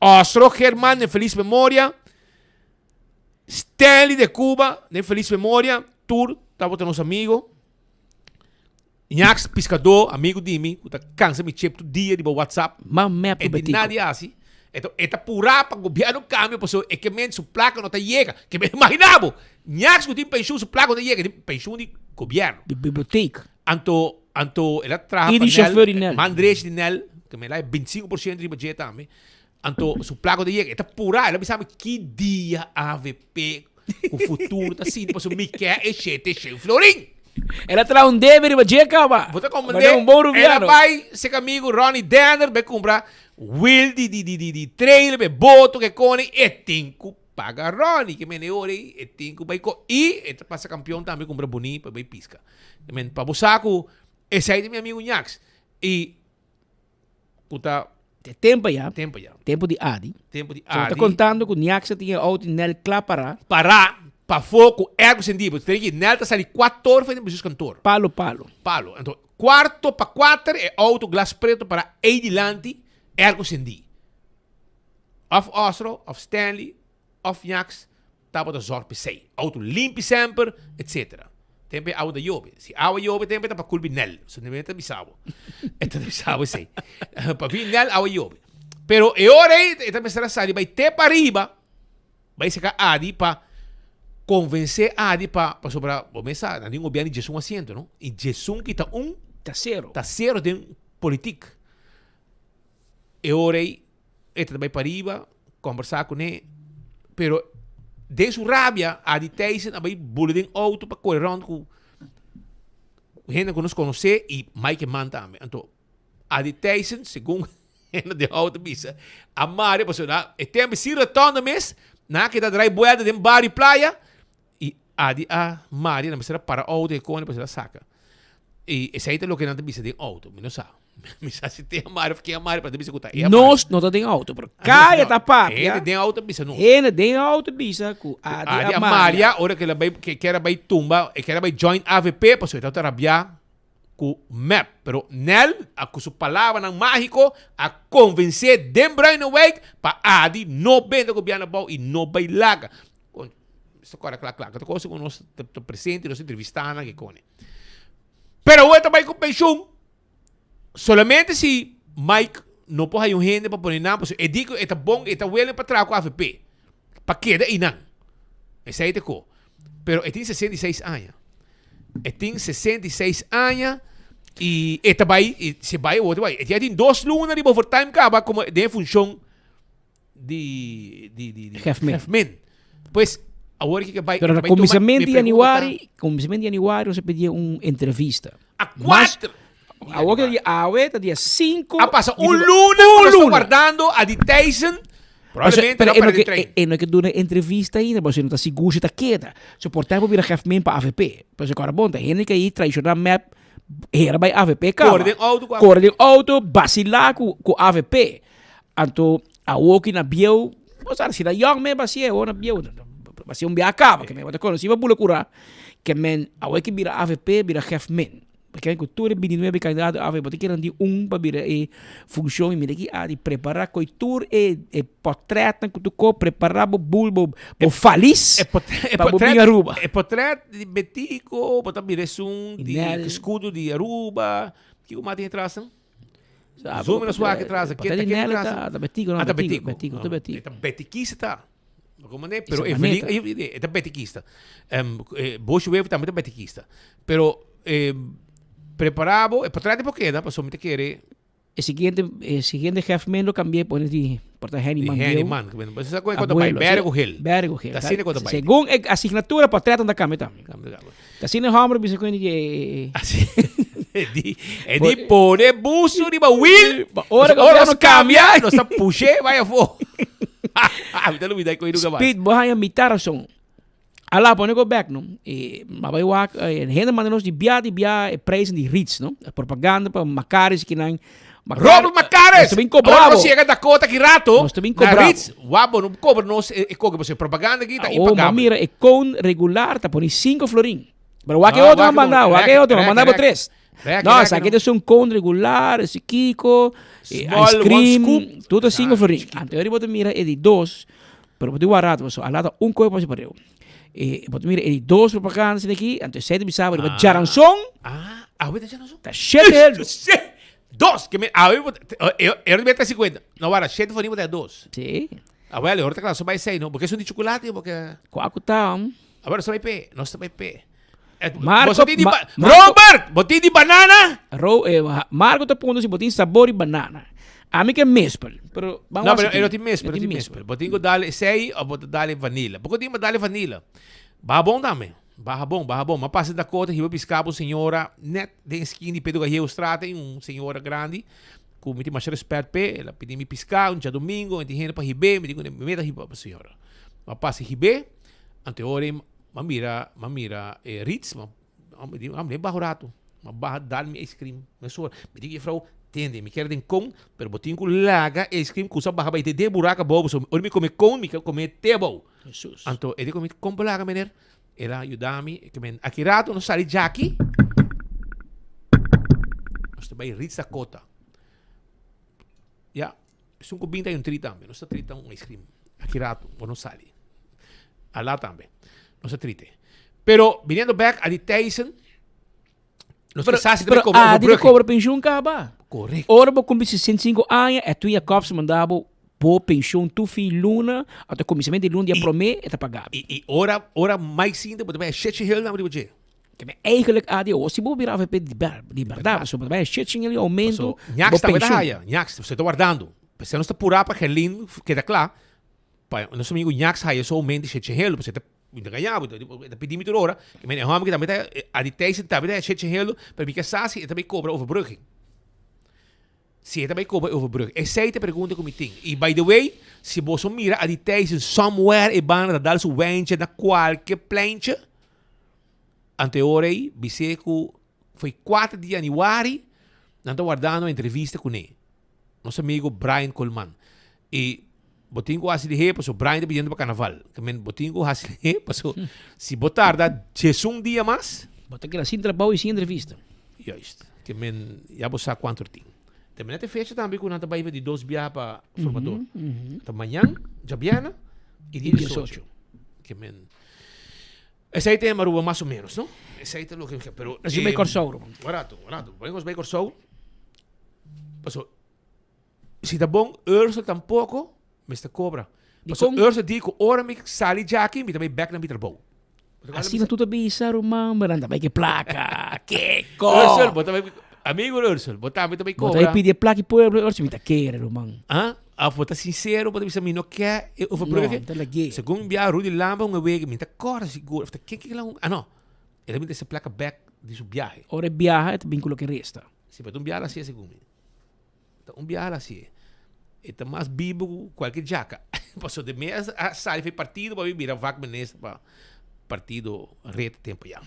Ostro Germán de feliz memória. Stanley de Cuba, de feliz memória. Tour, tava com nosso amigo. Nhax pescador, amigo de mim, que cansa me chip todo dia de WhatsApp. Mamé é de nada assim. Então, é pura para o governo câmbio, porque é que mente sua placa não está chega. Que me imaginava. Nhax que tem pensão, sua placa não chega, tem pensão de governo. De biblioteca. Anto ela trabalha para Nel, Mandres de Nel, que me lá é 25% de budget também. Anto su placo de chega, está pura, ela sabe que dia AVP, o futuro tá assim, depois o Miquel e Chete Florim. Ela traz débito para chegar, mas vou te comandar. Ela vai, seu amigo Ronnie Danner, vai comprar wheel de trailer, vai boto que cone, e tenho paga Ronnie, que me neore, e tenho vai co e esta passa campeão também compra bonito, vai pisca. Men para busaco, esse aí de meu amigo Nhax e puta Tempo de Adi. Está contando que o Nhax tinha auto nel para foco, ergo sentido. Tem que nel sair 4 horas para o cantor. Palo. Então, quarto para 4 é auto glass preto para adelante, ergo sentido. Of Ostro, of Stanley, of Nhax, tava da zorpe sei. Auto limpo sempre, etc. Tempo é água da Yobe. Se água Yobe, tempo é para culpa nel. Se não é para bisavo. É para bisavo, sei. Para vir nel, água Yobe. Pero e ora aí, é também será sair, vai ter para riba, vai secar Adi para convencer Adi para sobrar, vou pensar, não tem um governo de Jesus assento, não? E Jesus que está Tá zero de política. E ora aí, é também para riba, conversar com ele, pero de sua rabia, Adi Tyson vai bullying auto para correr around com gente que nos conhece e Mike Man também. Então, Adi Tyson, segundo gente de auto bisa, a Maria personal, e tem se retorna mês, na que tá drive boiada de bar e praia, e Adi a Maria não precisa para auto e cone para saca. E esse aí é o que não tem bisa de auto, não sabe. Misa se tem a Maria, fiquei a Maria para ter bisa escutar. Nós não tem auto, pero caia tá papo. Ele tem auto bisa não. Ele tem auto bisa com Adi a Maria, hora que ela vai que era vai tumba, e que era vai join AVP, para so tá rabiar com map, pero nel a com sua palavra não mágico a convencer dem Brian Wake para Adi não vende o governo bom e não vai larga. Isso agora claro, que coisa com nós presente, nós entrevistando que cone. Pero o também com pensão. Solamente se Mike não pode um gente para pôr nada, porque eu digo que é bom, é bueno para trabalhar com a AVP. Para que é não? Esse aí é o pero ele tem 66 anos. Ele tem 66 anos e ele vai, se vai, o outro vai. Ele tem 2 lunas de overtime, acaba como de função de Hefman. Pois, agora que vai... Pero no começamento de januário, você pedia uma entrevista. A 4! Agora dia 5. Passa um lunes, nós estamos guardando a de Tyson Provavelmente Pero não para de trein. não é que dura entrevista ainda, você não está seguro se está quieta. So, portanto, vira chefman para AVP. Mas agora, bom, tem gente que aí tradicional map era by AVP, cara. Corre de auto, vacilar com AVP. Então, a walking na bio, você se da young me bacia ou na bio, bacia um acaba, que me vai conhecer, vai bula curar, que men, a walking vira AVP, vira chefman. Porque a cultura binido é candidato a ver, porque querem de para vir função e mira que a de preparar cultura e portrait que tu preparar o bulbo o feliz para vir Aruba. É portrait de Betico, botar direção de escudo de Aruba, que o mate atrás, não? Zoom na sua que atrás, que tá nela da Betico, não, Betico, tá betiquista. Como né, pero é da betiquista. Bosch Wave também da betiquista. Pero preparado, portrait porque da, para somente querer. El siguiente jefe men lo cambié por el porta Hennyman. Hennyman, você sabe quando vai Bergo Hill. Tá sendo quando vai. Según a assinatura portrait da cama também. Tá sendo hammer bisa quando é de pone buso de Will. Ora não cambia, não está puxe, vai a fo. Então não me dá coisa nunca mais. Speed boha ya mitar son. Ala pone go back no. Mabai wak gente mandanos de bia preço de Ritz, no. Propaganda para Macares que não Robert Macares! Nós também cobramos. Nós chega da cota que rato. Nós também cobramos. Wabo não cobra nós e cobre você propaganda aqui tá impagável. Mira, é com regular tá poni 5 florin. Pero wak outro não mandava, wak outro não mandava 3. Nossa, aqui é um com regular, esse Kiko, ice cream, tudo 5 florin. Anterior você mira é de 2, pero você barato, você alada um coisa para para eu. Você mira é de 2 propagandas aqui, antes 7 bisava, de Jaranson. Ahorita Jaranson. Tá cheio. 2, que me eu meto 50. Não era 7 foi de 2. Sim. Agora agora claro, só vai 6, não, porque são de chocolate, porque qual tá? Agora só vai pé, nós também pé. Robert, botinho de banana. Marco tá pondo se botinho sabor de banana. A mim que é mesper, pero vamos. Não, pero eu tenho mesper, botinho dale 6 ou botinho dale vanilla. Porque tem dale vanilla. Ba bom também. Barra bom. Mas passa da cota, riba piscava uma senhora, net, de esquina de Pedro Garriel Estrada, uma senhora grande, com muito mais respeito, ela pediu me piscar, um dia domingo, a gente rende para ribe, me digo, me meta riba para a senhora. Mas passa ribe, ante hora, mamira, Ritz, me digo, me barra rato, mas barra dar-me ice cream. Mas me digo, frau, tende, me quero ter com, pero botinho com laga, ice cream, com essa barra vai ter de buraca bobo, ora me come com, me quero comer tebo. Jesus. Então, ele come com laga, menino. Ela ajuda-me, aqui rato, não sai Jackie. Nós também Ritz da cota. Já, se um cubinho tem 30 também, nós 30 um ice cream. Aqui rato, ou não sai. Lá também, nós 30. Pero, vindo back a de Tyson, nós precisamos também cobrar. Ele cobra pensão caba. Correto. Ora, vou cumprir 65 anos, é tu e a COPS mandava por pensão tu fim luna, até começamento de luna dia promê, é pagável. E ora mais simples, porque é 7 reais na verdade. Que me eigenlijk ADO, se vou virar VP de verdade, so vai 7 ali aumento. Nhax também da raia, Nhax, você está guardando. Você não está purar para que lindo, queda claro. Nosso amigo Nhax raia só aumento de 7 reais, você está ganhando, está pedindo muito hora. Que me que também a de Tyson também é 7 reais, para mim que sabe, também cobra overbrugging. Se também cobra overbrug. Essa é a pergunta que me tem. E, by the way, se você mira a Tyson somewhere e van a dar sua vente na qualquer plancha, anteorei, biseco, foi 4 de januário, nós estamos guardando uma entrevista com ele. Nosso amigo Brian Coleman. E, botinho assim de rei, o Brian está pedindo para carnaval. Botinho assim de rei, se botar, dá 1 dia mais. Bota que assim trabalho e sem entrevista. Just. Que já você sabe quanto tem. Também tem fecha também com nada de 2 dias para formador. Então, amanhã, Jabiana e dia 18. Que esse aí tem Maruba mais ou menos, não? Esse aí tem o que... Pero, mas o Bacon Soul. Barato. Vamos Bacon Soul. Se está bom, Ursel tampouco, mas está cobra. Ursel digo, ora me sali já aqui, me também back na Peter Bow. Assim não tudo bisa, Roman, mas também que placa. Que Ursel, amigo Ursel, botamos também cobra. Botei pedir placa e pôr, Ursel, me tá querendo, Roman. Vou estar sincero, vou dizer, não quer, eu vou provar que, segundo enviar Rudy Lamba, vez, me tá corta seguro, que lá, não, ele me dá essa placa back de sua viagem. Ora viaja, é vínculo que resta. Se vai viajar assim, segundo. Então, viajar assim. Está mais vivo que qualquer jaca. Passou de mês a sair foi partido para vir a vaca menesa para partido rete tempo já.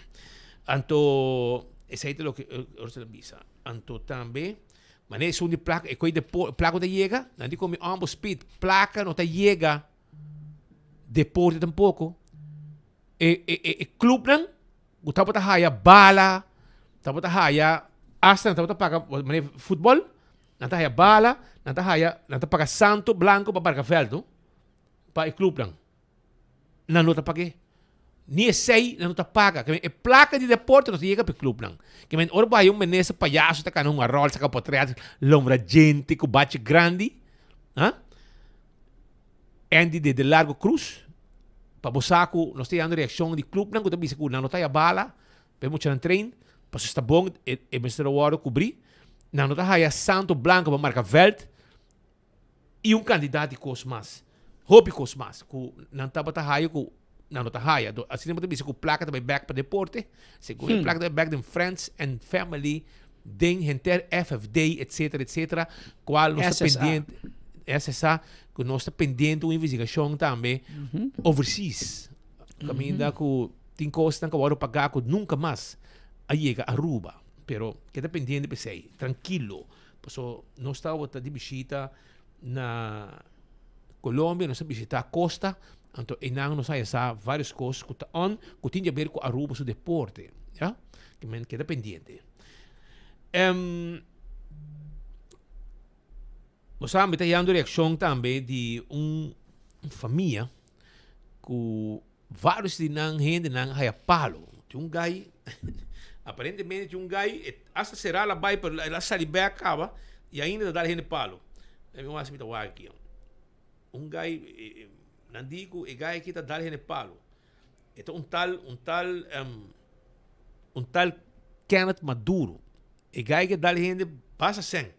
Anto esse aí é o que eu bisa. Anto também maneira de placa e coisa de placa de chega, não de como ambos speed placa não tá chega deporte tampouco. E clube não, o tava tá haya bala, tava tá haya hasta tava tá paga maneira futebol, não tá haya bala, não tá paga santo blanco para barca veldo. Para o clube não. Não tá paga. Ni sei não tá paga. Que placa de deporte não chega para o clube não. Que men ora vai menesa palhaço tá com uma rola saca por trás, lombra gente com bate grande, Andy de Largo Cruz. Para bosaco nós temos reação de clube não, que bisa não tá a bala, vemos no trein, para está bom e mestre o cobrir. Não tá a santo blanco para marca veld e candidato de cosmas. Hopi cosmas, ku não tava tahayo ku não tahayo. Assim não bisa ku placa também back para deporte, segundo placa também back de friends and family, den henter FFD etc. Qual nós está pendente, SSA, que nós está pendente uma investigação também overseas. Caminho ku tem costa que agora pagar ku nunca mais a chega a Aruba, pero que está pendente para sei, tranquilo. So nós está de visita na Colômbia, nós visitar a costa, então nós sabemos várias coisas que tem a ver com Aruba, o deporte, já? Que me queda pendente. Nós estamos tendo reação também de uma família que vários de nós gente não haya palo. Tem gai, aparentemente tem gai, hasta será la vai para ela sair bem acaba e ainda dá gente palo. Eu acho que está aqui. Gai, não digo, gai que está dando gente palo. Então tal Kenneth Maduro, gai que dá gente passa sem.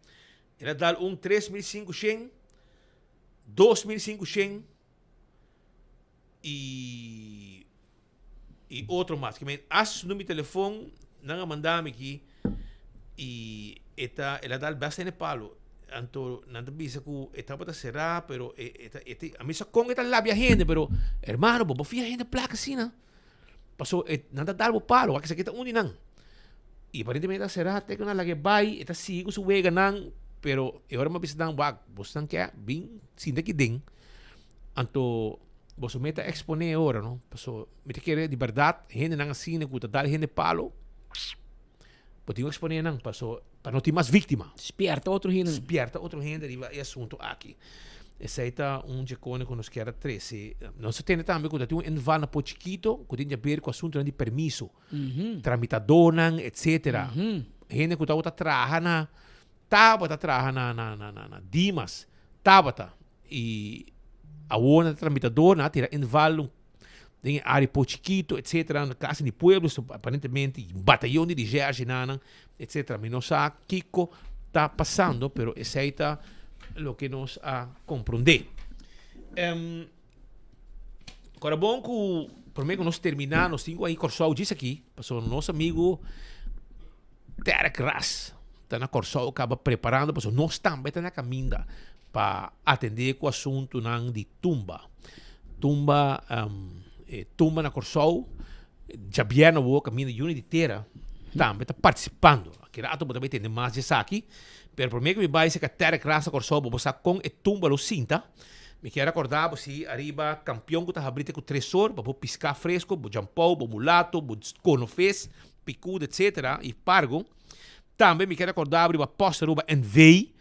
Ele dá 3.500, 2.500 e outro mais. Que me as no meu telefone, não mandar-me aqui e ele dá bastante palo. Anto nanda bisa ku etapa ta será pero a misa con esta labia gente pero hermano bobo fia gente placa sina pasó nanda dalbo palo que se quita uninang y aparentemente será te na lagi bay eta sigo su wega nang pero ahora me bisa dang wag bostan que bin sin de kiding anto boso meta expone ahora no pasó me te quiere de verdad gente nang sina ku ta dal gente palo podemos exponer nang pasó para não ter mais vítima. Despierta outro gente e assunto aqui. Esse aí tá jecone que nós quer 13. Nós temos também quando tem enval na pochiquito, que tem a ver com o assunto de permisso, tramitador, etc. Gente que tá trabalhando na Dimas, e a outra tramitador, tira enval tem área pochiquito, etc. Na casa de pueblos, aparentemente, batalhão de exército, etc. Mas não sabe Kiko está passando, pero esse aí está o que nós a compreender. Agora, bom que, por meio que nós terminar, nós temos aí Corsol, disse aqui, passou o nosso amigo Derek Ras, está na Corsol, acaba preparando, passou nós também está na caminho para atender com o assunto de tumba. Tumba na Corsol, já vieram o caminho de Unity Terra, também está participando. Aqui rato também tem mais de aqui, pero por meio que me vai ser que Terra Crasa Corsol, vou passar com e tumba lo cinta. Me quero acordar, se arriba campeão que está abrindo com tresor, vou piscar fresco, vou jampou, vou mulato, vou conofes, picudo, etc. E pargo. Também me quero acordar, arriba posta ruba NV,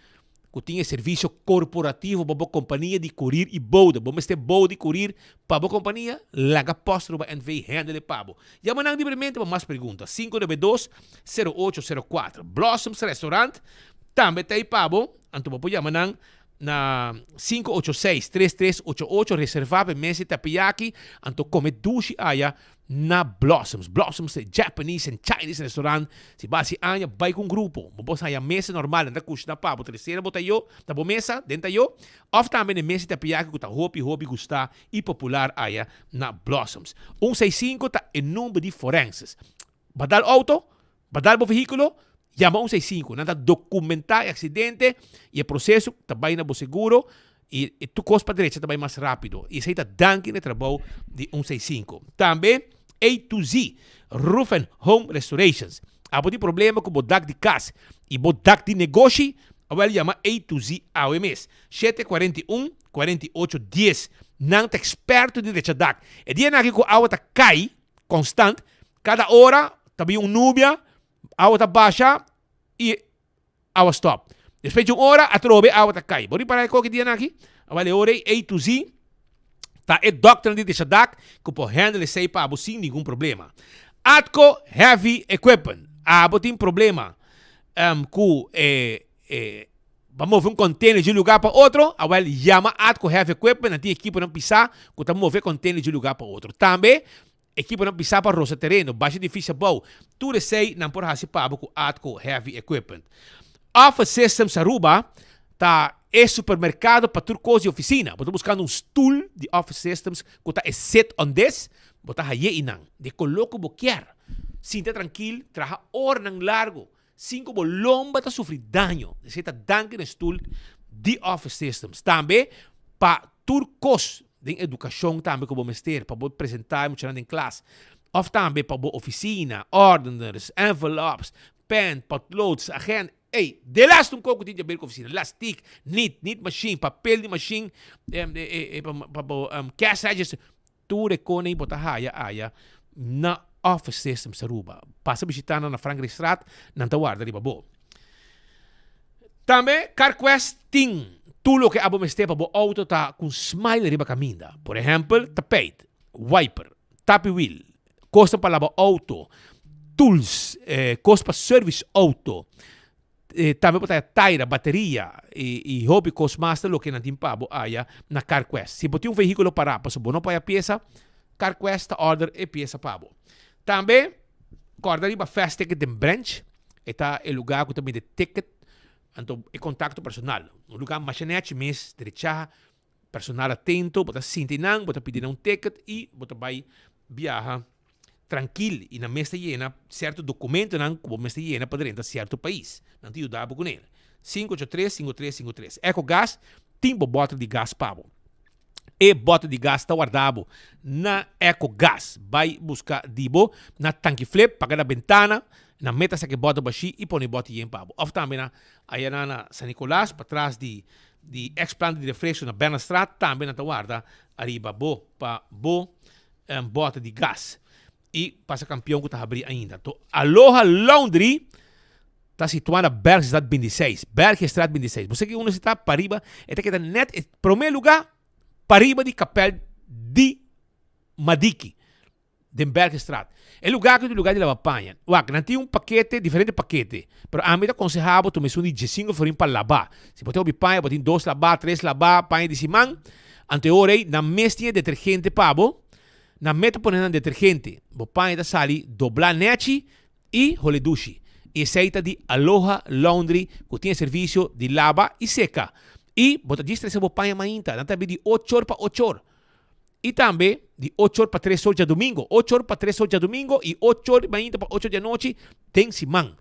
que tinha serviço corporativo para a companhia de courier e boda. Vamos ter boda de courier para a companhia, laga posto para NV, handle pabo. Yamanang livremente para mais perguntas. 592-0804. Blossoms Restaurant, também tem pabo. Então, vou yamanang na 586-3388, reservar para mesa tapiyaki. Então, come dushi aya na Blossoms. Blossoms é Japanese and Chinese restaurant. Se base anya, vai com grupo. Vamos a mesa normal, anda custa na pabo. Terceira bota eu, tá bom mesa, dentro eu. Of também na mesa tapiyaki, que tá hobby gostar e popular aya na Blossoms. 165 tá em número de forenses. Badal auto, badal bo veículo, Llama 165, nada documentar acidente e o processo também na bo seguro e tu costa para direita também mais rápido. E isso aí tá dando no trabalho de 165. Também A to Z, Roof and Home Restorations. Abo de problema com o dak de casa e o dak de negócio, ele chama A to Z AOMS. 741-4810. Não é experto de direita dak. E dia na que a água tá cai, constante, cada hora também núbia, a água tá baixa e a água stop. Depois de uma hora, a trobe, a água tá cai. Bori para qualquer dia aqui, vale hora A to Z, tá é doctor de deixa dak, que pode handle isso para abo sem nenhum problema. Atco Heavy Equipment, abo tem problema com para mover um container de um lugar para outro, ele chama Atco Heavy Equipment, a equipe não pisar, que está mover container de um lugar para outro. Também equipe não pisar para roça terreno, baixa difícil bom. Tudo isso não pode fazer para com Atco Heavy Equipment. Office Systems Aruba tá supermercado para tudo coisa de oficina. Você buscando um stool de Office Systems que tá set on this, você aí inang, de coloco boquer. Sinta tranquilo, traja hora nang largo. 5 lomba tá sofrer dano. Você tá dando no stool de Office Systems. Também para turcos de educação também como mestre para poder apresentar muito em classe. Of também para oficina, orders, envelopes, pen, potloads, agenda. Hey, de last um coco tinha ver com oficina, elastic, neat machine, papel de machine, cash register, tudo é com nem botar haya na Office Systems Aruba. Passa visitando na Franklin Street, não tá guarda riba bo. Também CarQuest tem tudo que abo meste para bo auto tá com smile riba caminda. Por exemplo, tapete, wiper, tap wheel, costa para lava auto, tools, costa para service auto. Também botar taira, bateria e hobby cost master lo que não tem pabo na CarQuest. Se botar um veículo para se não paga peça, CarQuest order e peça pabo. Também corda riba fast ticket em branch, está o lugar que também de ticket, então é contato personal. Um lugar machinete mês derecha, personal atento, botar sintinang, botar pedir um ticket e botar vai viajar tranquilo e na mesa llena certo documento não como mesa llena para dentro de certo país não te ajudava com ele 583-5353 EcoGás tem bota de gás pabo e bota de gás está guardado na EcoGás vai buscar dibo na tanque flip paga na ventana na meta se que bota baixo e põe bota em pabo of também aí na San Nicolás para trás de ex-planta de refresco na Bernastrat também na guarda arriba para bota de gás e passa campeão que está abrindo ainda. Então, Aloha Laundry está situada na Bergstraat 26. Bergstraat 26. Você que está para riba, é que está net, em primeiro lugar, para riba de Capel de Madiki, de Bergstraat. É lugar que é o lugar de lavar panha. Não tem paquete, diferente paquete. Mas a mim é aconselhável, tu me sundi de 5 florim para lavar. Se você tem panha, você tem 2 lavar, 3 lavar, panha de simão. Anteorei, na mesa tinha detergente pabo. Na meta ponendo detergente, o pai da sali doblar neti e roledushi. E aceita de Aloha Laundry, que tem serviço de lava e seca. E bota distração o pai mainta, não também de 8 horas para 8 horas. E também de 8 horas para 3 horas de domingo, 8 horas para 3 horas de domingo e 8 horas mainta para 8 horas de noite, tem simão.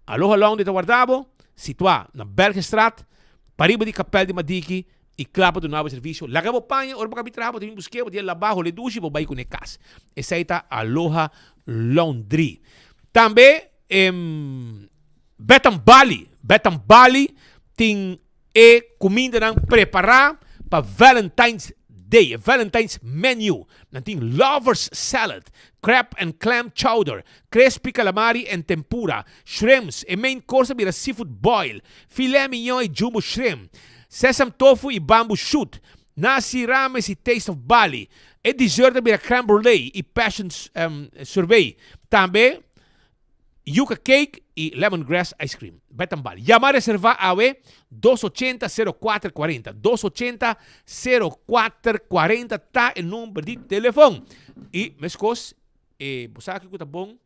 Aloha Laundry está guardado, situado na Bergstraat, pariba de Capel de Madiki, e clapa do novo serviço. Laga o panha, ora para trabalho, tem busquei, tem lavar, le duche, vou vai com a casa. Essa aí tá Aloha Laundry. Também Betan Bali tem comida não preparar para Valentine's Day, Valentine's menu. Não tem lovers salad, crab and clam chowder, crispy calamari and tempura, shrimps, e main course vira seafood boil, filé mignon e jumbo shrimp. Sesame tofu e bamboo shoot, nasi rames e taste of Bali, e dessert vira crème brûlée e passion sorbet. Também yuca cake e lemongrass ice cream. Betan Bali. Chamar reservar a 280-0440. 280-0440 tá o número de telefone. E, meus coisas, você sabe que tá bom?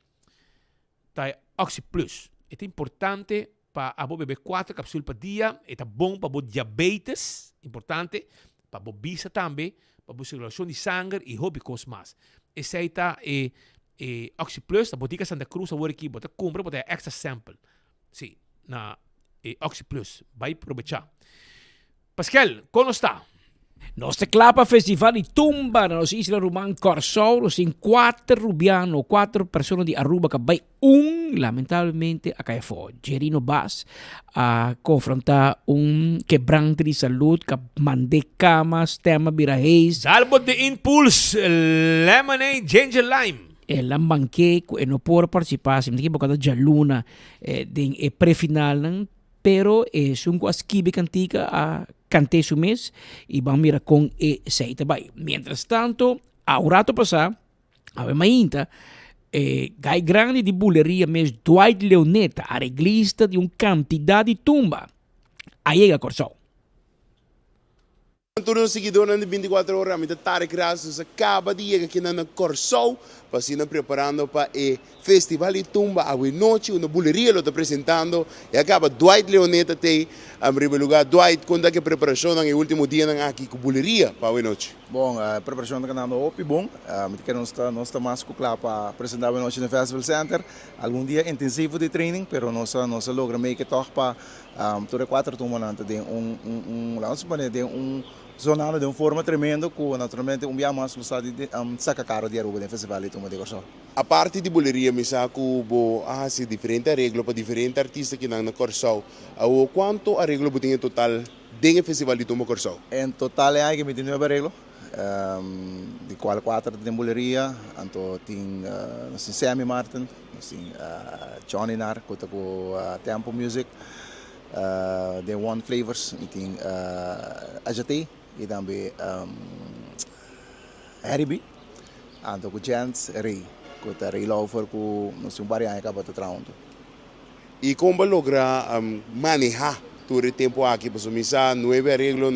Tá Oxy Plus. É importante para beber 4 cápsulas por dia. É bom para diabetes. Importante. Para bisa também. Para circulação de sangue e hobby coisas mais. Esse aí tá Oxy Plus, a botica Santa Cruz, a aqui, bota compra, bota extra sample. Sim, na Oxy Plus. Vai aproveitar. Pascal, como está? Nós clapa festival de tumba na nossa isla Román Corsol, nós tem 4 rubianos, 4 pessoas de Aruba que vai lamentavelmente a cair fora. Gerino Bass a confrontar quebrante de saúde que mande camas, tema biraheis. Salvo de Impulse, Lemonade, Ginger Lime. Ela banquei e não pode participar, se não tem bocado de luna de pré-final, pero são as kibe cantica a cante su mês e vamos mirar com e seita vai. Mientras tanto, ao rato passar, a mainta gai grande de buleria mês Dwight Leoneta, arreglista de quantidade de tumba. Aí é Corsol. Todo um seguidor de 24 horas, a Tarek Rassus acaba de chegar aqui na Corsol, para se preparando para o Festival de Tumba, a noite, uma buleria lo está apresentando, e acaba Dwight Leoneta tem, em primeiro lugar, Dwight, quando é que a preparação no último dia aqui com buleria para a noite? Bom, a preparação está andando bom, nós estamos mais claro para apresentar a noite no Festival Center, algum dia intensivo de training, pero nós logra make it para toda 4 tumbas, tem zonado de uma forma tremenda, que naturalmente dia mais de saca caro de Aruba no Festival de Tumba de Corsol. A parte de buleria, me saco diferente arreglo para diferentes artistas que na Corsol. Quanto arreglo tem em total do Festival de Tumba Corsol? Em total há 29 arreglos, de qual 4 de buleria, então tem Sammy Martin, tem Johnny Nar, com Tempo Music, de One Flavors, e tem AJT, e também Harry então com Jens Ray, com Ray Laufer, com nós temos vários acaba de trabalhar. E como logra manejar todo o tempo aqui, para misa 9 arreglos,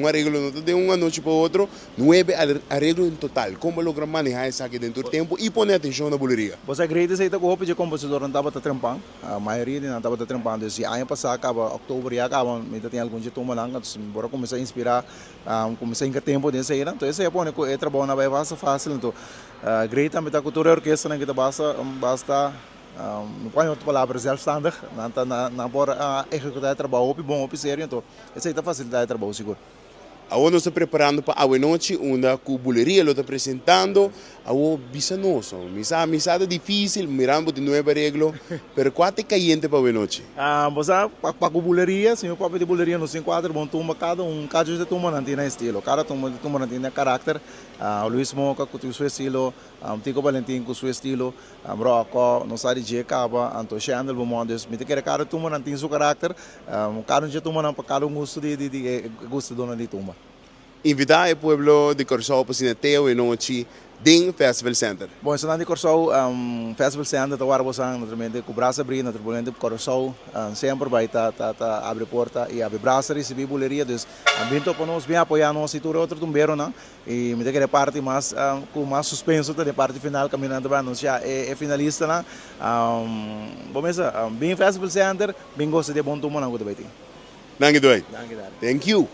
arreglo não de uma noite para outra, 9 arreglos em total. Como logra manejar isso aqui dentro do tempo e pôr atenção na buleria? Você acredita que o grupo de compositor não estava trampando, a maioria não estava trampando. Se ano passado acaba, outubro já acaba, ainda tem algum dia toma lá, bora começar a inspirar, começar a encarar tempo de sair, então esse é bom, é trabalho na vai fácil, então great também a cultura orquestra que basta não põe outra palavra, zelfstandig, na bora executar trabalho bom, sério, então essa é a facilidade de trabalho seguro. Agora nós estamos preparando para a noite, onde a buleria está apresentando, agora bisa nosso, misa é difícil, mirando de 9 arreglos, mas quanto é caliente para a noite? Para a buleria, se o papo de buleria nos 4 bom tumba, cada de tumba não tem estilo, cada tumba não tem caráter, Luis Moca com o seu estilo, Tico Valentim com o seu estilo, Rocco, não sabe de acaba, Anto Chandel, Bomondes, me quer cada tumba não tem seu caráter, cada de tumba não para cada gosto de dona de tumba. Invitar o povo de Corsol para se nater e noite dentro do Festival Center. Bom, se não de Corsol, Festival Center, está agora você naturalmente com o braço abrir, naturalmente Corsol sempre vai abrir porta e abrir braço, receber buleria, então vindo para nós bem apoiar nós e tudo outro tumbeiro, não? E me quer parte mais com mais suspenso da parte final caminhando para nós já é finalista, não? Bom, mas bem Festival Center, bem gosto de bom tumba não que vai ter. Thank you.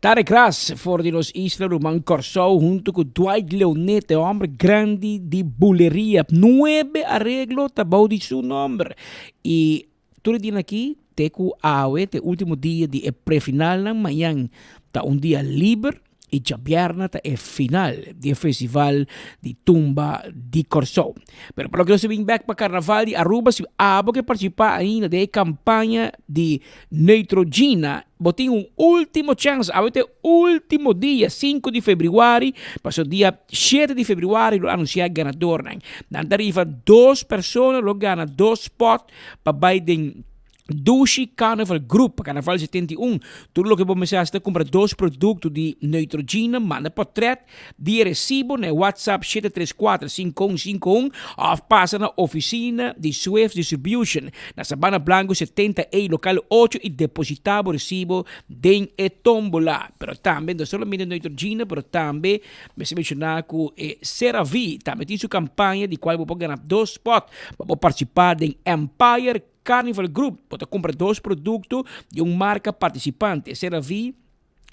Tarek Ras for de los Isla Román Corsol junto con Dwight Leonete, hombre grande de bulería. 9 arreglos tabau de su nombre. Y todo día aquí, teku awe, te último día de pre-final, mañana ta un día libre. E já viernes é final do festival de tumba de Corsol. Pero para que você venha back para Carnaval de Aruba, se abo que participar ainda da campanha de Neutrogena, botem último chance, até último dia, 5 de fevereiro, para o dia 7 de fevereiro, anunciar ganador. Nanda arriva 2 pessoas, lo gana 2 spots para Biden. Dushi Carnival Group, Carnaval 71. Tudo o que vamos fazer é comprar 2 produtos de Neutrogena, manda portrait de recibo no WhatsApp 734-5151 ou passa na oficina de Swift Distribution na Sabana Blanco 70 e local 8 e depositar o recibo em tombola. Pero também, não somente Neutrogena, pero também, me se mencionar que CeraVe também tem sua campanha de qual você ganhar 2 spots para participar em Empire Carnival Group, você compra 2 produtos de uma marca participante, CeraVe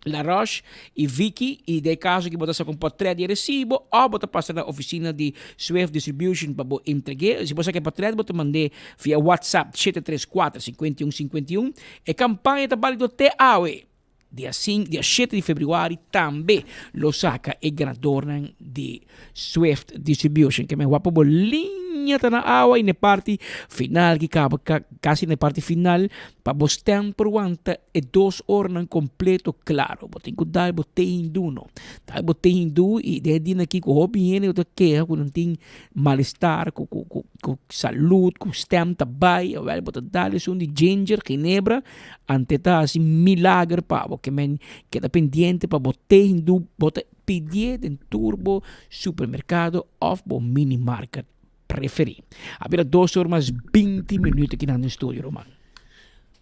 La Roche e Vicky, e de caso que você com portrait de recibo, ou você passa na oficina de Swift Distribution para entregar. Se você quer portrait, você manda via WhatsApp 734-5151. E campanha está válido até hoje. Dia 7 de fevereiro também lo saca e ganador de Swift Distribution, que me guapo bolinha tá na awa e na parte final, que acaba quase na parte final, para você ter por quanta e 2 horas completo, claro. Botem que dá, botei hindu, no. Dá, botei hindu e desde aqui com o opinião, eu que não tem mal-estar, com saúde, com stem, tabay, botei dar um de ginger, ginebra, ante tá assim, milagre, pavo, que men queda pendiente para botei hindu, botei pedir em turbo, supermercado, ou mini market preferir. Había 2 horas más 20 minutos aqui no estúdio, Román.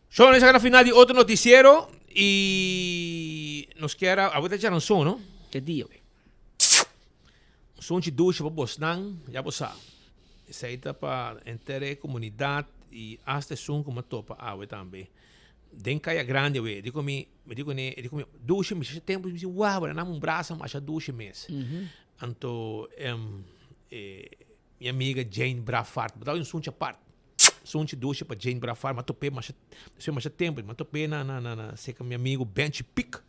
Son esa final de otro noticiero y nos queda, ahorita ya no son, ¿no? ¿Qué día, güey? Son de ducha para Bosnan, ya vos sabes. Esa está para entera comunidad y hasta son como topa agua también. Den caia grande, güey. Digo mi, ducha, me hace tempo, me dice, wow, era un brazo, mas ya ducha mes. Anto, minha amiga Jane Brafart, mas um suncha parte. Suncha ducha para Jane Brafart, mas topei, mas tempo, mas topei na sei que meu amigo Bench Pick.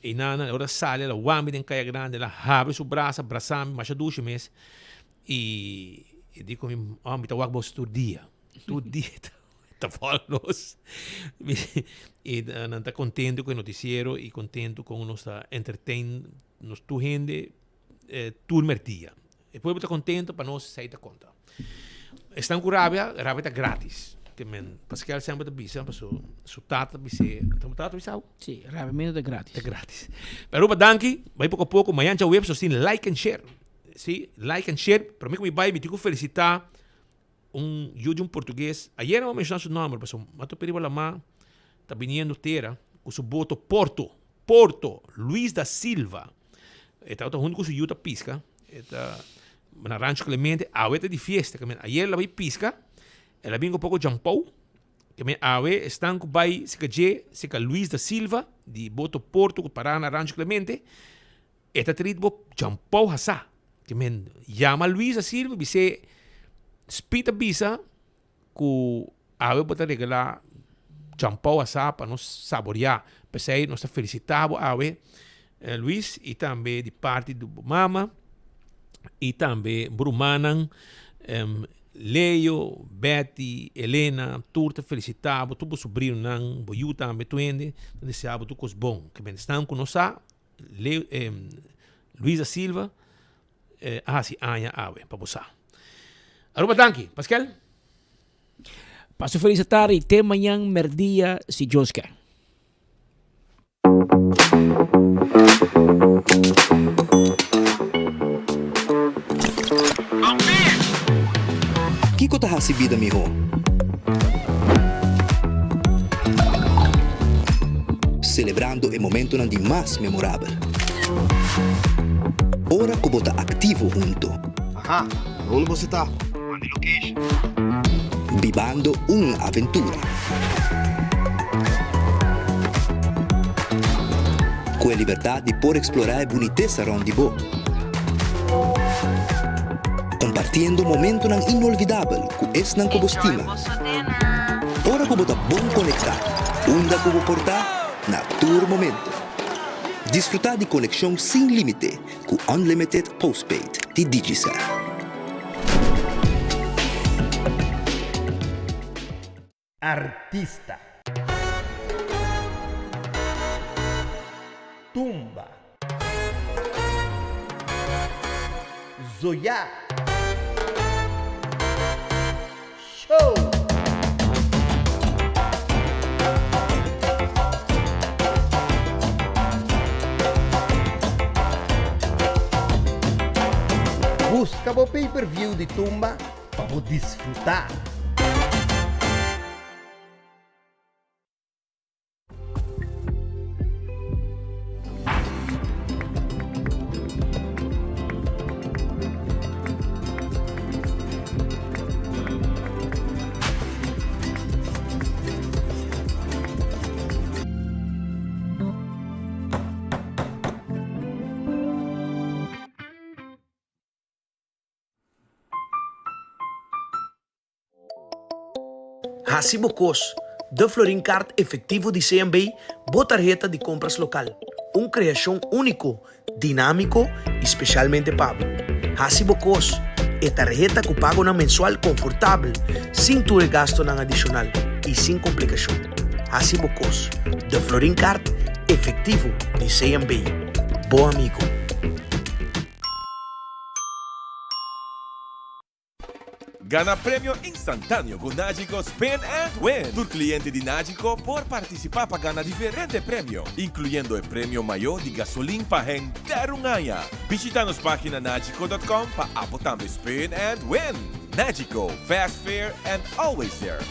E na hora sale, ela wambi den caia grande, ela abre seu braço, abraçame, mas já ducha mes. E digo mi, me tá wak todo dia. Todo dia. Tá falando. E não tá contento com o noticiero e contento com nossa entertain, nos tu gente, turmertia. E depois está contento para nós sair da conta. Estão com rabia está grátis. Que men, Pascal sempre está bisa, para su tata bisa. Então tata bisa? Sim, rabia é grátis. É grátis. Pero para danke, vai pouco a pouco, amanhã já web, só tem like and share. Sim, like and share. Para mim que me vai, me tenho que felicitar YouTube português. Ayer não vou mencionar seu nome, mas eu pedi para lá, está vindo terra com seu voto Porto, Luiz da Silva. Está junto com seu YouTube pisca. Está na Rancho Clemente, ahorita de fiesta, que ayer la vi pisca, ela vinha um pouco jampou, que ahorita estão com bai se que Luiz da Silva de Boto Porto para na Rancho Clemente, está tribo jampou hasa, que llama Luiz da Silva, bise spita bisa, que ahorita bota regalar jampou hasa para nos saborear, pensei nós felicitamos ahorita Luiz e também de parte do mama. E também Brumanan, Leo, Betty, Helena, tudo felicitava, tudo sobrinho não, boiu também tuende, desejava tudo coisa bom, que bem estão com nós, Luísa Silva, assim Anya Awe, para você. Aruba danke, Pascal. Passo felicitar e até amanhã, merdia, se Deus quer. Kiko ta hasibida miho. Celebrando o momento de mais memorável. Ora que bota ativo junto. Aha, onde você tá? Mande location. Vivando uma aventura. Com a liberdade de poder explorar a boniteza onde vou. Compartiendo momento nan inolvidável com esse nan como estima. Ora como tá bom conectar, onda como portar na tour momento. Desfrutar de conexão sem limite com Unlimited Postpaid de Digicel. Artista. Tumba. Zoya. Show! Busca o pay-per-view de Tumba para desfrutar. Hacibocos, de Florin Card efetivo de CMB, boa tarjeta de compras local. Criação único, dinâmico e especialmente pago. Hacibocos, é tarjeta que paga na mensual confortável, sem ter gasto na adicional e sem complicação. Hacibocos, de Florin Card efetivo de CMB. Bom amigo. Gana premio instantâneo com Nagico Spin and Win. Tu cliente de Nagico por participar para ganhar diferente prêmio, incluindo o prêmio maior de gasolina para inteiro ganha. Visita nossa página nagico.com para apotar no Spin and Win. Nagico, fast, fair and always there.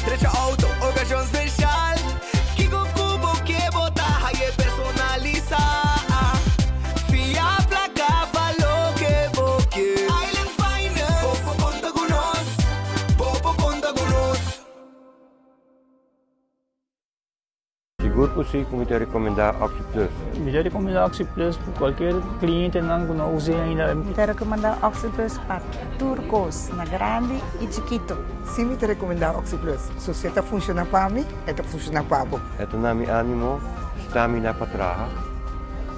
Trecha auto, ocasión especial. Kiko Kubo que bota y personaliza. Fia placa valo que boque. Island Finance. Popo conta con nos. Popo conta con nos. Seguro que sim, como te recomendar Oxy Plus. Me recomendar Oxy Plus para qualquer cliente que não use ainda. Me recomendar Oxy Plus para turcos, na grande e chiquito. Sim, me recomendar Oxy Plus. Se você funciona para mim, funciona para você. Ito na mi ánimo, stamina para trabalhar.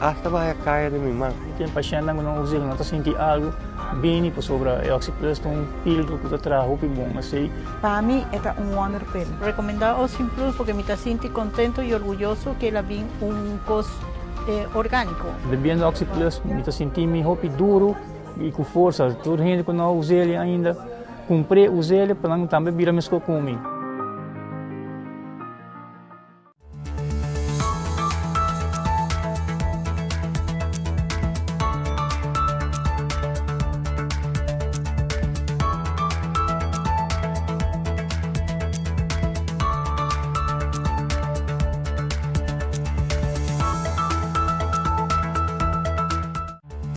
Hasta vai kaya de minha mãe. Tem paciente que não usa, não está sentindo algo bem sobre a Oxy Plus, um pílula que trabalha bom assim. Para mim é wonder pill. Recomendar Oxy Plus porque me sinto contento e orgulhoso que ela vem cos orgânico. Bebendo Oxy Plus, me sinto duro e com força. Toda gente que não usa ele ainda, comprei, usei ele para não também virar mesmo comigo.